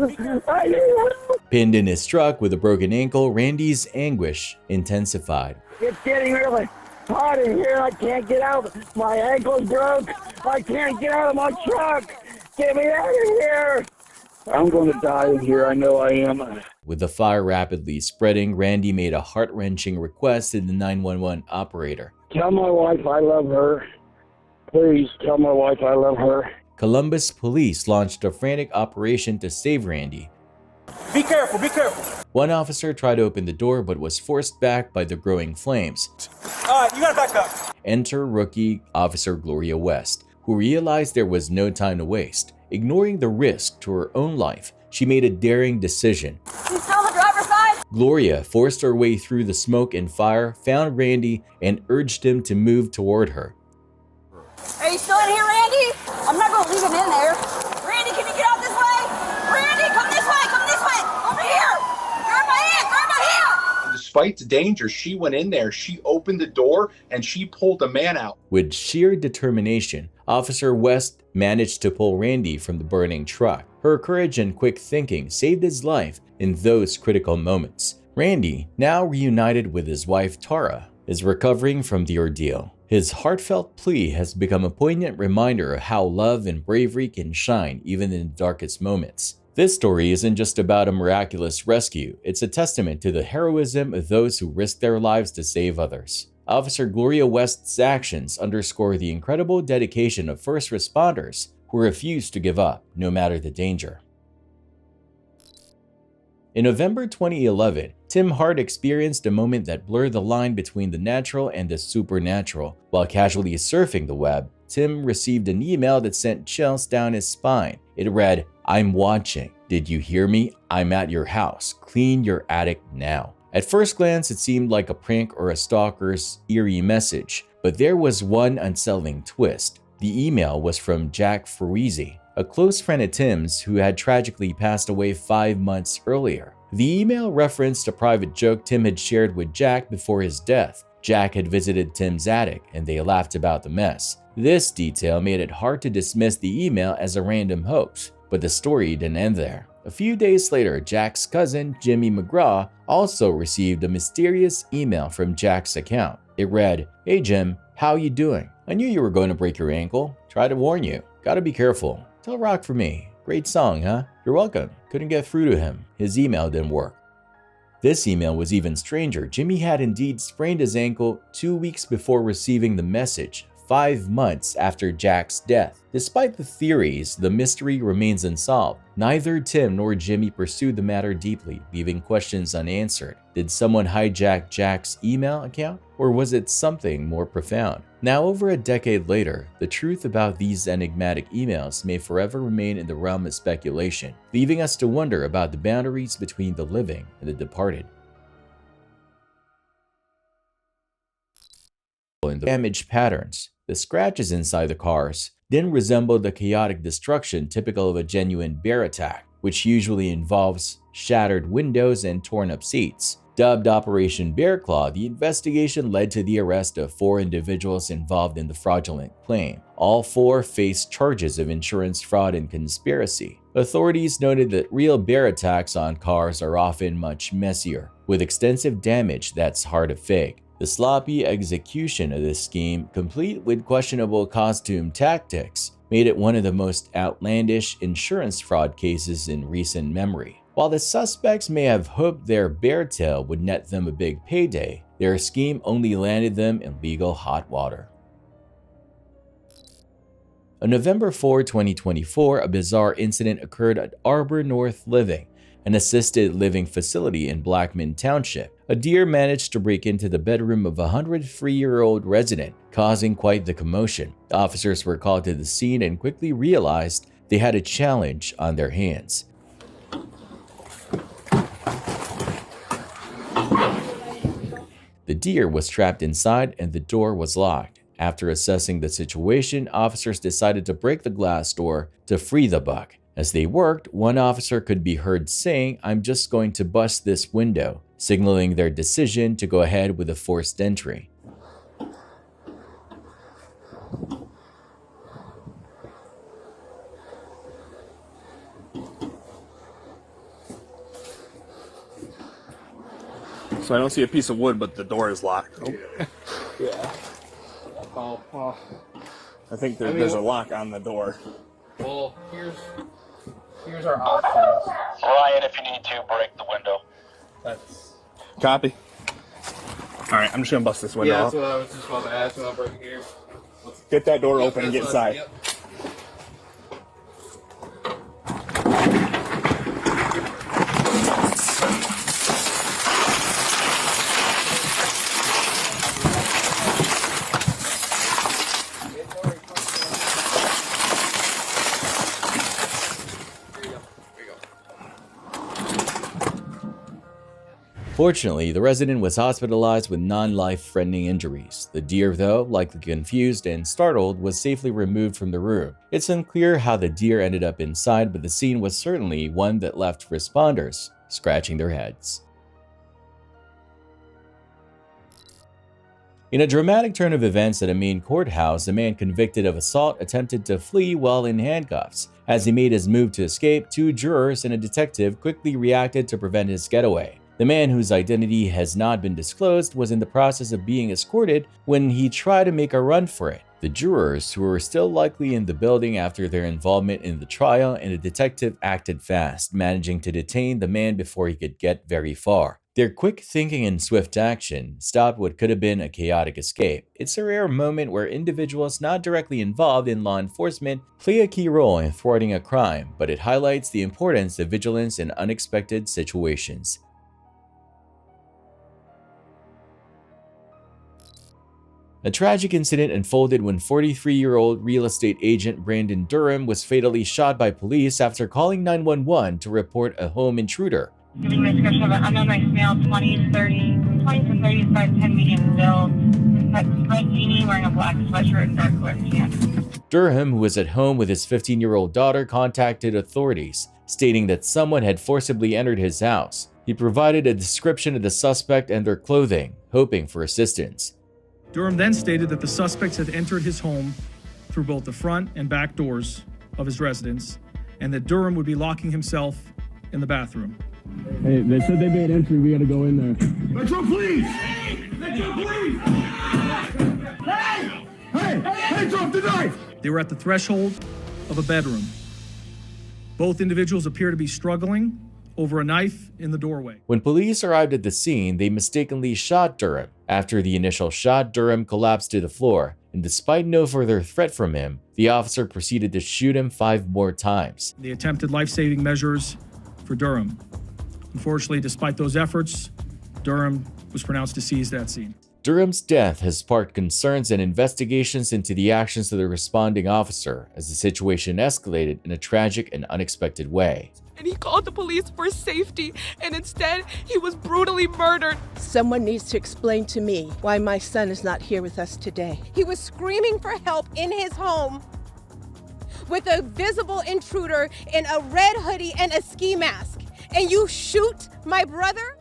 I need help. Pinned in his truck with a broken ankle, Randy's anguish intensified. It's getting really hot in here. I can't get out. My ankle's broke. I can't get out of my truck. Get me out of here. I'm going to die in here. I know I am. With the fire rapidly spreading, Randy made a heart-wrenching request to the 911 operator. Tell my wife I love her. Please tell my wife I love her. Columbus police launched a frantic operation to save Randy. Be careful, be careful. One officer tried to open the door but was forced back by the growing flames. All right, you gotta back up. Enter rookie officer Gloria West, who realized there was no time to waste. Ignoring the risk to her own life, she made a daring decision. He's on the driver's side. Gloria forced her way through the smoke and fire, found Randy, and urged him to move toward her. Are you still in here, Randy? I'm not going to leave him in there. Randy, can you get out this way? Randy, come this way, come this way. Over here. Grab my hand, grab my hand. despite the danger, she went in there, she opened the door, and she pulled the man out. With sheer determination, Officer West managed to pull Randy from the burning truck. Her courage and quick thinking saved his life in those critical moments. Randy, now reunited with his wife Tara, is recovering from the ordeal. His heartfelt plea has become a poignant reminder of how love and bravery can shine even in the darkest moments. This story isn't just about a miraculous rescue, it's a testament to the heroism of those who risk their lives to save others. Officer Gloria West's actions underscore the incredible dedication of first responders who refuse to give up, no matter the danger. In November 2011, Tim Hart experienced a moment that blurred the line between the natural and the supernatural. While casually surfing the web, Tim received an email that sent chills down his spine. It read, "I'm watching. Did you hear me? I'm at your house. Clean your attic now." At first glance, it seemed like a prank or a stalker's eerie message, but there was one unsettling twist. The email was from Jack Ferrizzi, a close friend of Tim's who had tragically passed away 5 months earlier. The email referenced a private joke Tim had shared with Jack before his death. Jack had visited Tim's attic and they laughed about the mess. This detail made it hard to dismiss the email as a random hoax, but the story didn't end there. A few days later, Jack's cousin, Jimmy McGraw, also received a mysterious email from Jack's account. It read, "Hey Jim, how you doing? I knew you were going to break your ankle. Try to warn you. Gotta be careful. Tell Rock for me. Great song, huh? You're welcome." Couldn't get through to him. His email didn't work. This email was even stranger. Jimmy had indeed sprained his ankle 2 weeks before receiving the message, 5 months after Jack's death. Despite the theories, the mystery remains unsolved. Neither Tim nor Jimmy pursued the matter deeply, leaving questions unanswered. Did someone hijack Jack's email account? Or was it something more profound? Now, over a decade later, the truth about these enigmatic emails may forever remain in the realm of speculation, leaving us to wonder about the boundaries between the living and the departed. In the damage patterns, the scratches inside the cars didn't resemble the chaotic destruction typical of a genuine bear attack, which usually involves shattered windows and torn up seats. Dubbed Operation Bear Claw, the investigation led to the arrest of 4 individuals involved in the fraudulent claim. All 4 faced charges of insurance fraud and conspiracy. Authorities noted that real bear attacks on cars are often much messier, with extensive damage that's hard to fake. The sloppy execution of this scheme, complete with questionable costume tactics, made it one of the most outlandish insurance fraud cases in recent memory. While the suspects may have hoped their bear tail would net them a big payday, their scheme only landed them in legal hot water. On November 4, 2024, a bizarre incident occurred at Arbor North Living, an assisted living facility in Blackman Township. A deer managed to break into the bedroom of a 103-year-old resident, causing quite the commotion. Officers were called to the scene and quickly realized they had a challenge on their hands. The deer was trapped inside and the door was locked. After assessing the situation, officers decided to break the glass door to free the buck. As they worked, one officer could be heard saying, "I'm just going to bust this window," signaling their decision to go ahead with a forced entry. So I don't see a piece of wood, but the door is locked. Oh. Yeah. Oh, well. I think there's a lock on the door. Well, here's our options. Ryan, if you need to, break the window. That's... Copy. All right, I'm just gonna bust this window Yeah, up. that's what I was just about to ask when I'm breaking here. Get that door open and get inside. Yep. Fortunately, the resident was hospitalized with non-life-threatening injuries. The deer, though, likely confused and startled, was safely removed from the room. It's unclear how the deer ended up inside, but the scene was certainly one that left responders scratching their heads. In a dramatic turn of events at a Maine courthouse, a man convicted of assault attempted to flee while in handcuffs. As he made his move to escape, 2 jurors and a detective quickly reacted to prevent his getaway. The man, whose identity has not been disclosed, was in the process of being escorted when he tried to make a run for it. The jurors, who were still likely in the building after their involvement in the trial, and the detective acted fast, managing to detain the man before he could get very far. Their quick thinking and swift action stopped what could have been a chaotic escape. It's a rare moment where individuals not directly involved in law enforcement play a key role in thwarting a crime, but it highlights the importance of vigilance in unexpected situations. A tragic incident unfolded when 43-year-old real estate agent Brandon Durham was fatally shot by police after calling 911 to report a home intruder. Giving my description of an unknown male, 20 to 35, 10 medium build, had red beanie, wearing a black sweatshirt and dark colored pants. Durham, who was at home with his 15-year-old daughter, contacted authorities, stating that someone had forcibly entered his house. He provided a description of the suspect and their clothing, hoping for assistance. Durham then stated that the suspects had entered his home through both the front and back doors of his residence, and that Durham would be locking himself in the bathroom. Hey, they said they made entry. We gotta go in there. Metro Police! Metro Police! Hey, drop the knife! They were at the threshold of a bedroom. Both individuals appear to be struggling over a knife in the doorway. When police arrived at the scene, they mistakenly shot Durham. After the initial shot, Durham collapsed to the floor, and despite no further threat from him, the officer proceeded to shoot him 5 more times. They attempted life-saving measures for Durham. Unfortunately, despite those efforts, Durham was pronounced deceased at scene. Durham's death has sparked concerns and investigations into the actions of the responding officer as the situation escalated in a tragic and unexpected way. And he called the police for safety, and instead he was brutally murdered. Someone needs to explain to me why my son is not here with us today. He was screaming for help in his home with a visible intruder in a red hoodie and a ski mask. And you shoot my brother?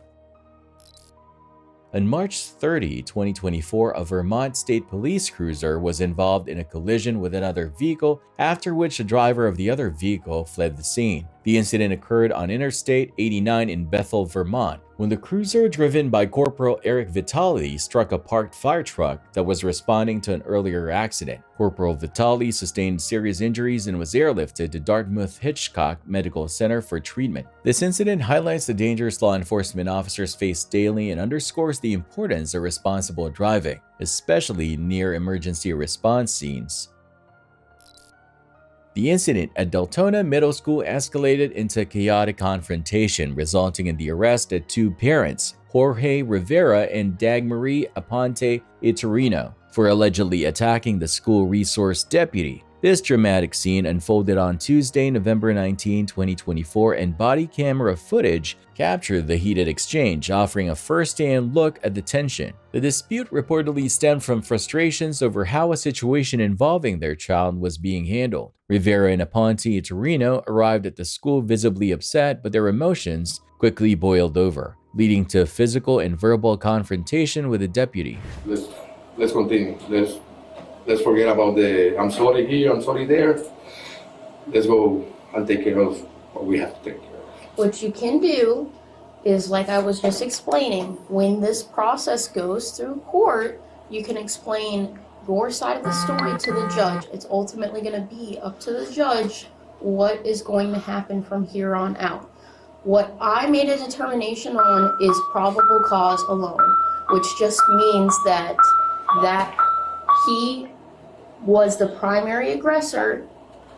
On March 30, 2024, a Vermont State Police cruiser was involved in a collision with another vehicle, after which the driver of the other vehicle fled the scene. The incident occurred on Interstate 89 in Bethel, Vermont, when the cruiser driven by Corporal Eric Vitale struck a parked fire truck that was responding to an earlier accident. Corporal Vitale sustained serious injuries and was airlifted to Dartmouth-Hitchcock Medical Center for treatment. This incident highlights the dangers law enforcement officers face daily and underscores the importance of responsible driving, especially near emergency response scenes. The incident at Deltona Middle School escalated into chaotic confrontation, resulting in the arrest of 2 parents, Jorge Rivera and Dagmarie Aponte Iturino, for allegedly attacking the school resource deputy. This dramatic scene unfolded on Tuesday, November 19, 2024, and body camera footage captured the heated exchange, offering a first-hand look at the tension. The dispute reportedly stemmed from frustrations over how a situation involving their child was being handled. Rivera and Aponte Torino arrived at the school visibly upset, but their emotions quickly boiled over, leading to physical and verbal confrontation with the deputy. Let's continue. Let's forget about the I'm sorry here, I'm sorry there. Let's go and take care of what we have to take care of. What you can do is, like I was just explaining, when this process goes through court, you can explain your side of the story to the judge. It's ultimately going to be up to the judge what is going to happen from here on out. What I made a determination on is probable cause alone, which just means that he was the primary aggressor,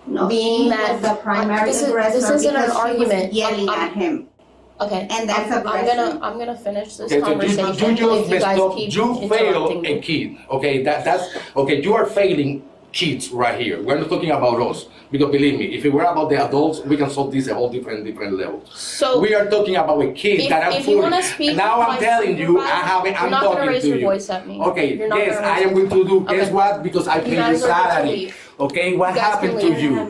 No, being he that was the primary aggressor this isn't an because she was argument. yelling at him. Okay, And that's I'm gonna finish this Okay, so conversation if you guys keep you fail interrupting a me. kid. Okay, that's okay. You are failing kids right here. We're not talking about us, because believe me, if it were about the adults, we can solve this at a whole different level. So we are talking about a kid that I'm if you want to fooling. speak, Now I'm telling you, you're I'm not talking gonna raise to your you. voice at me. Okay, You're not yes, gonna I raise am going to do. Guess Okay. what? Because I pay you guys are going to salary. leave. Okay, what You guys happened can to leave. you? You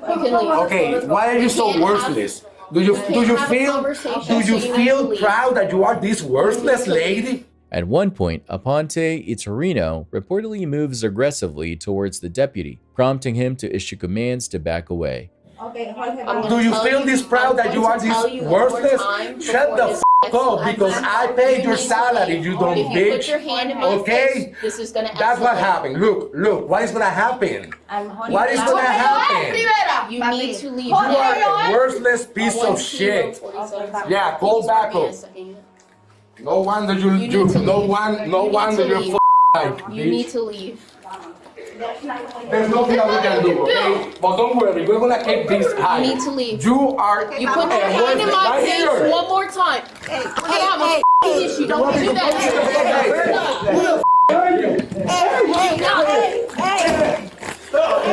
can leave. Okay, why are you so can't have- worthless? Do you can't have a feel conversation do you so you feel have to proud that you are this worthless lady? At one point, Aponte Iturrino reportedly moves aggressively towards the deputy, prompting him to issue commands to back away. Do you feel this proud that you are this worthless? Shut the f up, because I paid your salary, you dumb bitch. Okay? That's what happened. Look, what is gonna happen? What is gonna happen? You need to leave. You are a worthless piece of shit. Yeah, call back up. No wonder you're f***ing. You need to leave. There's nothing that we can do, okay? But don't worry, we're gonna keep this high. You need to leave. You are. You put your hand in my face one more time. I have a f***ing issue. Don't do that.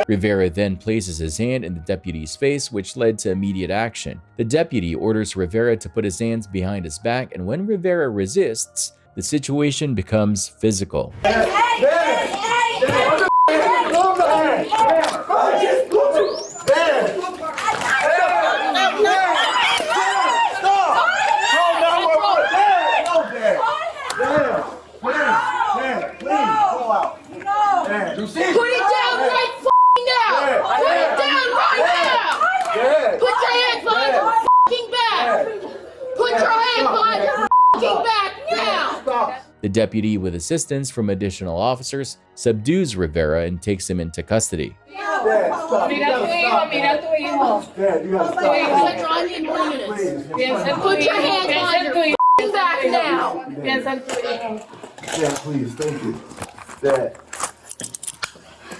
Rivera then places his hand in the deputy's face, which led to immediate action. The deputy orders Rivera to put his hands behind his back, and when Rivera resists, the situation becomes physical. Put it down right now! Put it down right now! Put your hands behind your f***ing back! Put your hands behind your f***ing back now! The deputy, with assistance from additional officers, subdues Rivera and takes him into custody. Put your hands behind your f***ing back now! Yeah, please, thank you. Dad.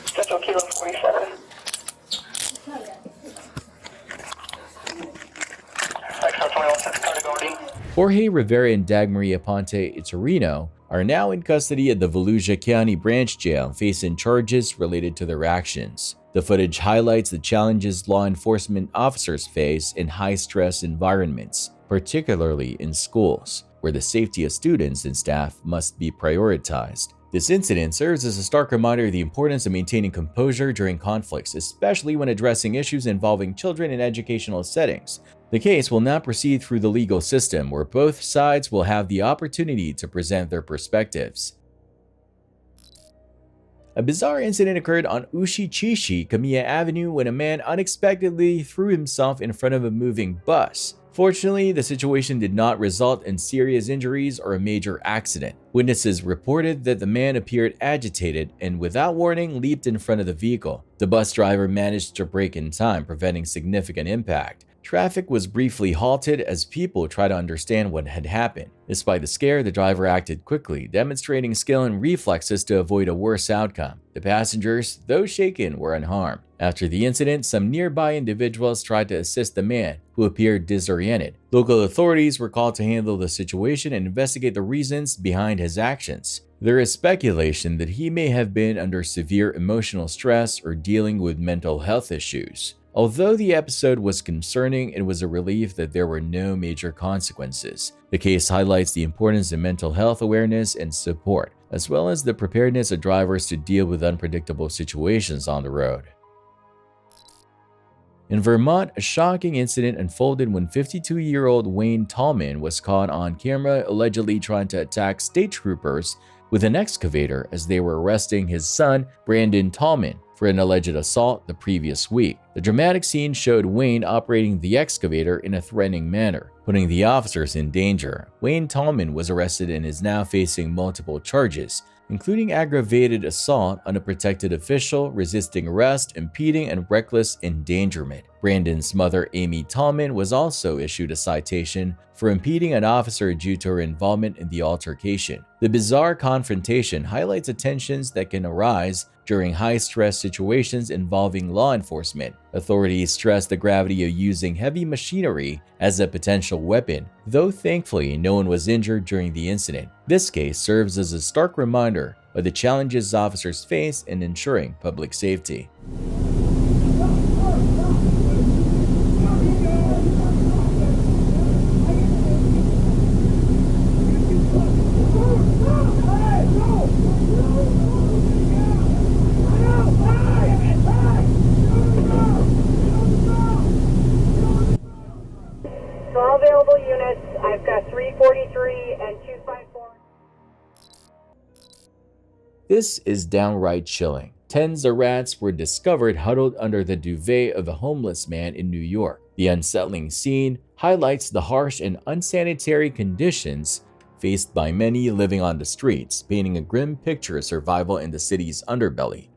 Central Kilo 47. Jorge Rivera and Dagmaria Aponte Iturrino are now in custody at the Volusia County Branch Jail, facing charges related to their actions. The footage highlights the challenges law enforcement officers face in high-stress environments, particularly in schools, where the safety of students and staff must be prioritized. This incident serves as a stark reminder of the importance of maintaining composure during conflicts, especially when addressing issues involving children in educational settings. The case will now proceed through the legal system, where both sides will have the opportunity to present their perspectives. A bizarre incident occurred on Ushichishi Kamiya Avenue when a man unexpectedly threw himself in front of a moving bus. Fortunately, the situation did not result in serious injuries or a major accident. Witnesses reported that the man appeared agitated and, without warning, leaped in front of the vehicle. The bus driver managed to brake in time, preventing significant impact. Traffic was briefly halted as people tried to understand what had happened. Despite the scare, the driver acted quickly, demonstrating skill and reflexes to avoid a worse outcome. The passengers, though shaken, were unharmed. After the incident, some nearby individuals tried to assist the man, who appeared disoriented. Local authorities were called to handle the situation and investigate the reasons behind his actions. There is speculation that he may have been under severe emotional stress or dealing with mental health issues. Although the episode was concerning, it was a relief that there were no major consequences. The case highlights the importance of mental health awareness and support, as well as the preparedness of drivers to deal with unpredictable situations on the road. In Vermont, a shocking incident unfolded when 52-year-old Wayne Tallman was caught on camera allegedly trying to attack state troopers with an excavator as they were arresting his son, Brandon Tallman, for an alleged assault the previous week. The dramatic scene showed Wayne operating the excavator in a threatening manner, putting the officers in danger. Wayne Tallman was arrested and is now facing multiple charges, including aggravated assault on a protected official, resisting arrest, impeding, and reckless endangerment. Brandon's mother, Amy Tallman, was also issued a citation for impeding an officer due to her involvement in the altercation. The bizarre confrontation highlights the tensions that can arise during high-stress situations involving law enforcement. Authorities stress the gravity of using heavy machinery as a potential weapon, though thankfully no one was injured during the incident. This case serves as a stark reminder of the challenges officers face in ensuring public safety. For all available units, I've got 343 and 254. This is downright chilling. Tens of rats were discovered huddled under the duvet of a homeless man in New York. The unsettling scene highlights the harsh and unsanitary conditions faced by many living on the streets, painting a grim picture of survival in the city's underbelly.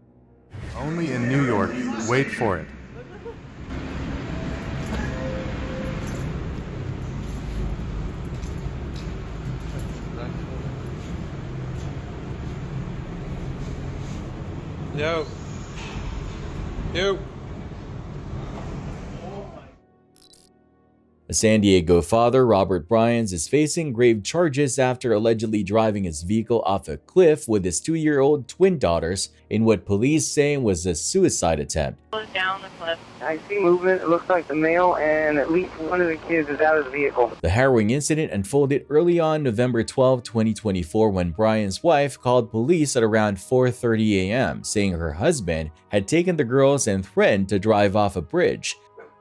Only in New York. Wait for it. Yo. Yo. A San Diego father, Robert Bryans, is facing grave charges after allegedly driving his vehicle off a cliff with his 2-year-old twin daughters in what police say was a suicide attempt. Down the cliff. I see movement. It looks like the male and at least one of the kids is out of the vehicle. The harrowing incident unfolded early on November 12, 2024, when Bryans' wife called police at around 4:30 a.m., saying her husband had taken the girls and threatened to drive off a bridge.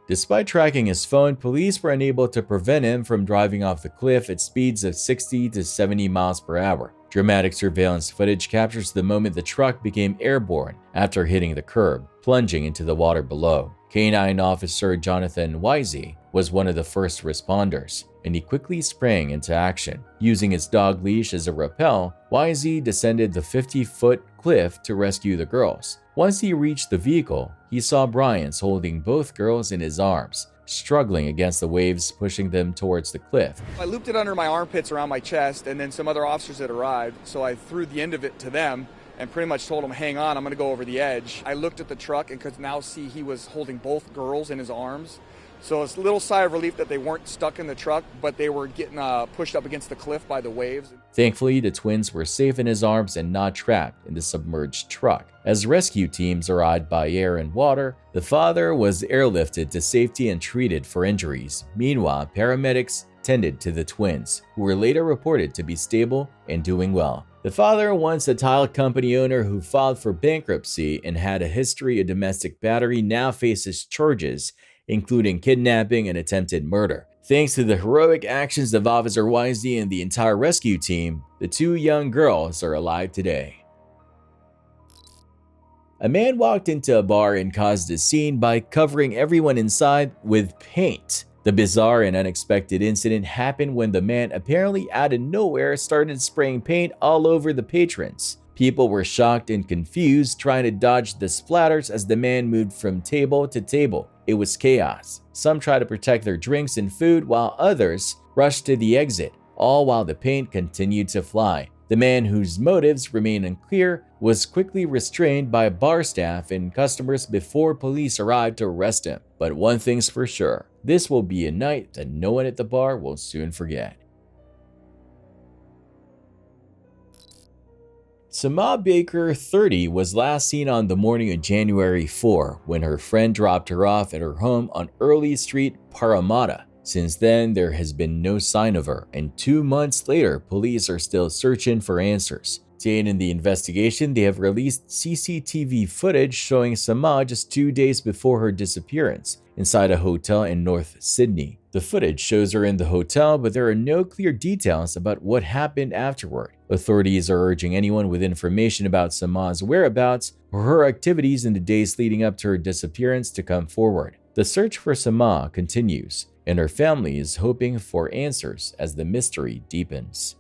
Despite tracking his phone, police were unable to prevent him from driving off the cliff at speeds of 60 to 70 miles per hour. Dramatic surveillance footage captures the moment the truck became airborne after hitting the curb, plunging into the water below. Canine Officer Jonathan Wisey was one of the first responders, and he quickly sprang into action. Using his dog leash as a rappel, Wisey descended the 50-foot cliff to rescue the girls. Once he reached the vehicle, he saw Bryans holding both girls in his arms, struggling against the waves pushing them towards the cliff. I looped it under my armpits around my chest, and then some other officers had arrived, so I threw the end of it to them and pretty much told them, hang on, I'm going to go over the edge. I looked at the truck and could now see he was holding both girls in his arms. So it's a little sigh of relief that they weren't stuck in the truck, but they were getting pushed up against the cliff by the waves. Thankfully, the twins were safe in his arms and not trapped in the submerged truck. As rescue teams arrived by air and water, the father was airlifted to safety and treated for injuries. Meanwhile, paramedics tended to the twins, who were later reported to be stable and doing well. The father, once a tile company owner who filed for bankruptcy and had a history of domestic battery, now faces charges including kidnapping and attempted murder. Thanks to the heroic actions of Officer Wisey and the entire rescue team, the 2 young girls are alive today. A man walked into a bar and caused a scene by covering everyone inside with paint. The bizarre and unexpected incident happened when the man apparently out of nowhere started spraying paint all over the patrons. People were shocked and confused, trying to dodge the splatters as the man moved from table to table. It was chaos. Some tried to protect their drinks and food, while others rushed to the exit, all while the paint continued to fly. The man, whose motives remain unclear, was quickly restrained by bar staff and customers before police arrived to arrest him. But one thing's for sure, this will be a night that no one at the bar will soon forget. Sama Baker, 30, was last seen on the morning of January 4 when her friend dropped her off at her home on Early Street, Parramatta. Since then, there has been no sign of her, and 2 months later, police are still searching for answers. To aid in the investigation, they have released CCTV footage showing Sama just 2 days before her disappearance inside a hotel in North Sydney. The footage shows her in the hotel, but there are no clear details about what happened afterward. Authorities are urging anyone with information about Sama's whereabouts or her activities in the days leading up to her disappearance to come forward. The search for Sama continues, and her family is hoping for answers as the mystery deepens.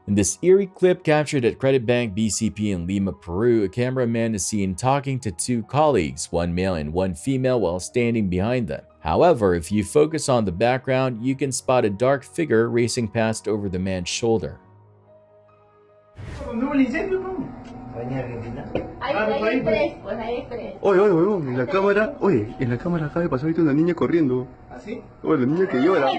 In this eerie clip captured at Credit Bank BCP in Lima, Peru, a cameraman is seen talking to 2 colleagues, one male and one female, while standing behind them. However, if you focus on the background, you can spot a dark figure racing past over the man's shoulder. Oye, en la cámara, acaba de pasar ahorita una niña corriendo. ¿Ah, sí? Oye, la niña que llora.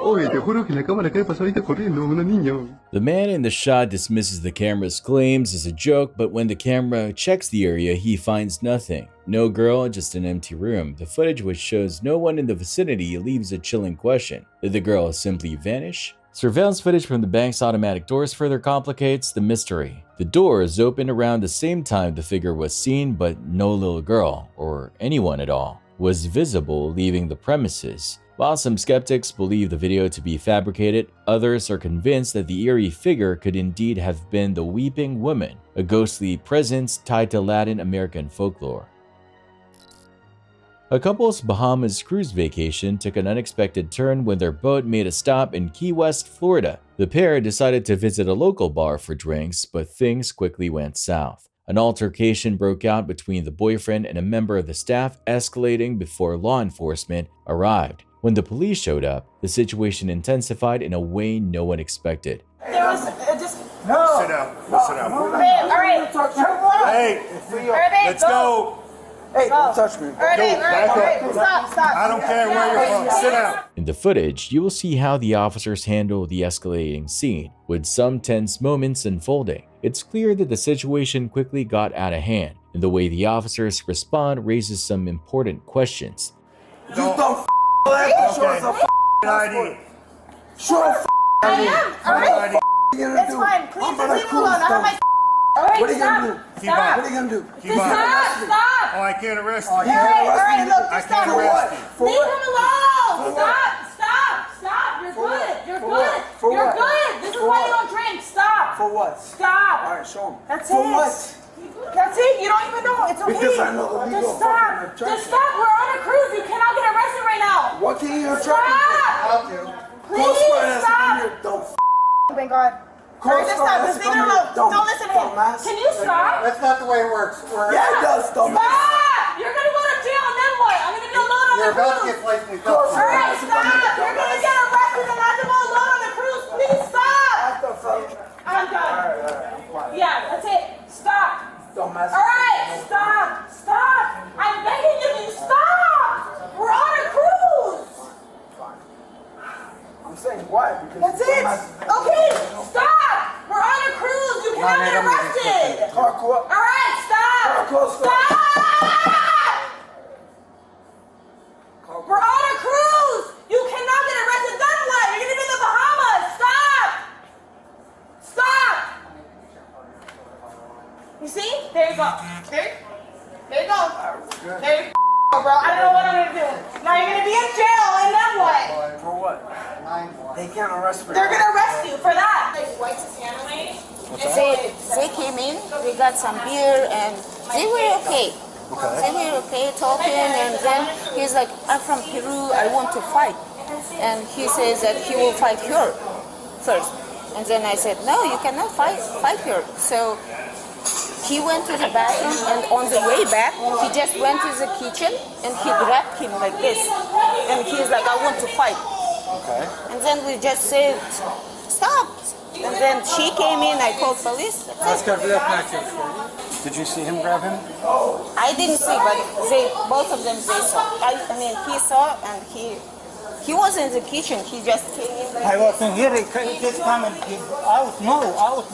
Oye, te juro que en la cámara acaba de pasar ahorita corriendo una niña. The man in the shot dismisses the camera's claims as a joke, but when the camera checks the area, he finds nothing. No girl, just an empty room. The footage, which shows no one in the vicinity, leaves a chilling question. Did the girl simply vanish? Surveillance footage from the bank's automatic doors further complicates the mystery. The doors opened around the same time the figure was seen, but no little girl, or anyone at all, was visible leaving the premises. While some skeptics believe the video to be fabricated, others are convinced that the eerie figure could indeed have been the Weeping Woman, a ghostly presence tied to Latin American folklore. A couple's Bahamas cruise vacation took an unexpected turn when their boat made a stop in Key West, Florida. The pair decided to visit a local bar for drinks, but things quickly went south. An altercation broke out between the boyfriend and a member of the staff, escalating before law enforcement arrived. When the police showed up, the situation intensified in a way no one expected. There was just... No. Sit down. Sit down. All right. Hey, let's go. Hey, don't touch me. All right. Stop. I don't care where you're from. Sit down. In the footage, you will see how the officers handle the escalating scene, with some tense moments unfolding. It's clear that the situation quickly got out of hand, and the way the officers respond raises some important questions. You don't show us a ID. Show a I am. All right. It's fine. Please leave me alone. I have my... All right, what are you gonna do? Stop. What are you gonna do? Stop. Oh, I can't arrest you. All right, look, I just can't stop. arrest you. Leave him alone. Stop. You're good. You're good. This is why you don't drink. Stop. For what? Stop. All right, show him. That's For it. what? That's it. You don't even know. It's okay. Because I know the legal. Just stop. Just stop. We're on a cruise. You cannot get arrested right now. What can you Stop. Please stop. Don't. Oh my God. Just stop. Just leave it alone. Don't listen to him. Can you stop? That's not the way it works. Yeah, it does. Stop. You're gonna go to jail and then what? I'm gonna be alone on the cruise. You're about to get placed in jail. All right, stop. You're gonna get arrested and I have to go alone on the cruise. Please stop. I'm done. Yeah, that's it. Stop. All right, stop. I'm begging you, stop. We're on a cruise. I'm saying why? That's it. Okay, stop. We're on a cruise. You cannot get arrested. All right, stop. Stop. We're on a cruise. You cannot get arrested. Then what? You're gonna be in the Bahamas. Stop. You see? There you go. There you go. There you go, bro. I don't know what I'm gonna do. Now you're gonna be in jail, and then what? For what? They can't arrest me. They're gonna arrest you for that. They came in, we got some beer, and they were okay. They were okay talking, and then he's like, I'm from Peru, I want to fight. And he says that he will fight her first. And then I said, no, you cannot fight her. So he went to the bathroom, and on the way back, he just went to the kitchen, and he grabbed him like this. And he's like, I want to fight. Okay. And then we just said, stop. And then she came in, I called police. Did you see him grab him? I didn't see, but both of them, they saw. I mean, he saw, and he was in the kitchen. He just came in. I was in here, he just come and out.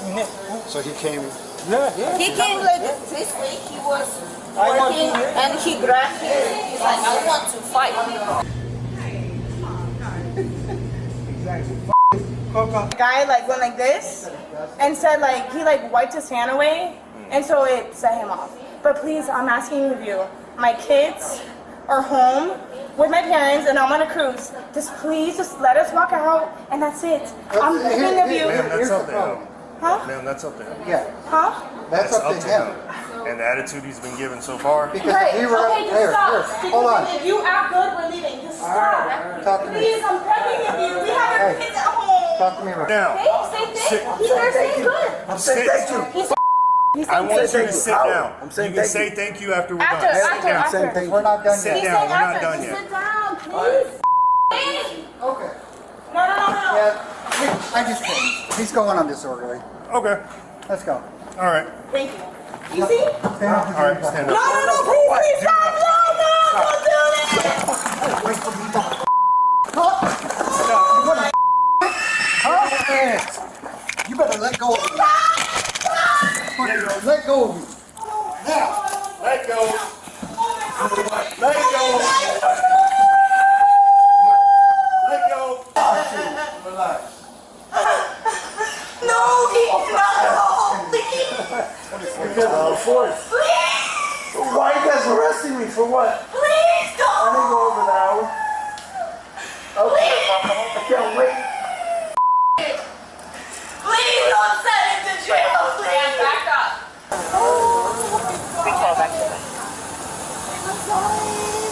So he came. Yeah. He came like this way. He was working, and he grabbed him. He's like, I want to fight. The guy like went like this and said like he like wiped his hand away, and so it set him off. But please, I'm asking of you, my kids are home with my parents and I'm on a cruise. Just let us walk out and that's it. I'm begging of you. Ma'am, that's up to him. Huh? Ma'am, that's up to him. Yeah. Huh? That's up to him. And the attitude he's been given so far. Because right. if he were okay, just stop. here, hold on. If you act good, we're leaving. Just stop. Talk to me. Please, I'm begging of you. We have our kids at home. Talk to me right now. Hey, say thank you. You're saying good. I'm saying thank you. I want you to sit down. I'm saying you can say thank you after we're done. After. We're not done Sit yet. down. We're not done yet. Sit down, please. Okay. No. Yeah, I just can't. He's going on disorderly. Okay. Let's go. All right. Thank you. You see? All right, stand up. No, please stop. No, don't do this. Wait for me to... You better let go of me. Let go of me. Now. Let go. Let go. Let go. Relax. No, he's not home. Please. Please. Why are you guys arresting me? For what? Please don't. I didn't go over the hour. Okay. I can't wait. Please don't send him to jail, please. Back up.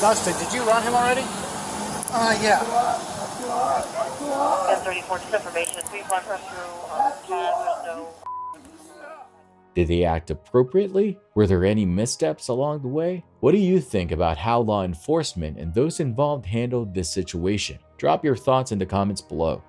Dustin, did you run him already? Yeah. 1034, just information. Please run her through there's no. Did they act appropriately? Were there any missteps along the way? What do you think about how law enforcement and those involved handled this situation? Drop your thoughts in the comments below.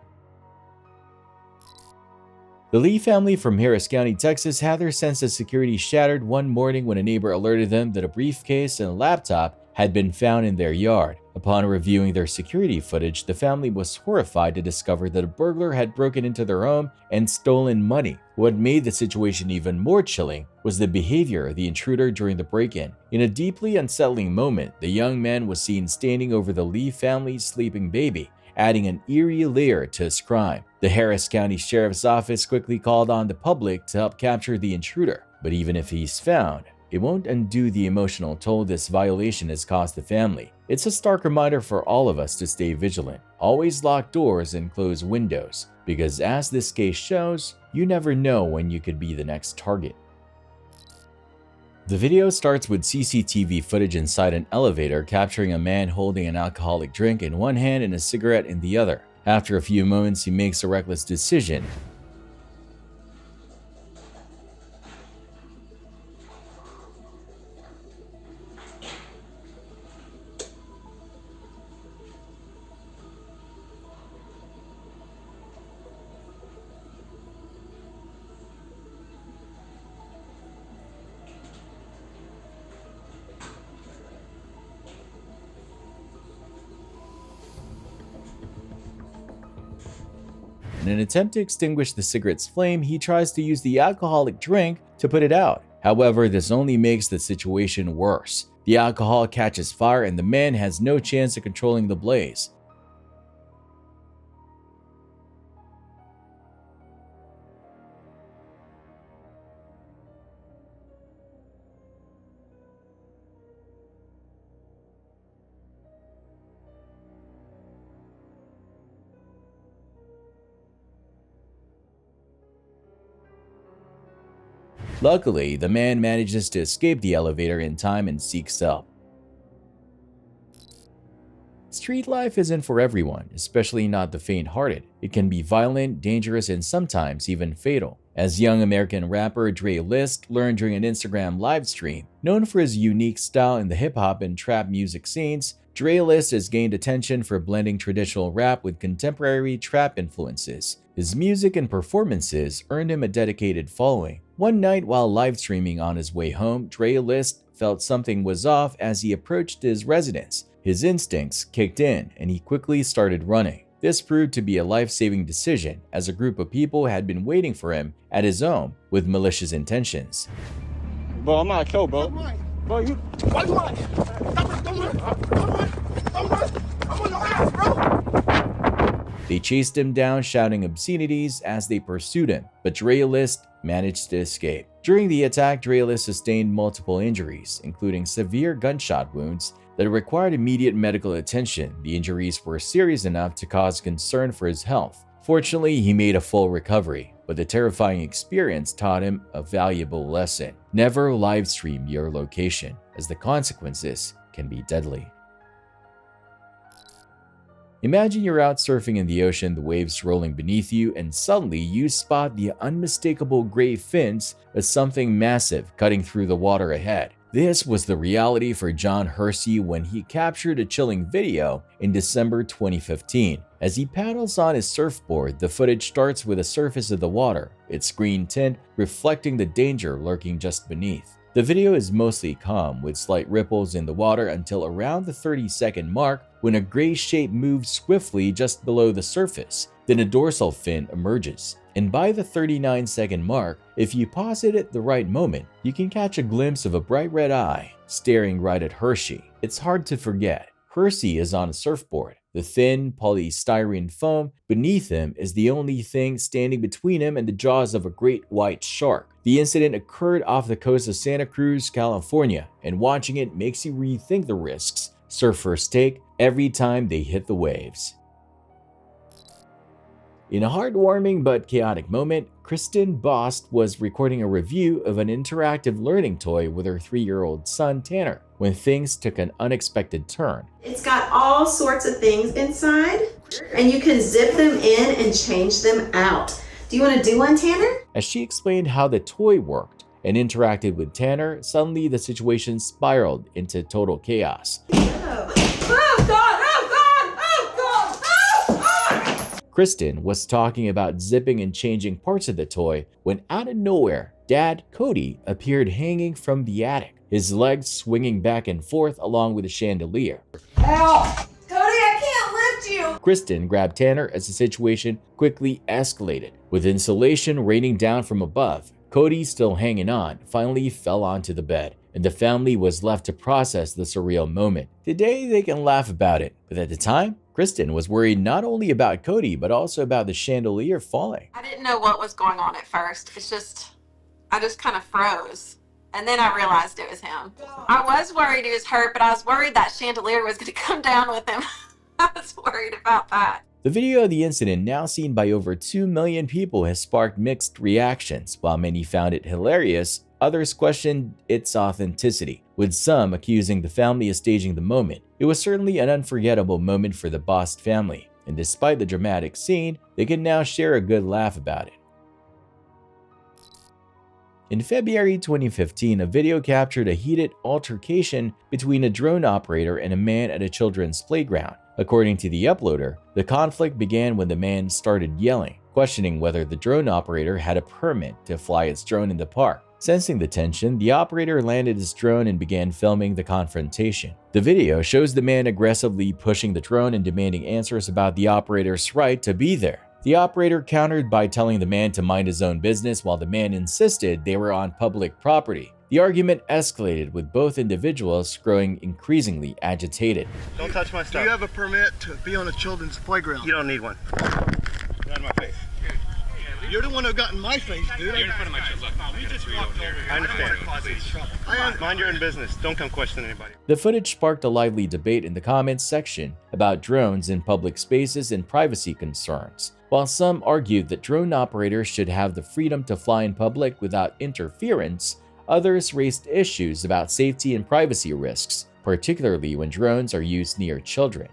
The Lee family from Harris County, Texas had their sense of security shattered one morning when a neighbor alerted them that a briefcase and a laptop had been found in their yard. Upon reviewing their security footage, the family was horrified to discover that a burglar had broken into their home and stolen money. What made the situation even more chilling was the behavior of the intruder during the break-in. In a deeply unsettling moment, the young man was seen standing over the Lee family's sleeping baby, adding an eerie layer to his crime. The Harris County Sheriff's Office quickly called on the public to help capture the intruder. But even if he's found, it won't undo the emotional toll this violation has caused the family. It's a stark reminder for all of us to stay vigilant. Always lock doors and close windows, because as this case shows, you never know when you could be the next target. The video starts with CCTV footage inside an elevator capturing a man holding an alcoholic drink in one hand and a cigarette in the other. After a few moments, he makes a reckless decision. In an attempt to extinguish the cigarette's flame, he tries to use the alcoholic drink to put it out. However, this only makes the situation worse. The alcohol catches fire and the man has no chance of controlling the blaze. Luckily, the man manages to escape the elevator in time and seeks help. Street life isn't for everyone, especially not the faint-hearted. It can be violent, dangerous, and sometimes even fatal. As young American rapper Dre List learned during an Instagram livestream, known for his unique style in the hip-hop and trap music scenes, Dre List has gained attention for blending traditional rap with contemporary trap influences. His music and performances earned him a dedicated following. One night while live streaming on his way home, Dre List felt something was off as he approached his residence. His instincts kicked in and he quickly started running. This proved to be a life-saving decision as a group of people had been waiting for him at his home with malicious intentions. Bro, I'm not killed, bro. Bro, you. Why you want? I'm on your ass, bro. They chased him down, shouting obscenities as they pursued him, but Dre List managed to escape. During the attack, Dre List sustained multiple injuries, including severe gunshot wounds that required immediate medical attention. The injuries were serious enough to cause concern for his health. Fortunately, he made a full recovery, but the terrifying experience taught him a valuable lesson. Never livestream your location, as the consequences can be deadly. Imagine you're out surfing in the ocean, the waves rolling beneath you, and suddenly you spot the unmistakable gray fins of something massive cutting through the water ahead. This was the reality for John Hersey when he captured a chilling video in December 2015. As he paddles on his surfboard, the footage starts with the surface of the water, its green tint reflecting the danger lurking just beneath. The video is mostly calm, with slight ripples in the water until around the 30-second mark when a gray shape moves swiftly just below the surface. Then a dorsal fin emerges. And by the 39-second mark, if you pause it at the right moment, you can catch a glimpse of a bright red eye staring right at Hershey. It's hard to forget. Hershey is on a surfboard, The thin polystyrene foam beneath him is the only thing standing between him and the jaws of a great white shark. The incident occurred off the coast of Santa Cruz, California, and watching it makes you rethink the risks surfers take every time they hit the waves. In a heartwarming but chaotic moment, Kristen Bost was recording a review of an interactive learning toy with her 3-year-old son Tanner when things took an unexpected turn. It's got all sorts of things inside, and you can zip them in and change them out. Do you want to do one, Tanner? As she explained how the toy worked and interacted with Tanner, suddenly the situation spiraled into total chaos. Kristen was talking about zipping and changing parts of the toy when out of nowhere, Dad Cody appeared hanging from the attic, his legs swinging back and forth along with a chandelier. Help! Cody, I can't lift you! Kristen grabbed Tanner as the situation quickly escalated. With insulation raining down from above, Cody, still hanging on, finally fell onto the bed, and the family was left to process the surreal moment. Today, they can laugh about it, but at the time, Kristen was worried not only about Cody, but also about the chandelier falling. I didn't know what was going on at first. I just kind of froze. And then I realized it was him. I was worried he was hurt, but I was worried that chandelier was going to come down with him. I was worried about that. The video of the incident, now seen by over 2 million people, has sparked mixed reactions. While many found it hilarious, others questioned its authenticity, with some accusing the family of staging the moment. It was certainly an unforgettable moment for the Bost family, and despite the dramatic scene, they can now share a good laugh about it. In February 2015, a video captured a heated altercation between a drone operator and a man at a children's playground. According to the uploader, the conflict began when the man started yelling, questioning whether the drone operator had a permit to fly its drone in the park. Sensing the tension, the operator landed his drone and began filming the confrontation. The video shows the man aggressively pushing the drone and demanding answers about the operator's right to be there. The operator countered by telling the man to mind his own business while the man insisted they were on public property. The argument escalated, with both individuals growing increasingly agitated. Don't touch my stuff. Do you have a permit to be on a children's playground? You don't need one. Get out of my face. You're the one who got in my face, dude. You're in front of my shoes. Look, you just walked over here. I understand. Mind your own business. Don't come question anybody. The footage sparked a lively debate in the comments section about drones in public spaces and privacy concerns. While some argued that drone operators should have the freedom to fly in public without interference, others raised issues about safety and privacy risks, particularly when drones are used near children.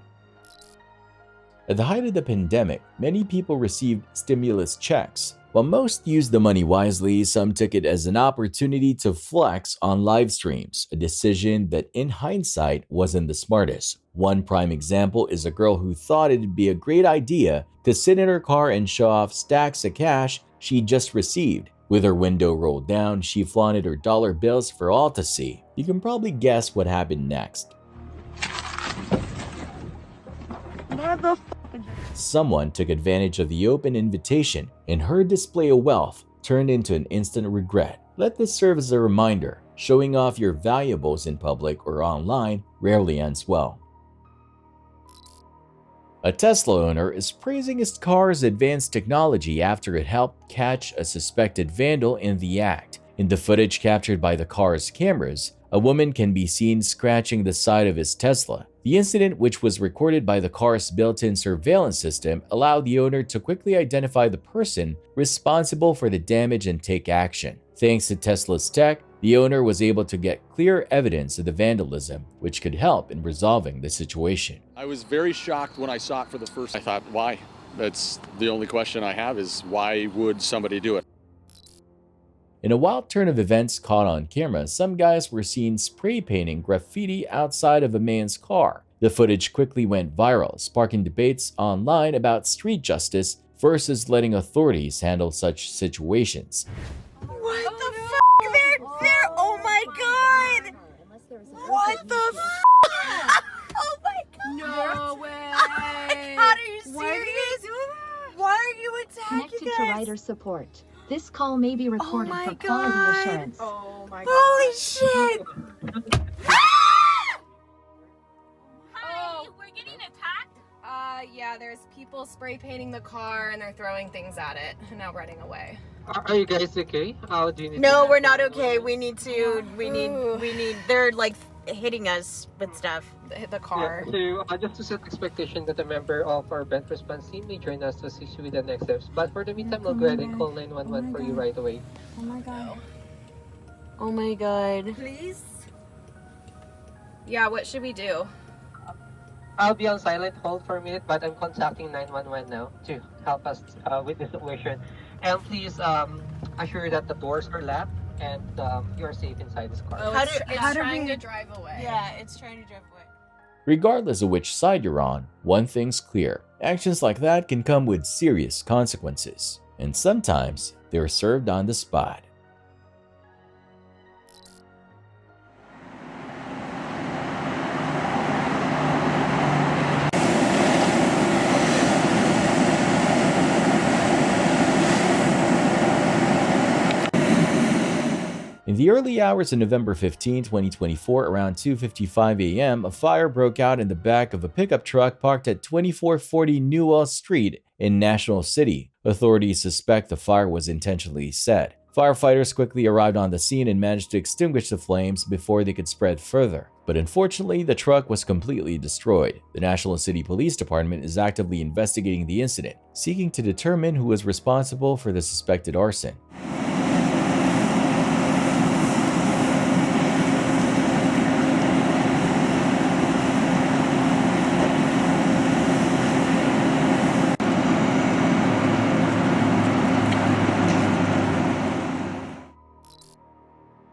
At the height of the pandemic, many people received stimulus checks. While most used the money wisely, some took it as an opportunity to flex on live streams, a decision that in hindsight wasn't the smartest. One prime example is a girl who thought it'd be a great idea to sit in her car and show off stacks of cash she just received. With her window rolled down, she flaunted her dollar bills for all to see. You can probably guess what happened next. Someone took advantage of the open invitation, and her display of wealth turned into an instant regret. Let this serve as a reminder: showing off your valuables in public or online rarely ends well. A Tesla owner is praising his car's advanced technology after it helped catch a suspected vandal in the act. In the footage captured by the car's cameras, a woman can be seen scratching the side of his Tesla. The incident, which was recorded by the car's built-in surveillance system, allowed the owner to quickly identify the person responsible for the damage and take action. Thanks to Tesla's tech, the owner was able to get clear evidence of the vandalism, which could help in resolving the situation. I was very shocked when I saw it for the first time. I thought, why? That's the only question I have, is why would somebody do it? In a wild turn of events caught on camera, some guys were seen spray painting graffiti outside of a man's car. The footage quickly went viral, sparking debates online about street justice versus letting authorities handle such situations. What the f***? They're oh my god! What the f***? Oh my god! No way! Oh my god, are you serious? Why are you doing that? Why are you attacking us? Connected to rider support. This call may be recorded for quality assurance. Oh my god. Holy shit! Hi, we're getting attacked. Yeah, there's people spray painting the car and they're throwing things at it and now running away. Are you guys okay? How do you need No, to... we're not okay. We need, they're like hitting us with stuff. Hit the car. Yeah, so just to set expectation that a member of our event response team may join us to assist you with the next steps. But for the meantime, we'll go ahead and call 911 for you right away. Oh my god. Oh my god. Please? Yeah, what should we do? I'll be on silent hold for a minute, but I'm contacting 911 now to help us with the situation. And please assure that the doors are locked and you're safe inside this car. Oh, it's trying to drive away. Yeah, it's trying to drive away. Regardless of which side you're on, one thing's clear. Actions like that can come with serious consequences, and sometimes they're served on the spot. In the early hours of November 15, 2024, around 2:55 a.m., a fire broke out in the back of a pickup truck parked at 2440 Newell Street in National City. Authorities suspect the fire was intentionally set. Firefighters quickly arrived on the scene and managed to extinguish the flames before they could spread further. But unfortunately, the truck was completely destroyed. The National City Police Department is actively investigating the incident, seeking to determine who was responsible for the suspected arson.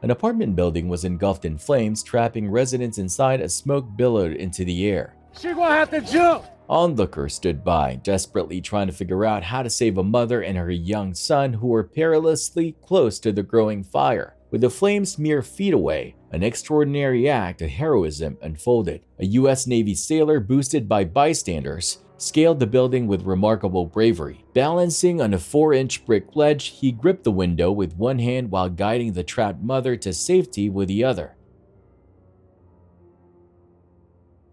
An apartment building was engulfed in flames, trapping residents inside as smoke billowed into the air. She gonna have to jump! Onlookers stood by, desperately trying to figure out how to save a mother and her young son who were perilously close to the growing fire. With the flames mere feet away, an extraordinary act of heroism unfolded. A U.S. Navy sailor, boosted by bystanders, scaled the building with remarkable bravery. Balancing on a 4-inch brick ledge, he gripped the window with one hand while guiding the trapped mother to safety with the other.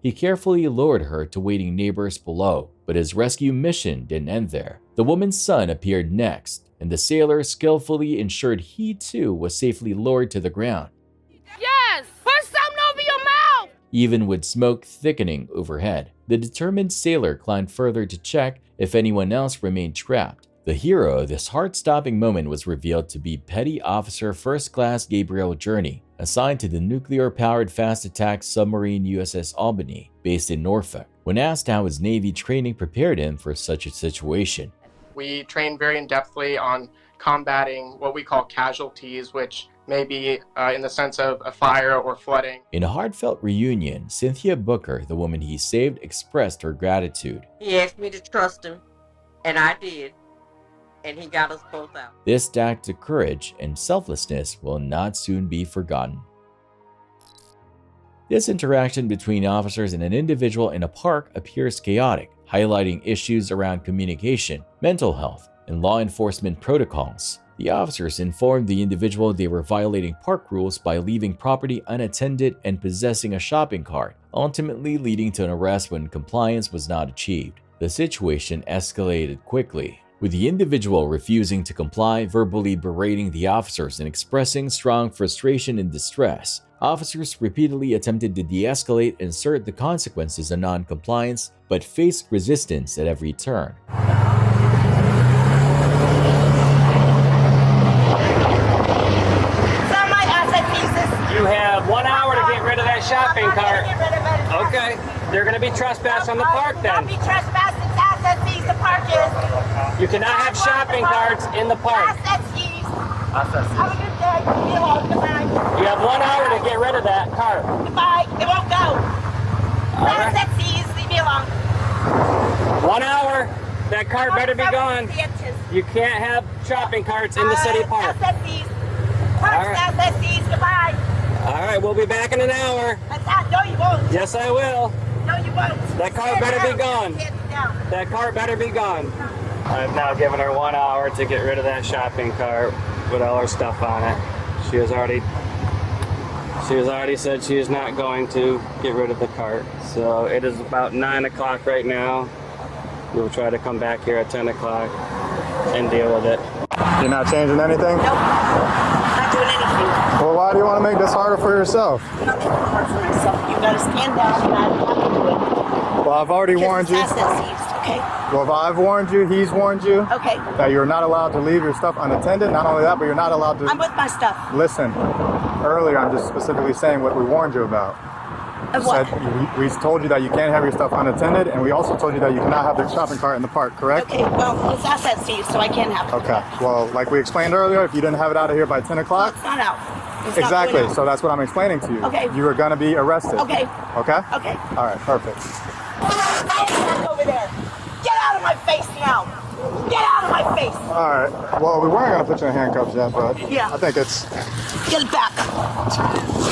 He carefully lowered her to waiting neighbors below, but his rescue mission didn't end there. The woman's son appeared next, and the sailor skillfully ensured he too was safely lowered to the ground. Yes! Put something over your mouth! Even with smoke thickening overhead, the determined sailor climbed further to check if anyone else remained trapped. The hero of this heart-stopping moment was revealed to be Petty Officer First Class Gabriel Journey, assigned to the nuclear-powered fast-attack submarine USS Albany, based in Norfolk. When asked how his Navy training prepared him for such a situation, We train very in-depthly on combating what we call casualties, which may be in the sense of a fire or flooding. in a heartfelt reunion, Cynthia Booker, the woman he saved, expressed her gratitude. He asked me to trust him, and I did, and he got us both out. This act of courage and selflessness will not soon be forgotten. This interaction between officers and an individual in a park appears chaotic, highlighting issues around communication, mental health, and law enforcement protocols. The officers informed the individual they were violating park rules by leaving property unattended and possessing a shopping cart, ultimately leading to an arrest when compliance was not achieved. The situation escalated quickly, with the individual refusing to comply, verbally berating the officers and expressing strong frustration and distress. Officers repeatedly attempted to de-escalate and assert the consequences of non-compliance, but faced resistance at every turn. You have 1 hour to get rid of that shopping cart. Okay, they're going to be trespassed on the park then. Don't be trespassing. It's asset fees. The park is. You cannot have shopping carts in the park. Asset fees. Have a good day. Be alone. Goodbye. You have 1 hour to get rid of that cart. Goodbye. It won't go. Asset fees. Leave me alone. 1 hour. That cart better be gone. You can't have shopping carts in the city park. Asset fees. Parks, asset fees. Goodbye. All right, we'll be back in an hour. No, you won't. Yes, I will. No, you won't. That cart better be gone. That cart better be gone. I've now given her 1 hour to get rid of that shopping cart with all her stuff on it. She has already said she is not going to get rid of the cart. So it is about 9 o'clock right now. We'll try to come back here at 10 o'clock and deal with it. You're not changing anything? Nope. Not doing anything. Well, why do you want to make this harder for yourself? I'm not making it hard for myself. You gotta stand down and I have to do it. Well, I've already warned you. Okay. Well, if I've warned you, he's warned you. Okay. That you're not allowed to leave your stuff unattended. Not only that, but you're not allowed to... I'm with my stuff. Listen, earlier I'm just specifically saying what we warned you about. Of what? We told you that you can't have your stuff unattended, and we also told you that you cannot have the shopping cart in the park, correct? Okay, well, it's asset seized, so I can't have it. Okay, well, like we explained earlier, if you didn't have it out of here by 10 o'clock... It's not out. It's exactly, not so that's what I'm explaining to you. Okay. You are going to be arrested. Okay. Okay? Okay. All right, perfect. Back over there. Get out of my face now. Get out of my face. All right, well, we weren't going to put you in handcuffs yet, but yeah. I think it's... Get back.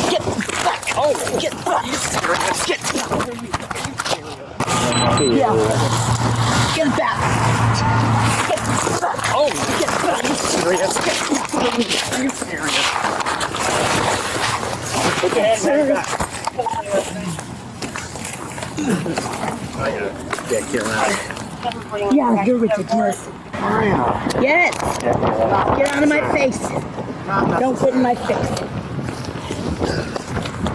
Get back. Oh, get back. Get back. Yeah. Get back. Get back. Oh, get back. Are you serious? Are you serious? Put your hand back. Yeah, you're ridiculous. Yes. Get out of my face. Don't get in my face.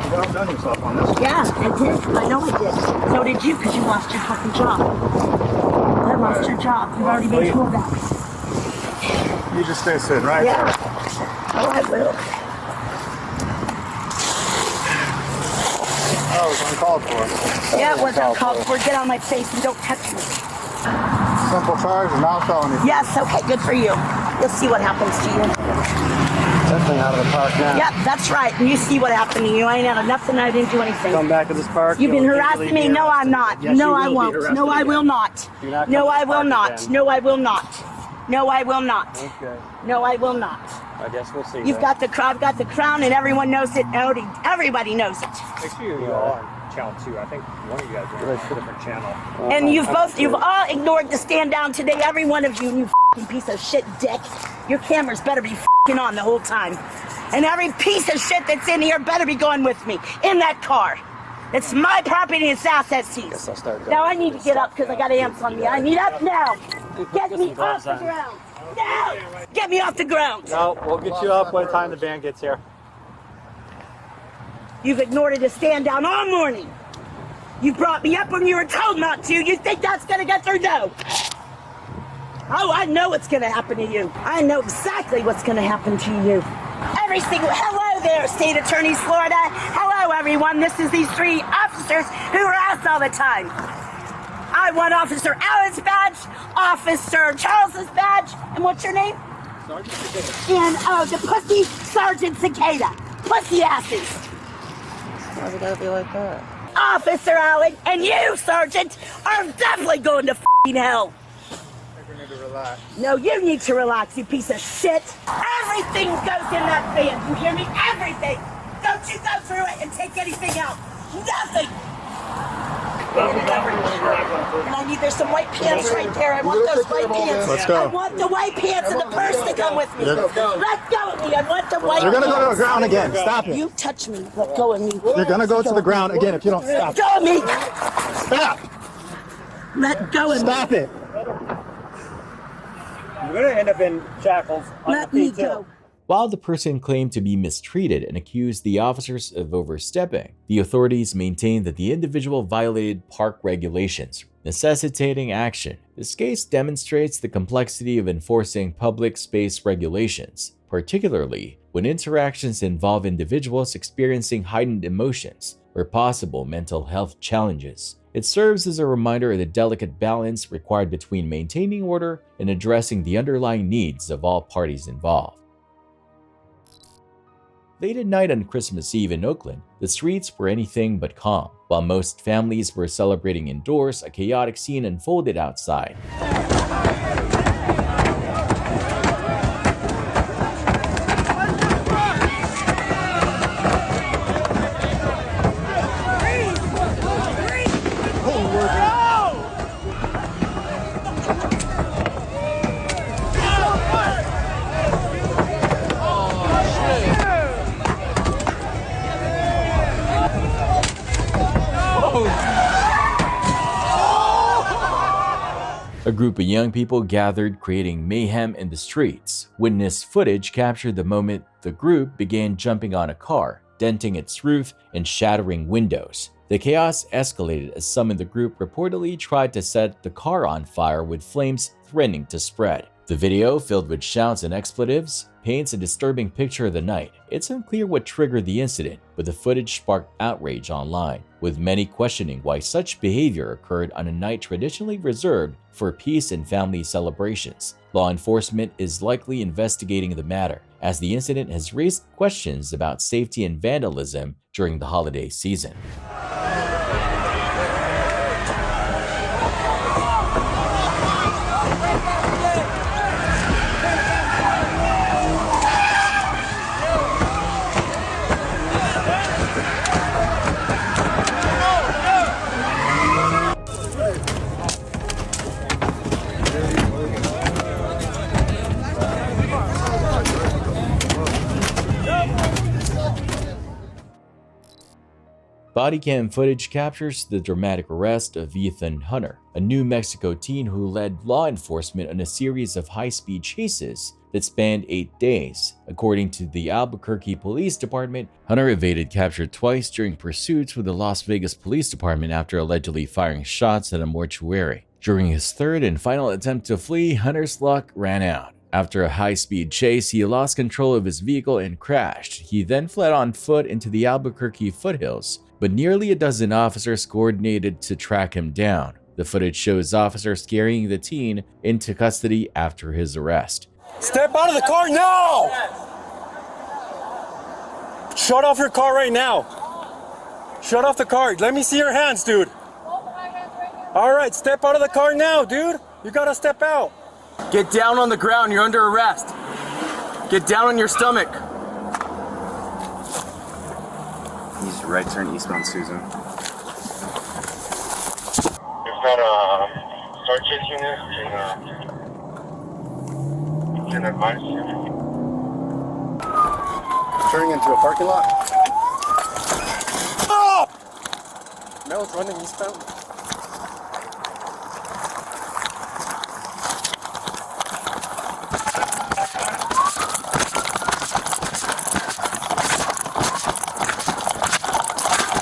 You well done yourself on this. Yeah, I did. I know I did. So did you, because you lost your fucking job. I lost your job. You've already been told that. You just stay sitting right there. there. Oh, I will. Oh, it was uncalled for. Yeah, it was uncalled for. Get out of my face and don't touch me. Simple charge and not felony. Yes, okay, good for you. You'll see what happens to you. Definitely out of the park now. Yep, that's right. And you see what happened to you. I ain't had nothing. I didn't do anything. Come back to this park. You've been harassing me. No, I'm not. Yes, no, you I will won't. be arrested No, I again. will not. Do not come No, to I the will park not. again. No, I will not. No, I will not. Okay. No, I will not. I guess we'll see. You've got the I've got the crown, and everyone knows it. Everybody knows it. Make sure you're all on channel 2. I think one of you guys are on a different channel. And you've all ignored the stand down today. Every one of you, you f***ing piece of shit dick. Your cameras better be f***ing on the whole time. And every piece of shit that's in here better be going with me in that car. It's my property. It's asset seized. Now I need to get up because I got ants on me. I need up now. Get me off the ground. Now! Get me off the ground. No, we'll get you up by the time the band gets here. You've ignored it to stand down all morning. You brought me up when you were told not to. You think that's gonna get through? No. Oh, I know what's gonna happen to you. I know exactly what's gonna happen to you. Hello there, State Attorneys, Florida. Hello, everyone. This is these 3 officers who harass all the time. I want Officer Allen's badge, Officer Charles's badge, and what's your name? Sergeant Cicada. And the pussy Sergeant Cicada. Pussy asses. Why we gotta be like that? Officer Allen and you, Sergeant, are definitely going to f***ing hell. We need to relax. No, you need to relax, you piece of shit. Everything goes in that van. You hear me? Everything. Don't you go through it and take anything out. Nothing. And I need, there's some white pants right there. I want those white pants. Let's go. I want the white pants and the purse to come with me. Let go of me. I want the white You're pants. gonna go to the ground again. Stop it. You touch me. Let go of me. You're gonna go to the ground again if you don't stop. Let go of me. Stop. Let go of me. Stop it. You're going to end up in shackles. Let me go. While the person claimed to be mistreated and accused the officers of overstepping, the authorities maintained that the individual violated park regulations, necessitating action. This case demonstrates the complexity of enforcing public space regulations, particularly when interactions involve individuals experiencing heightened emotions or possible mental health challenges. It serves as a reminder of the delicate balance required between maintaining order and addressing the underlying needs of all parties involved. Late at night on Christmas Eve in Oakland, the streets were anything but calm. While most families were celebrating indoors, a chaotic scene unfolded outside. A group of young people gathered, creating mayhem in the streets. Witness footage captured the moment the group began jumping on a car, denting its roof and shattering windows. The chaos escalated as some in the group reportedly tried to set the car on fire with flames threatening to spread. The video, filled with shouts and expletives, paints a disturbing picture of the night. It's unclear what triggered the incident, but the footage sparked outrage online, with many questioning why such behavior occurred on a night traditionally reserved for peace and family celebrations. Law enforcement is likely investigating the matter, as the incident has raised questions about safety and vandalism during the holiday season. Body cam footage captures the dramatic arrest of Ethan Hunter, a New Mexico teen who led law enforcement on a series of high-speed chases that spanned 8 days. According to the Albuquerque Police Department, Hunter evaded capture twice during pursuits with the Las Vegas Police Department after allegedly firing shots at a mortuary. During his third and final attempt to flee, Hunter's luck ran out. After a high-speed chase, he lost control of his vehicle and crashed. He then fled on foot into the Albuquerque foothills, but nearly a dozen officers coordinated to track him down. The footage shows officers carrying the teen into custody after his arrest. Step out of the car now! Shut off your car right now. Shut off the car. Let me see your hands, dude. All right, step out of the car now, dude. You gotta step out. Get down on the ground. You're under arrest. Get down on your stomach. He's right turn eastbound Susan. Is that a sergeant unit can advise you? Turning into a parking lot. Stop! Mel's running eastbound.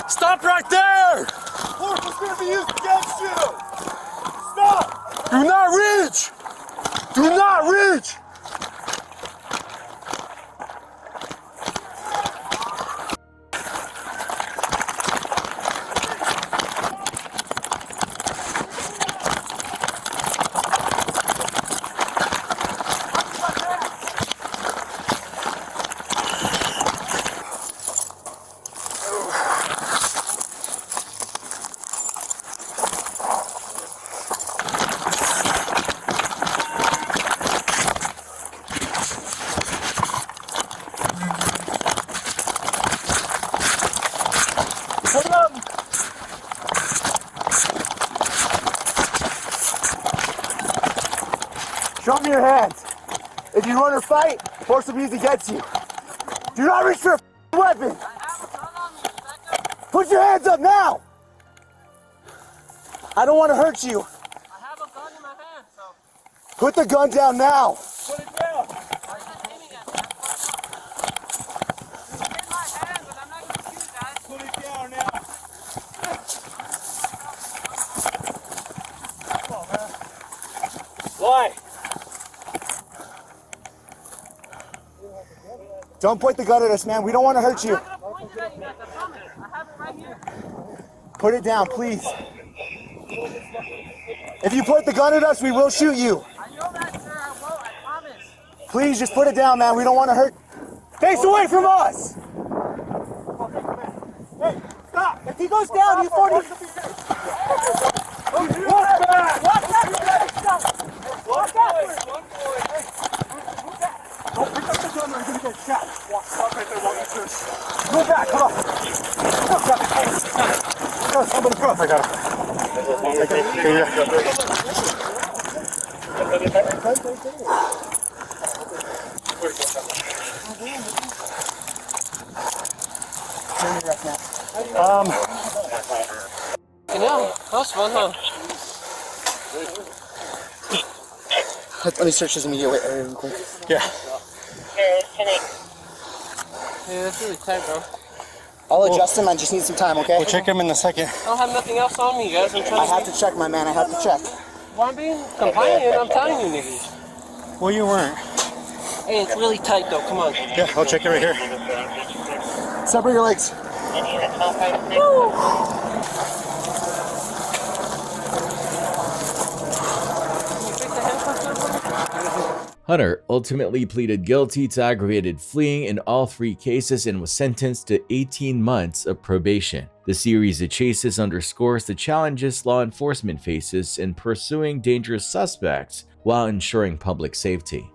Stop right there! Force is going to be used against you! Stop! Do not reach! Do not reach! Show me your hands. If you run or fight, force will be used against you. Do not reach for a weapon. Put your hands up now. I don't want to hurt you. I have a gun in my hand, so. Put the gun down now. Put it down. I'm not aiming at it. It's in my hand, but I'm not going to shoot, guys. Put it down now. Come on, man. Why? Don't point the gun at us, man. We don't want to hurt you. I'm not going to point it at you guys. I promise. I have it right here. Put it down, please. If you point the gun at us, we will shoot you. I know that, sir. I won't. I promise. Please, just put it down, man. We don't want to hurt. Face away from us! Hey, stop! If he goes down, you 40. Walk back! Walk back! Walk back! Don't pick up the gun or you're going to get shot. Stop right there while you push. Go back, come on. Go, somebody cross. I got him. You know, that was fun, huh? Let me search this immediate area real quick. Yeah. Yeah, that's really tight, bro. I'll adjust him. I just need some time, okay? We'll check him in a second. I don't have nothing else on me, guys. I have to check, my man. I have to check. Well, I'm being compliant. I'm telling you, niggas. Well, you weren't. Hey, it's really tight, though. Come on. Yeah, I'll check it right here. Separate your legs. Woo! Hunter ultimately pleaded guilty to aggravated fleeing in all 3 cases and was sentenced to 18 months of probation. The series of chases underscores the challenges law enforcement faces in pursuing dangerous suspects while ensuring public safety.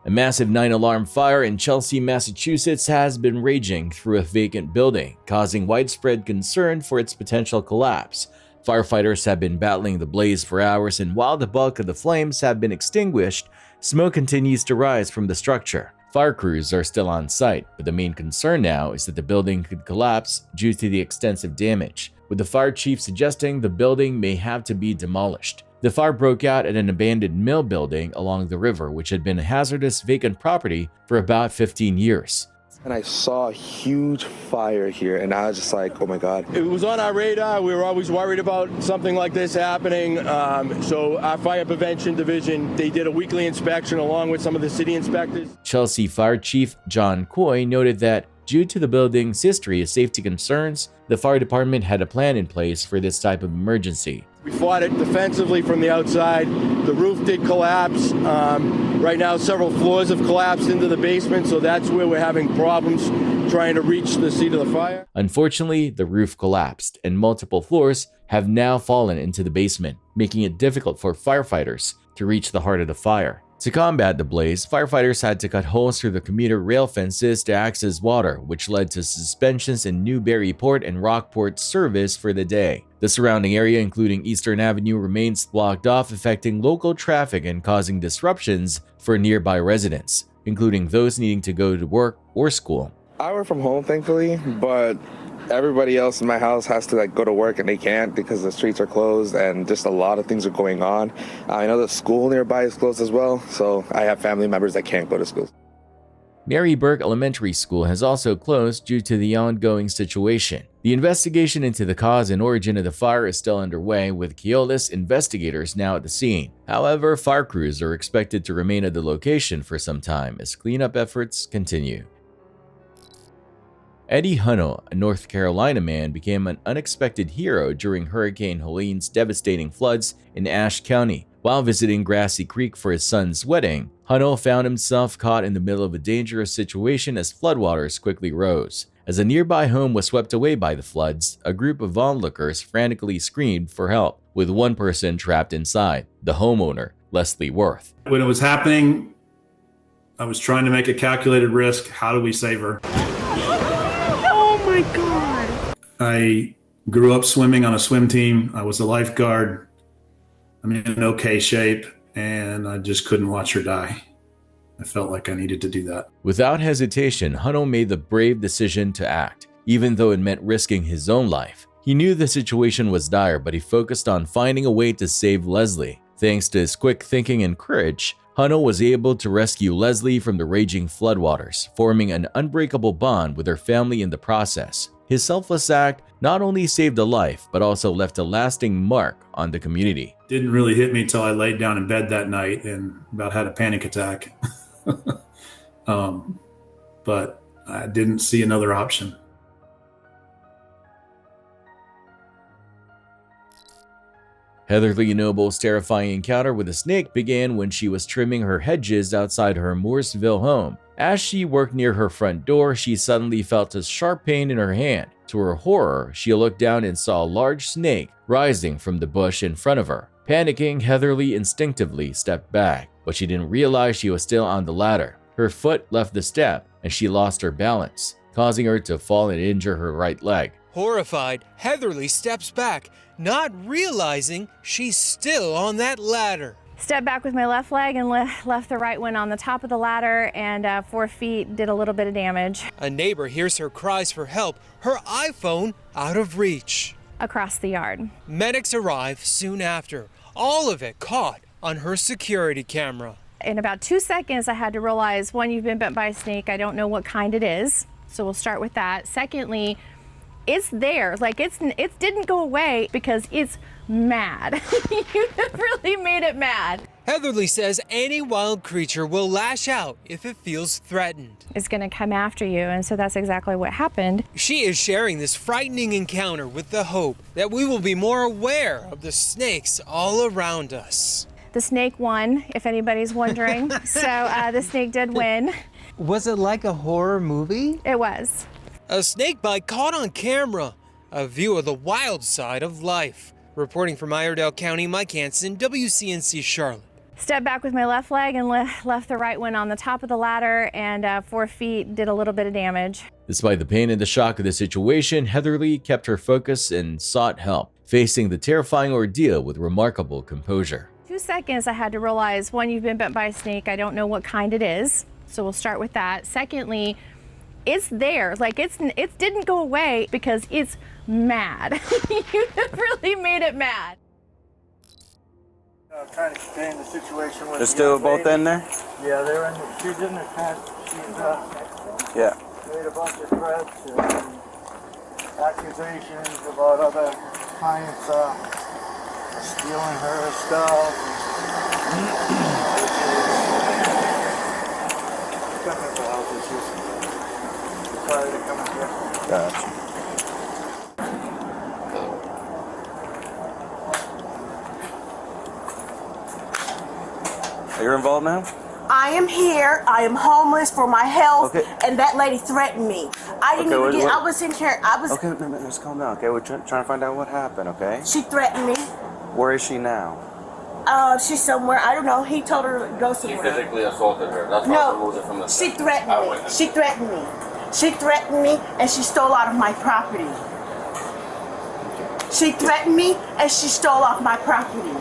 A massive 9-alarm fire in Chelsea, Massachusetts has been raging through a vacant building, causing widespread concern for its potential collapse. Firefighters have been battling the blaze for hours, and while the bulk of the flames have been extinguished, smoke continues to rise from the structure. Fire crews are still on site, but the main concern now is that the building could collapse due to the extensive damage, with the fire chief suggesting the building may have to be demolished. The fire broke out at an abandoned mill building along the river, which had been a hazardous vacant property for about 15 years. And I saw a huge fire here, and I was just like, oh my God. It was on our radar. We were always worried about something like this happening. So our fire prevention division, they did a weekly inspection along with some of the city inspectors. Chelsea Fire Chief John Coy noted that due to the building's history of safety concerns, the fire department had a plan in place for this type of emergency. We fought it defensively from the outside. The roof did collapse. Right now, several floors have collapsed into the basement, so that's where we're having problems trying to reach the seat of the fire. Unfortunately, the roof collapsed, and multiple floors have now fallen into the basement, making it difficult for firefighters to reach the heart of the fire. To combat the blaze, firefighters had to cut holes through the commuter rail fences to access water, which led to suspensions in Newburyport and Rockport service for the day. The surrounding area, including Eastern Avenue, remains blocked off, affecting local traffic and causing disruptions for nearby residents, including those needing to go to work or school. I work from home, thankfully, but everybody else in my house has to go to work and they can't because the streets are closed and just a lot of things are going on. I know the school nearby is closed as well, so I have family members that can't go to school. Mary Burke Elementary School has also closed due to the ongoing situation. The investigation into the cause and origin of the fire is still underway, with Keolis investigators now at the scene. However, fire crews are expected to remain at the location for some time as cleanup efforts continue. Eddie Hunnell, a North Carolina man, became an unexpected hero during Hurricane Helene's devastating floods in Ashe County. While visiting Grassy Creek for his son's wedding, Hunnell found himself caught in the middle of a dangerous situation as floodwaters quickly rose. As a nearby home was swept away by the floods, a group of onlookers frantically screamed for help, with one person trapped inside, the homeowner, Leslie Worth. When it was happening, I was trying to make a calculated risk. How do we save her? Oh my God. I grew up swimming on a swim team. I was a lifeguard. I'm in okay shape, and I just couldn't watch her die. I felt like I needed to do that. Without hesitation, Hunnell made the brave decision to act, even though it meant risking his own life. He knew the situation was dire, but he focused on finding a way to save Leslie. Thanks to his quick thinking and courage, Hunnell was able to rescue Leslie from the raging floodwaters, forming an unbreakable bond with her family in the process. His selfless act not only saved a life, but also left a lasting mark on the community. Didn't really hit me until I laid down in bed that night and about had a panic attack. But I didn't see another option. Heatherly Noble's terrifying encounter with a snake began when she was trimming her hedges outside her Mooresville home. As she worked near her front door, she suddenly felt a sharp pain in her hand. To her horror, she looked down and saw a large snake rising from the bush in front of her. Panicking, Heatherly instinctively stepped back, but she didn't realize she was still on the ladder. Her foot left the step, and she lost her balance, causing her to fall and injure her right leg. Horrified, Heatherly steps back, not realizing she's still on that ladder. Stepped back with my left leg and left the right one on the top of the ladder, and 4 feet did a little bit of damage. A neighbor hears her cries for help, her iPhone out of reach. Across the yard. Medics arrive soon after. All of it caught on her security camera. In about 2 seconds, I had to realize, one, you've been bit by a snake. I don't know what kind it is, so we'll start with that. Secondly, it's there. Like, it didn't go away because it's mad. You really made it mad. Heatherly says any wild creature will lash out if it feels threatened. It's gonna come after you, and so that's exactly what happened. She is sharing this frightening encounter with the hope that we will be more aware of the snakes all around us. The snake won, if anybody's wondering. So the snake did win. Was it like a horror movie? It was. A snake bite caught on camera. A view of the wild side of life. Reporting from Iredell County, Mike Hansen, WCNC Charlotte. Stepped back with my left leg and left the right one on the top of the ladder, and 4 feet did a little bit of damage. Despite the pain and the shock of the situation, Heatherly kept her focus and sought help, facing the terrifying ordeal with remarkable composure. 2 seconds, I had to realize, one, you've been bit by a snake. I don't know what kind it is, so we'll start with that. Secondly, it's there. Like, it didn't go away because it's mad. You really made it mad. Trying to explain the situation with They're still both in there? Yeah, they're in. She's in the tent. She's Yeah. made a bunch of threats and accusations about other clients stealing her stuff. Technical health issues. Sorry to come in here. Gotcha. You're involved now? I am here. I am homeless for my health, Okay. and that lady threatened me. I didn't Okay, even get. what- I was in here. I was. Okay, no, let's calm down, okay? We're trying to find out what happened, okay? She threatened me. Where is she now? She's somewhere. I don't know. He told her to go somewhere. physically assaulted her. That's why she moved it from the She threatened me. She threatened me. She threatened me, and she stole out of my property. She threatened me, and she stole off my property.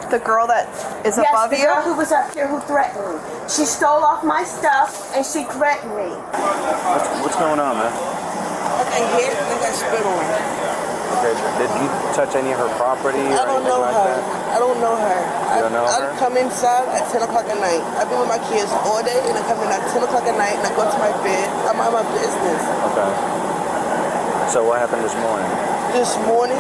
The girl that is Yes, above the you? girl who was up here who threatened me. She stole off my stuff, and she threatened me. What's going on, man? I got hit and I got spit on. Okay, did you touch any of her property or I don't anything know like her. that? I don't know her. You don't know I her? come inside at 10 o'clock at night. I've been with my kids all day, and I come in at 10 o'clock at night, and I go to my bed. I'm on my business. Okay. So what happened this morning? This morning,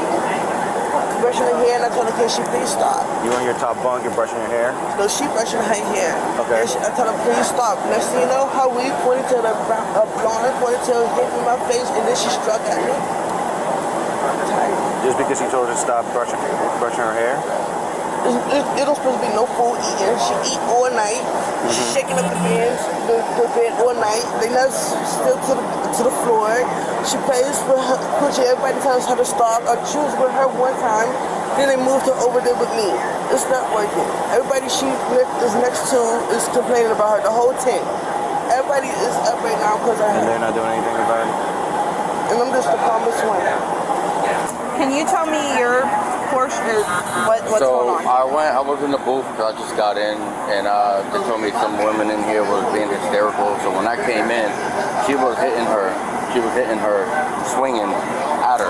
brushing her hair, and I told her, can she please stop? You on your top bunk, you're brushing your hair? No, she brushing her hair. Okay. And I told her, please stop. Next thing you know, her wig ponytail, a blonde ponytail hit me in my face, and then she struck at me. Just because you told her to stop brushing her hair? It don't supposed to be no food eating. She eat all night. She's shaking up the bed all night. They not still to the floor. She plays with her coochie. Everybody tells her to stop. I choose with her one time. Then they moved her over there with me. It's not working. Everybody she is next to is complaining about her. The whole tent. Everybody is up right now because of her. And they're not doing anything about it? And I'm just the calmest one. Can you tell me your portion? What's going on? I was in the booth because I just got in, and they told me some women in here was being hysterical. So when I came in, she was hitting her, swinging at her.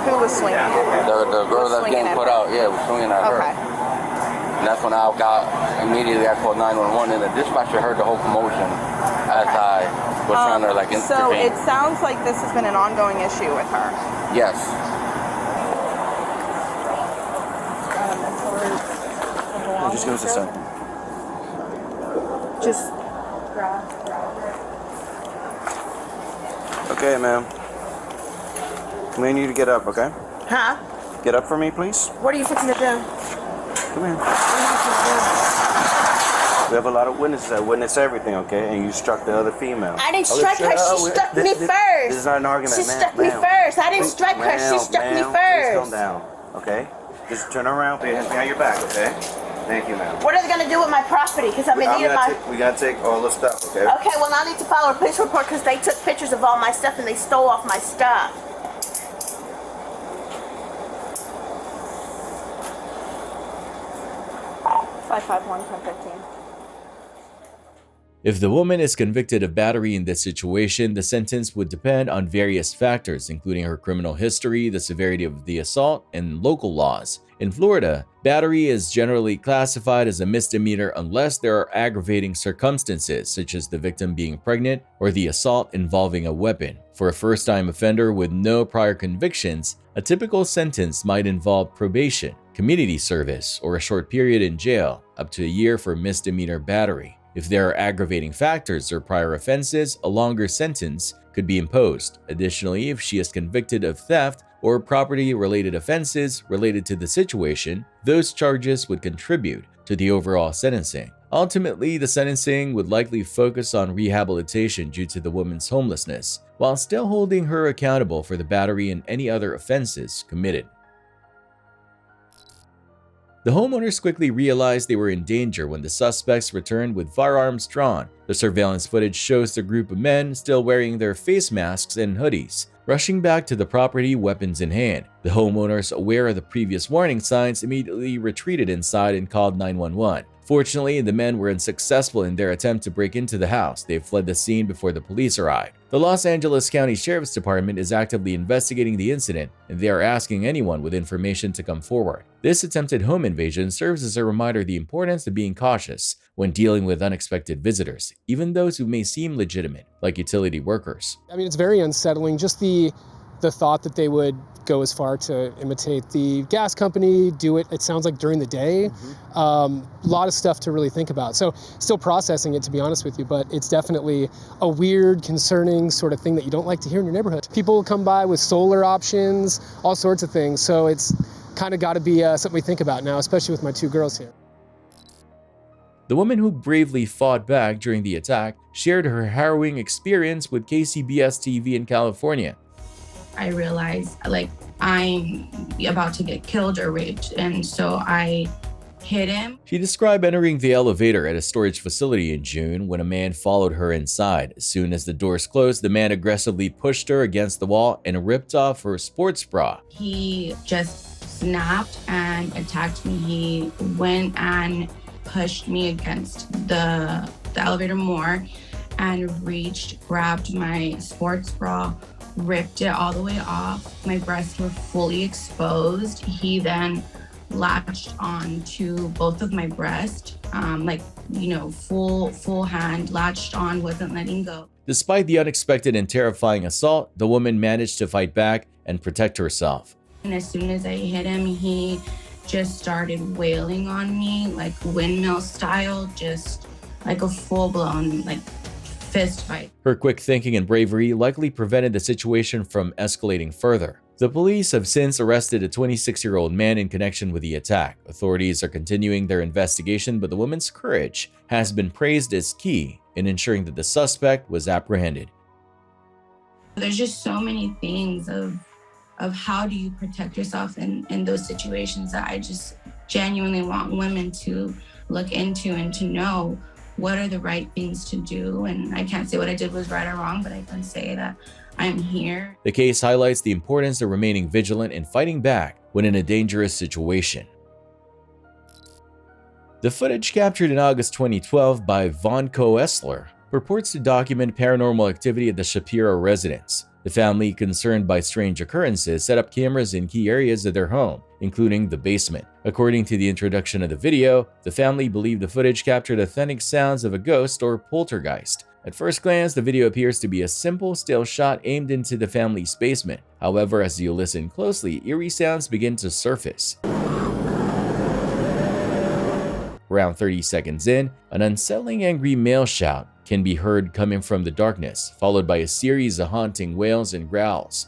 Who was swinging? The girl that's swinging getting at put her? out, yeah, was swinging at her. Okay. And that's when I called 911, and the dispatcher heard the whole commotion as I was trying to intervene. So it sounds like this has been an ongoing issue with her. Yes. Just give us a second. Just Okay, ma'am. We need you to get up, okay? Huh? Get up for me, please. What are you fixing to do? Come here. We have a lot of witnesses that witness everything, okay? And you struck the other female. I didn't strike her. She struck me first. This is not an argument, She ma'am. struck me first. I didn't strike her. She struck me Please first. calm down, okay? Just turn around, put your hands behind your back, okay? Thank you, ma'am. What are they gonna do with my property? Because I'm in need of my. We gotta take all the stuff, okay? Okay, well I need to file a police report because they took pictures of all my stuff and they stole off my stuff. If the woman is convicted of battery in this situation, the sentence would depend on various factors, including her criminal history, the severity of the assault, and local laws. In Florida, battery is generally classified as a misdemeanor unless there are aggravating circumstances, such as the victim being pregnant or the assault involving a weapon. For a first-time offender with no prior convictions, a typical sentence might involve probation, community service, or a short period in jail, up to a year for misdemeanor battery. If there are aggravating factors or prior offenses, a longer sentence could be imposed. Additionally, if she is convicted of theft or property-related offenses related to the situation, those charges would contribute to the overall sentencing. Ultimately, the sentencing would likely focus on rehabilitation due to the woman's homelessness, while still holding her accountable for the battery and any other offenses committed. The homeowners quickly realized they were in danger when the suspects returned with firearms drawn. The surveillance footage shows the group of men still wearing their face masks and hoodies, rushing back to the property, weapons in hand. The homeowners, aware of the previous warning signs, immediately retreated inside and called 911. Fortunately, the men were unsuccessful in their attempt to break into the house. They fled the scene before the police arrived. The Los Angeles County Sheriff's Department is actively investigating the incident, and they are asking anyone with information to come forward. This attempted home invasion serves as a reminder of the importance of being cautious when dealing with unexpected visitors, even those who may seem legitimate, like utility workers. I mean, it's very unsettling, just the thought that they would go as far to imitate the gas company, do it, it sounds like during the day. A lot of stuff to really think about. So still processing it, to be honest with you, but it's definitely a weird, concerning sort of thing that you don't like to hear in your neighborhood. People come by with solar options, all sorts of things. So it's kind of got to be something we think about now, especially with my two girls here. The woman who bravely fought back during the attack shared her harrowing experience with KCBS TV in California. I realized like I'm about to get killed or raped, and so I hit him. She described entering the elevator at a storage facility in June when a man followed her inside. As soon as the doors closed, the man aggressively pushed her against the wall and ripped off her sports bra. He just snapped and attacked me. He went and pushed me against the elevator more and grabbed my sports bra, ripped it all the way off. My breasts were fully exposed. He then latched on to both of my breasts, full hand, latched on, wasn't letting go. Despite the unexpected and terrifying assault, the woman managed to fight back and protect herself. And as soon as I hit him, he just started wailing on me, like windmill style, just like a full-blown, fist fight. Her quick thinking and bravery likely prevented the situation from escalating further. The police have since arrested a 26-year-old man in connection with the attack. Authorities are continuing their investigation, but the woman's courage has been praised as key in ensuring that the suspect was apprehended. There's just so many things of how do you protect yourself in those situations that I just genuinely want women to look into and to know what are the right things to do. And I can't say what I did was right or wrong, but I can say that I'm here. The case highlights the importance of remaining vigilant and fighting back when in a dangerous situation. The footage captured in August 2012 by Vonco Essler purports to document paranormal activity at the Shapiro residence. The family, concerned by strange occurrences, set up cameras in key areas of their home, including the basement. According to the introduction of the video, the family believed the footage captured authentic sounds of a ghost or poltergeist. At first glance, the video appears to be a simple still shot aimed into the family's basement. However, as you listen closely, eerie sounds begin to surface. Around 30 seconds in, an unsettling angry male shout can be heard coming from the darkness, followed by a series of haunting wails and growls.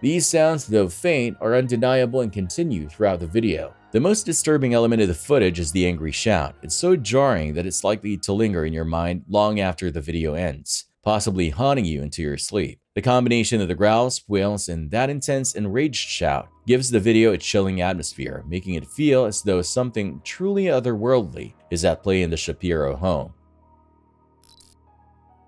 These sounds, though faint, are undeniable and continue throughout the video. The most disturbing element of the footage is the angry shout. It's so jarring that it's likely to linger in your mind long after the video ends, possibly haunting you into your sleep. The combination of the growls, wails, and that intense enraged shout gives the video a chilling atmosphere, making it feel as though something truly otherworldly is at play in the Shapiro home.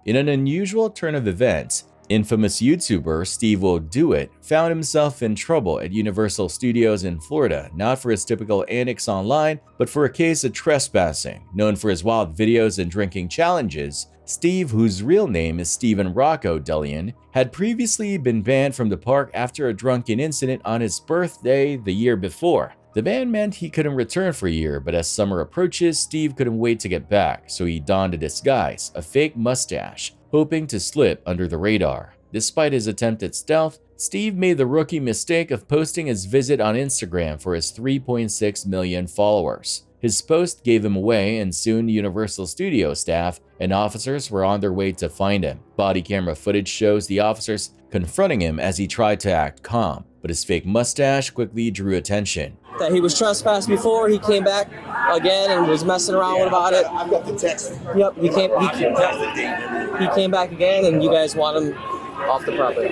In an unusual turn of events, Infamous YouTuber Steve Will Do It found himself in trouble at Universal Studios in Florida, not for his typical antics online, but for a case of trespassing. Known for his wild videos and drinking challenges, Steve, whose real name is Stephen Rocco Delian, had previously been banned from the park after a drunken incident on his birthday the year before. The ban meant he couldn't return for a year, but as summer approaches, Steve couldn't wait to get back, so he donned a disguise, a fake mustache, hoping to slip under the radar. Despite his attempt at stealth, Steve made the rookie mistake of posting his visit on Instagram for his 3.6 million followers. His post gave him away, and soon Universal Studio staff and officers were on their way to find him. Body camera footage shows the officers confronting him as he tried to act calm, but his fake mustache quickly drew attention. That he was trespassed before, he came back again and was messing around about it. I've got the text. Yep, he came back again, and you guys want him off the property.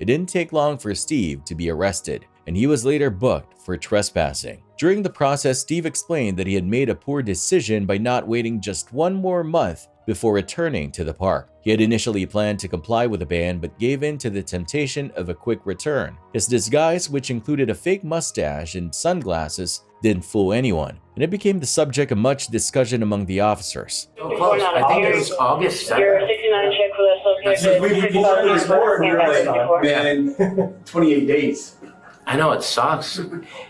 It didn't take long for Steve to be arrested, and he was later booked for trespassing. During the process, Steve explained that he had made a poor decision by not waiting just one more month before returning to the park. He had initially planned to comply with the ban, but gave in to the temptation of a quick return. His disguise, which included a fake mustache and sunglasses, didn't fool anyone, and it became the subject of much discussion among the officers. Close. I think it was August 7th. You're 69 check for the association. Man, 28 days. I know it sucks.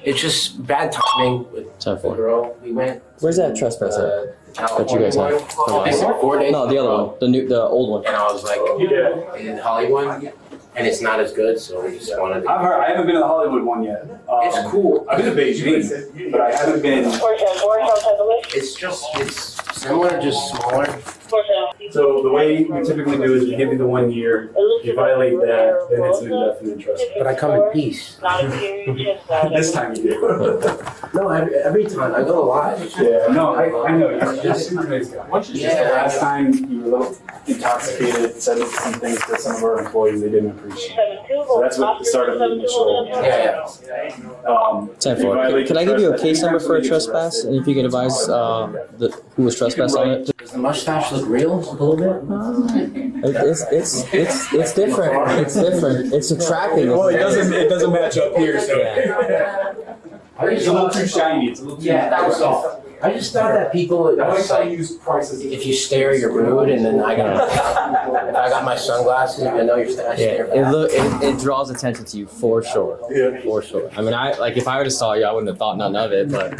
It's just bad timing with the girl. We went. Where's that trespass at? That you guys have? 4 days. No, the other one, the old one. And I was like, in Hollywood, and it's not as good, so we just wanted to. I've heard. I haven't been to the Hollywood one yet. It's cool. I've been to Beijing, but I haven't been. It's similar, just smaller. So the way we typically do is we give you the 1 year. If you violate that, then it's an indefinite trespass. But I come in peace. This time you do. No, every time I go a lot. Yeah, no, I know. You're a super nice guy. Yeah. Last time you were a little intoxicated, said some things to some of our employees they didn't appreciate. So that's what started the initial. Yeah. 10-4. Can I give you a case number for a trespass, and if you could advise who was trespassed on it? Does the mustache look real a little bit? It's different. It's different. It's attracting. Well, it doesn't match up here, so. It's a little too shiny. It's a little too. Yeah, that was all. I just thought that people, if you stare, you're rude, and then I got my sunglasses. I know you're staring. It draws attention to you for sure. Yeah, for sure. I mean, if I would have saw you, I wouldn't have thought nothing of it. But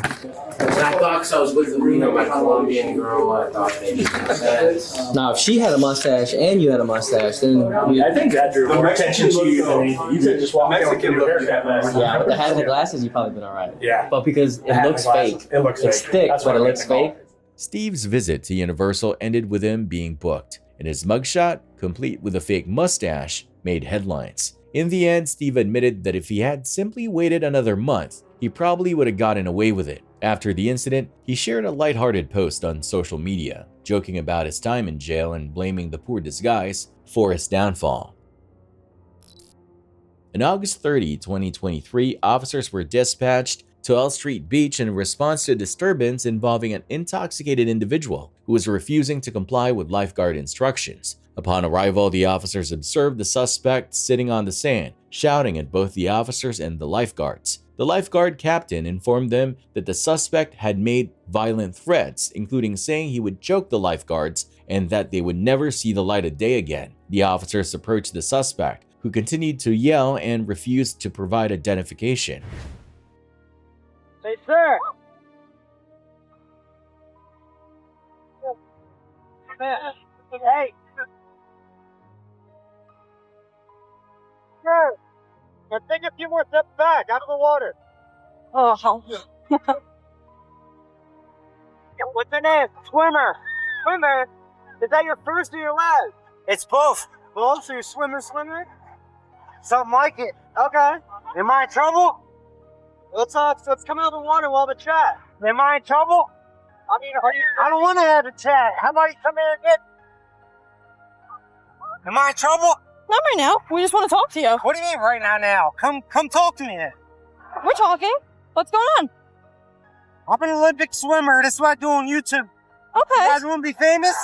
and I thought, because I was with my Colombian girl, I thought maybe it made sense. Now, if she had a mustache and you had a mustache, then I think that drew more attention to you than anything. You could just walk out with your haircut last time. Yeah, with the hat and the glasses, you probably been all right. Yeah, but because it looks fake, it's thick, but it looks fake. Steve's visit to Universal ended with him being booked, and his mugshot, complete with a fake mustache, made headlines. In the end, Steve admitted that if he had simply waited another month, he probably would have gotten away with it. After the incident, he shared a lighthearted post on social media, joking about his time in jail and blaming the poor disguise for his downfall. On August 30, 2023, officers were dispatched to L Street Beach in response to a disturbance involving an intoxicated individual who was refusing to comply with lifeguard instructions. Upon arrival, the officers observed the suspect sitting on the sand, shouting at both the officers and the lifeguards. The lifeguard captain informed them that the suspect had made violent threats, including saying he would choke the lifeguards and that they would never see the light of day again. The officers approached the suspect, who continued to yell and refused to provide identification. Hey, sir! Hey! Sir! Now take a few more steps back, out of the water. Oh, What's your name? Swimmer! Swimmer! Is that your first or your last? It's both. bull? So you're swimming? Something like it. Okay. Am I in trouble? Let's come out of the water while we chat. Am I in trouble? I mean, I don't want to have a chat. How about you come here and get... Am I in trouble? Not right now. We just want to talk to you. What do you mean right now? Come talk to me then. We're talking. What's going on? I'm an Olympic swimmer. That's what I do on YouTube. Okay. You guys want to be famous?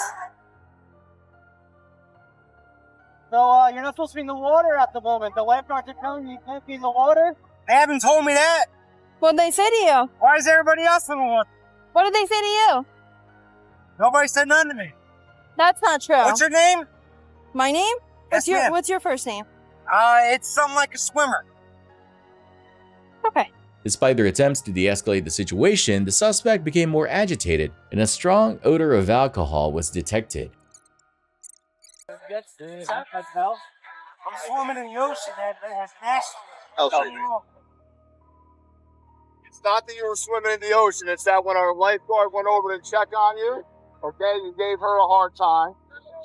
So, you're not supposed to be in the water at the moment. The lifeguards are telling you can't be in the water? They haven't told me that. What'd they say to you? Why is everybody else in the water? What did they say to you? Nobody said nothing to me. That's not true. What's your name? My name? Yes, What's your first name? It's something like a swimmer. Okay. Despite their attempts to de-escalate the situation, the suspect became more agitated, and a strong odor of alcohol was detected. I'm swimming in the ocean that has nasty. It's not that you were swimming in the ocean. It's that when our lifeguard went over to check on you, okay, you gave her a hard time.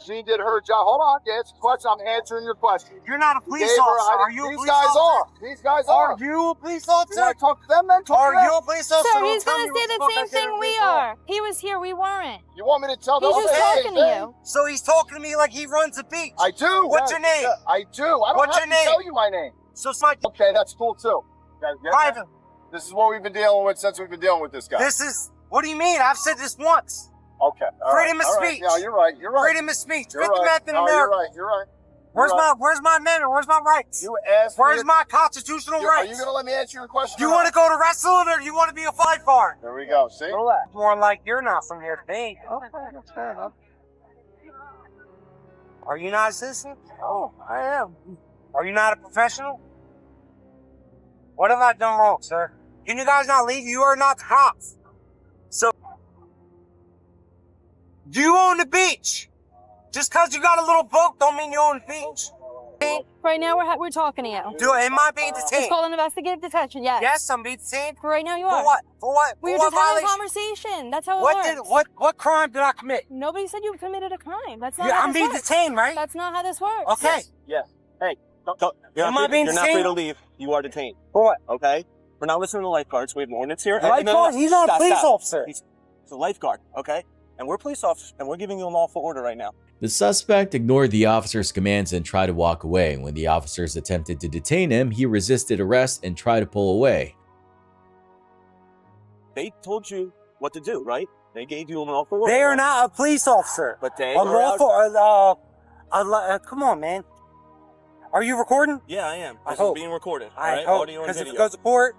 She did her job. Hold on, answer the question. I'm answering your question. You're not a police officer. Are you a police officer? These guys are. Are you a police officer? You want to talk to them then? Are you a police officer? Sir, he's gonna say the same thing we are. He was here, we weren't. You want me to tell them He's the just same talking to thing? you. So he's talking to me like he runs a beach. I do. What's your name? I do. I don't What's have your name? to tell you my name. So it's my... Okay, that's cool too. You guys get that? Private. This is what we've been dealing with since we've been dealing with this guy. This is... What do you mean? I've said this once. Okay. Freedom of speech. Yeah, you're right. Freedom of speech. You're Fifth Amendment in America. You're right. Where's my amendment? Where's my rights? You asked Where's my constitutional rights? Are you going to let me answer your question? Do you want to go to wrestling or do you want to be a lifeguard? There we go. See? More like you're not from here today. Okay, that's fair enough. Are you not a citizen? Oh, I am. Are you not a professional? What have I done wrong, sir? Can you guys not leave? You are not the cops. So, do you own the beach? Just because you got a little boat don't mean you own the beach. Right now, we're talking to you. Am I being detained? It's called an investigative detention, yes. Yes, I'm being detained. For right now, you For are. what? For what? We were For just what having a violation? conversation. That's how it works. What crime did I commit? Nobody said you committed a crime. That's not Yeah, how I'm this being works. detained, right? That's not how this works. Okay. Yes. Hey, Am I being you're not free detained? to leave. You are detained. For what? Okay? We're not listening to lifeguards. We have an ordinance here. Lifeguard? He's not a police officer. He's a lifeguard, okay? And we're police officers, and we're giving you a lawful order right now. The suspect ignored the officer's commands and tried to walk away. When the officers attempted to detain him, he resisted arrest and tried to pull away. They told you what to do, right? They gave you an lawful order. They are not a police officer. But they A lawful, come on, man. Are you recording? Yeah, I am. I This hope. is being recorded. I all right? hope. Audio and Because if video. it goes to court,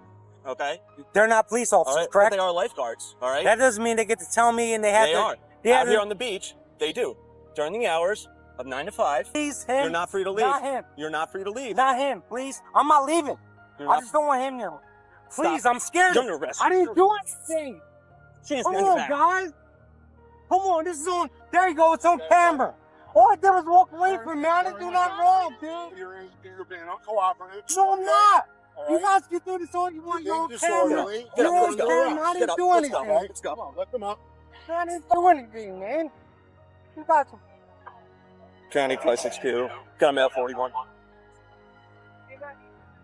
Okay? they're not police All officers, right? correct? But they are lifeguards, all right? That doesn't mean they get to tell me and they have They to... are. They have Out here to, on the beach, they do. During the hours of 9 to 5, please, him. you're not free to leave. Not him. You're not free to leave. Not him, please. I'm not leaving. You're I not- just don't want him here. Please, Stop. I'm scared. You're under arrest. I didn't do anything. She's Come in on, fact. guys. Come on, this is on. There you go. It's on camera. All I did was walk away from me. I didn't do nothing wrong, dude. You're being uncooperative. No, I'm not. You guys can do this on your own camera. You're on camera. I didn't do anything. Let's go. Come on, let them up. I didn't do anything, man. You guys. County 562. Got mail 41.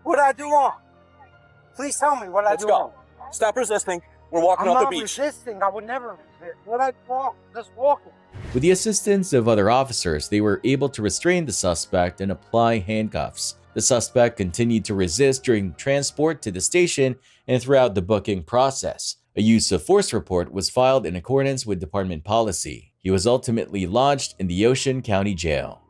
What did I do wrong? Please tell me what I Let's do go. wrong. Stop resisting. We're walking I'm off not the beach. resisting. I would never resist. What I do wrong? Just walking. With the assistance of other officers, they were able to restrain the suspect and apply handcuffs. The suspect continued to resist during transport to the station and throughout the booking process. A use of force report was filed in accordance with department policy. He was ultimately lodged in the Ocean County Jail.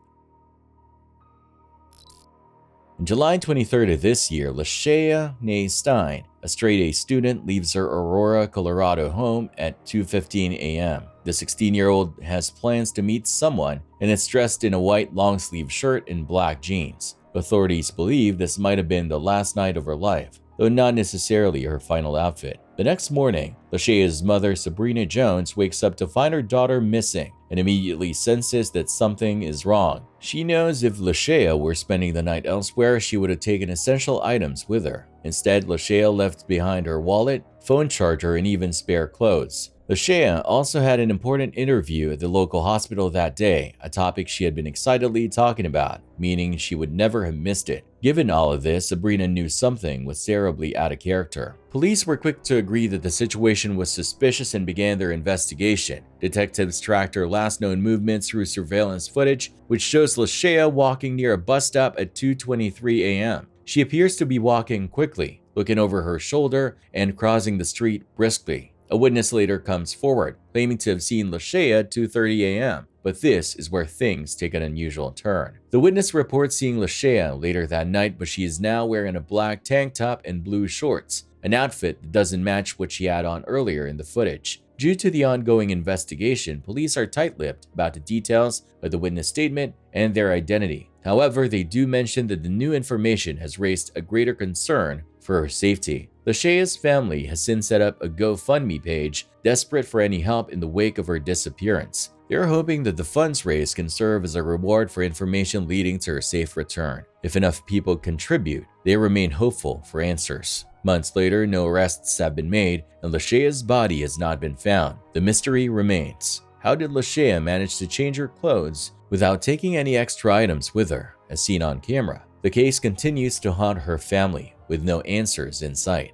On July 23rd of this year, Lashea Nay Stein, a straight-A student, leaves her Aurora, Colorado home at 2:15 a.m. The 16-year-old has plans to meet someone and is dressed in a white long-sleeve shirt and black jeans. Authorities believe this might have been the last night of her life, though not necessarily her final outfit. The next morning, Lashea's mother, Sabrina Jones, wakes up to find her daughter missing and immediately senses that something is wrong. She knows if Lashea were spending the night elsewhere, she would have taken essential items with her. Instead, Lashea left behind her wallet, phone charger, and even spare clothes. LaShaya also had an important interview at the local hospital that day, a topic she had been excitedly talking about, meaning she would never have missed it. Given all of this, Sabrina knew something was terribly out of character. Police were quick to agree that the situation was suspicious and began their investigation. Detectives tracked her last known movements through surveillance footage, which shows LaShaya walking near a bus stop at 2:23 a.m. She appears to be walking quickly, looking over her shoulder and crossing the street briskly. A witness later comes forward, claiming to have seen LaShaya at 2:30 a.m., but this is where things take an unusual turn. The witness reports seeing LaShaya later that night, but she is now wearing a black tank top and blue shorts, an outfit that doesn't match what she had on earlier in the footage. Due to the ongoing investigation, police are tight-lipped about the details of the witness statement and their identity. However, they do mention that the new information has raised a greater concern for her safety. LaShaya's family has since set up a GoFundMe page, desperate for any help in the wake of her disappearance. They're hoping that the funds raised can serve as a reward for information leading to her safe return. If enough people contribute, they remain hopeful for answers. Months later, no arrests have been made, and LaShaya's body has not been found. The mystery remains. How did LaShaya manage to change her clothes without taking any extra items with her, as seen on camera? The case continues to haunt her family, with no answers in sight.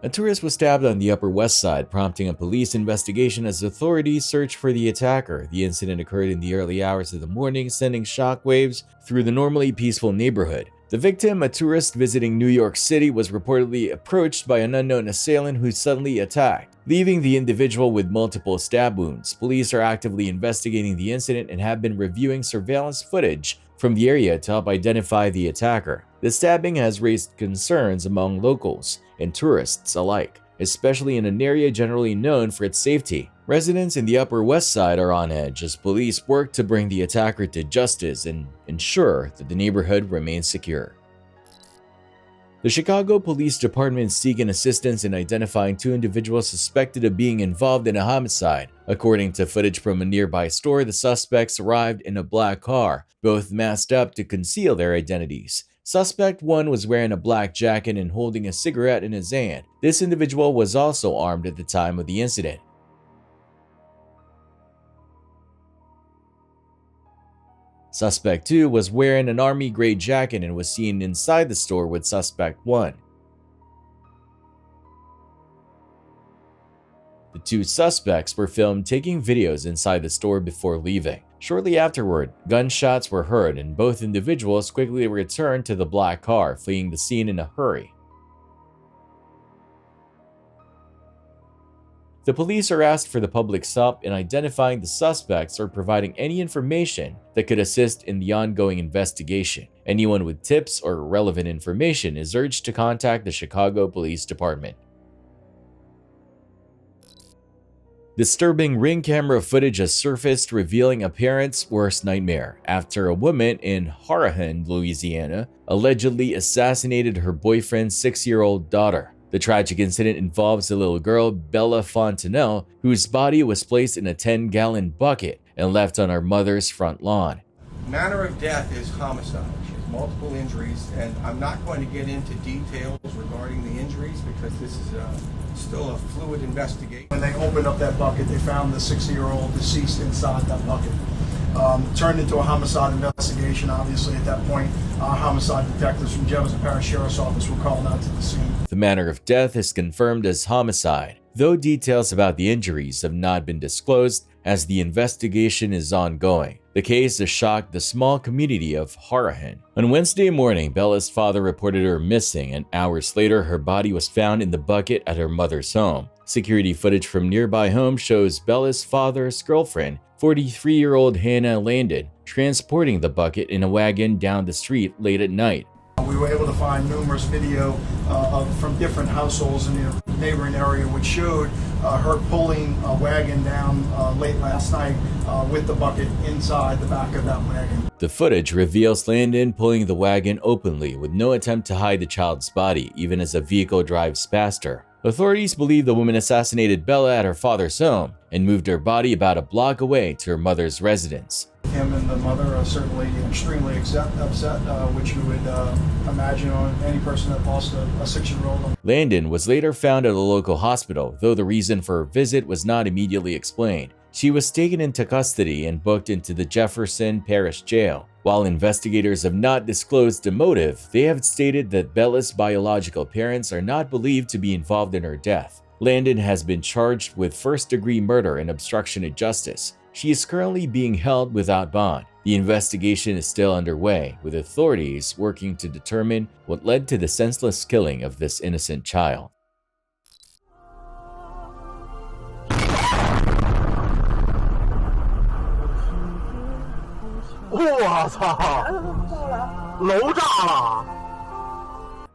A tourist was stabbed on the Upper West Side, prompting a police investigation as authorities search for the attacker. The incident occurred in the early hours of the morning, sending shockwaves through the normally peaceful neighborhood. The victim, a tourist visiting New York City, was reportedly approached by an unknown assailant who suddenly attacked, leaving the individual with multiple stab wounds. Police are actively investigating the incident and have been reviewing surveillance footage from the area to help identify the attacker. The stabbing has raised concerns among locals and tourists alike, especially in an area generally known for its safety. Residents in the Upper West Side are on edge as police work to bring the attacker to justice and ensure that the neighborhood remains secure. The Chicago Police Department is seeking assistance in identifying two individuals suspected of being involved in a homicide. According to footage from a nearby store, the suspects arrived in a black car, both masked up to conceal their identities. Suspect 1 was wearing a black jacket and holding a cigarette in his hand. This individual was also armed at the time of the incident. Suspect 2 was wearing an army gray jacket and was seen inside the store with Suspect 1. The two suspects were filmed taking videos inside the store before leaving. Shortly afterward, gunshots were heard and both individuals quickly returned to the black car, fleeing the scene in a hurry. The police are asked for the public's help in identifying the suspects or providing any information that could assist in the ongoing investigation. Anyone with tips or relevant information is urged to contact the Chicago Police Department. Disturbing ring camera footage has surfaced revealing a parent's worst nightmare after a woman in Harahan, Louisiana, allegedly assassinated her boyfriend's 6-year-old daughter. The tragic incident involves a little girl, Bella Fontenelle, whose body was placed in a 10-gallon bucket and left on her mother's front lawn. Manner of death is homicide. She has multiple injuries, and I'm not going to get into details regarding the injuries because this is still a fluid investigation. When they opened up that bucket, they found the 60-year-old deceased inside that bucket. Turned into a homicide investigation. Obviously, at that point, homicide detectives from Jefferson Parish Sheriff's Office were called out to the scene. The manner of death is confirmed as homicide, though details about the injuries have not been disclosed as the investigation is ongoing. The case has shocked the small community of Harahan. On Wednesday morning, Bella's father reported her missing, and hours later, her body was found in the bucket at her mother's home. Security footage from nearby homes shows Bella's father's girlfriend, 43-year-old Hannah Landon, transporting the bucket in a wagon down the street late at night. We were able to find numerous video from different households in the neighboring area which showed her pulling a wagon down late last night with the bucket inside the back of that wagon. The footage reveals Landon pulling the wagon openly with no attempt to hide the child's body, even as a vehicle drives past her. Authorities believe the woman assassinated Bella at her father's home and moved her body about a block away to her mother's residence. Him and the mother are certainly extremely upset, which you would imagine on any person that lost a 6-year-old. Landon was later found at a local hospital, though the reason for her visit was not immediately explained. She was taken into custody and booked into the Jefferson Parish Jail. While investigators have not disclosed the motive, they have stated that Bella's biological parents are not believed to be involved in her death. Landon has been charged with first-degree murder and obstruction of justice. She is currently being held without bond. The investigation is still underway, with authorities working to determine what led to the senseless killing of this innocent child.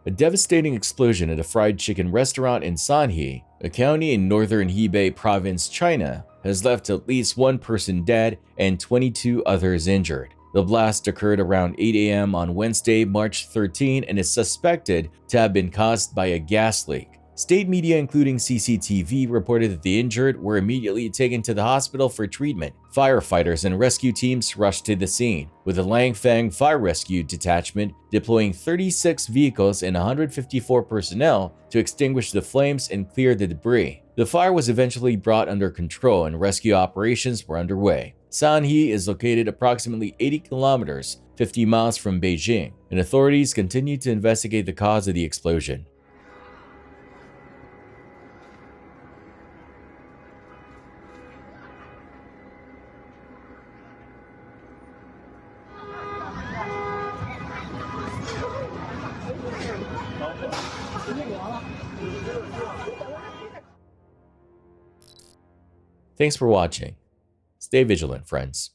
A devastating explosion at a fried chicken restaurant in Sanhe, a county in northern Hebei province, China, has left at least one person dead and 22 others injured. The blast occurred around 8 a.m. on Wednesday, March 13, and is suspected to have been caused by a gas leak. State media, including CCTV, reported that the injured were immediately taken to the hospital for treatment. Firefighters and rescue teams rushed to the scene, with the Langfang Fire Rescue Detachment deploying 36 vehicles and 154 personnel to extinguish the flames and clear the debris. The fire was eventually brought under control and rescue operations were underway. Sanhe is located approximately 80 kilometers, 50 miles from Beijing, and authorities continue to investigate the cause of the explosion. Thanks for watching. Stay vigilant, friends.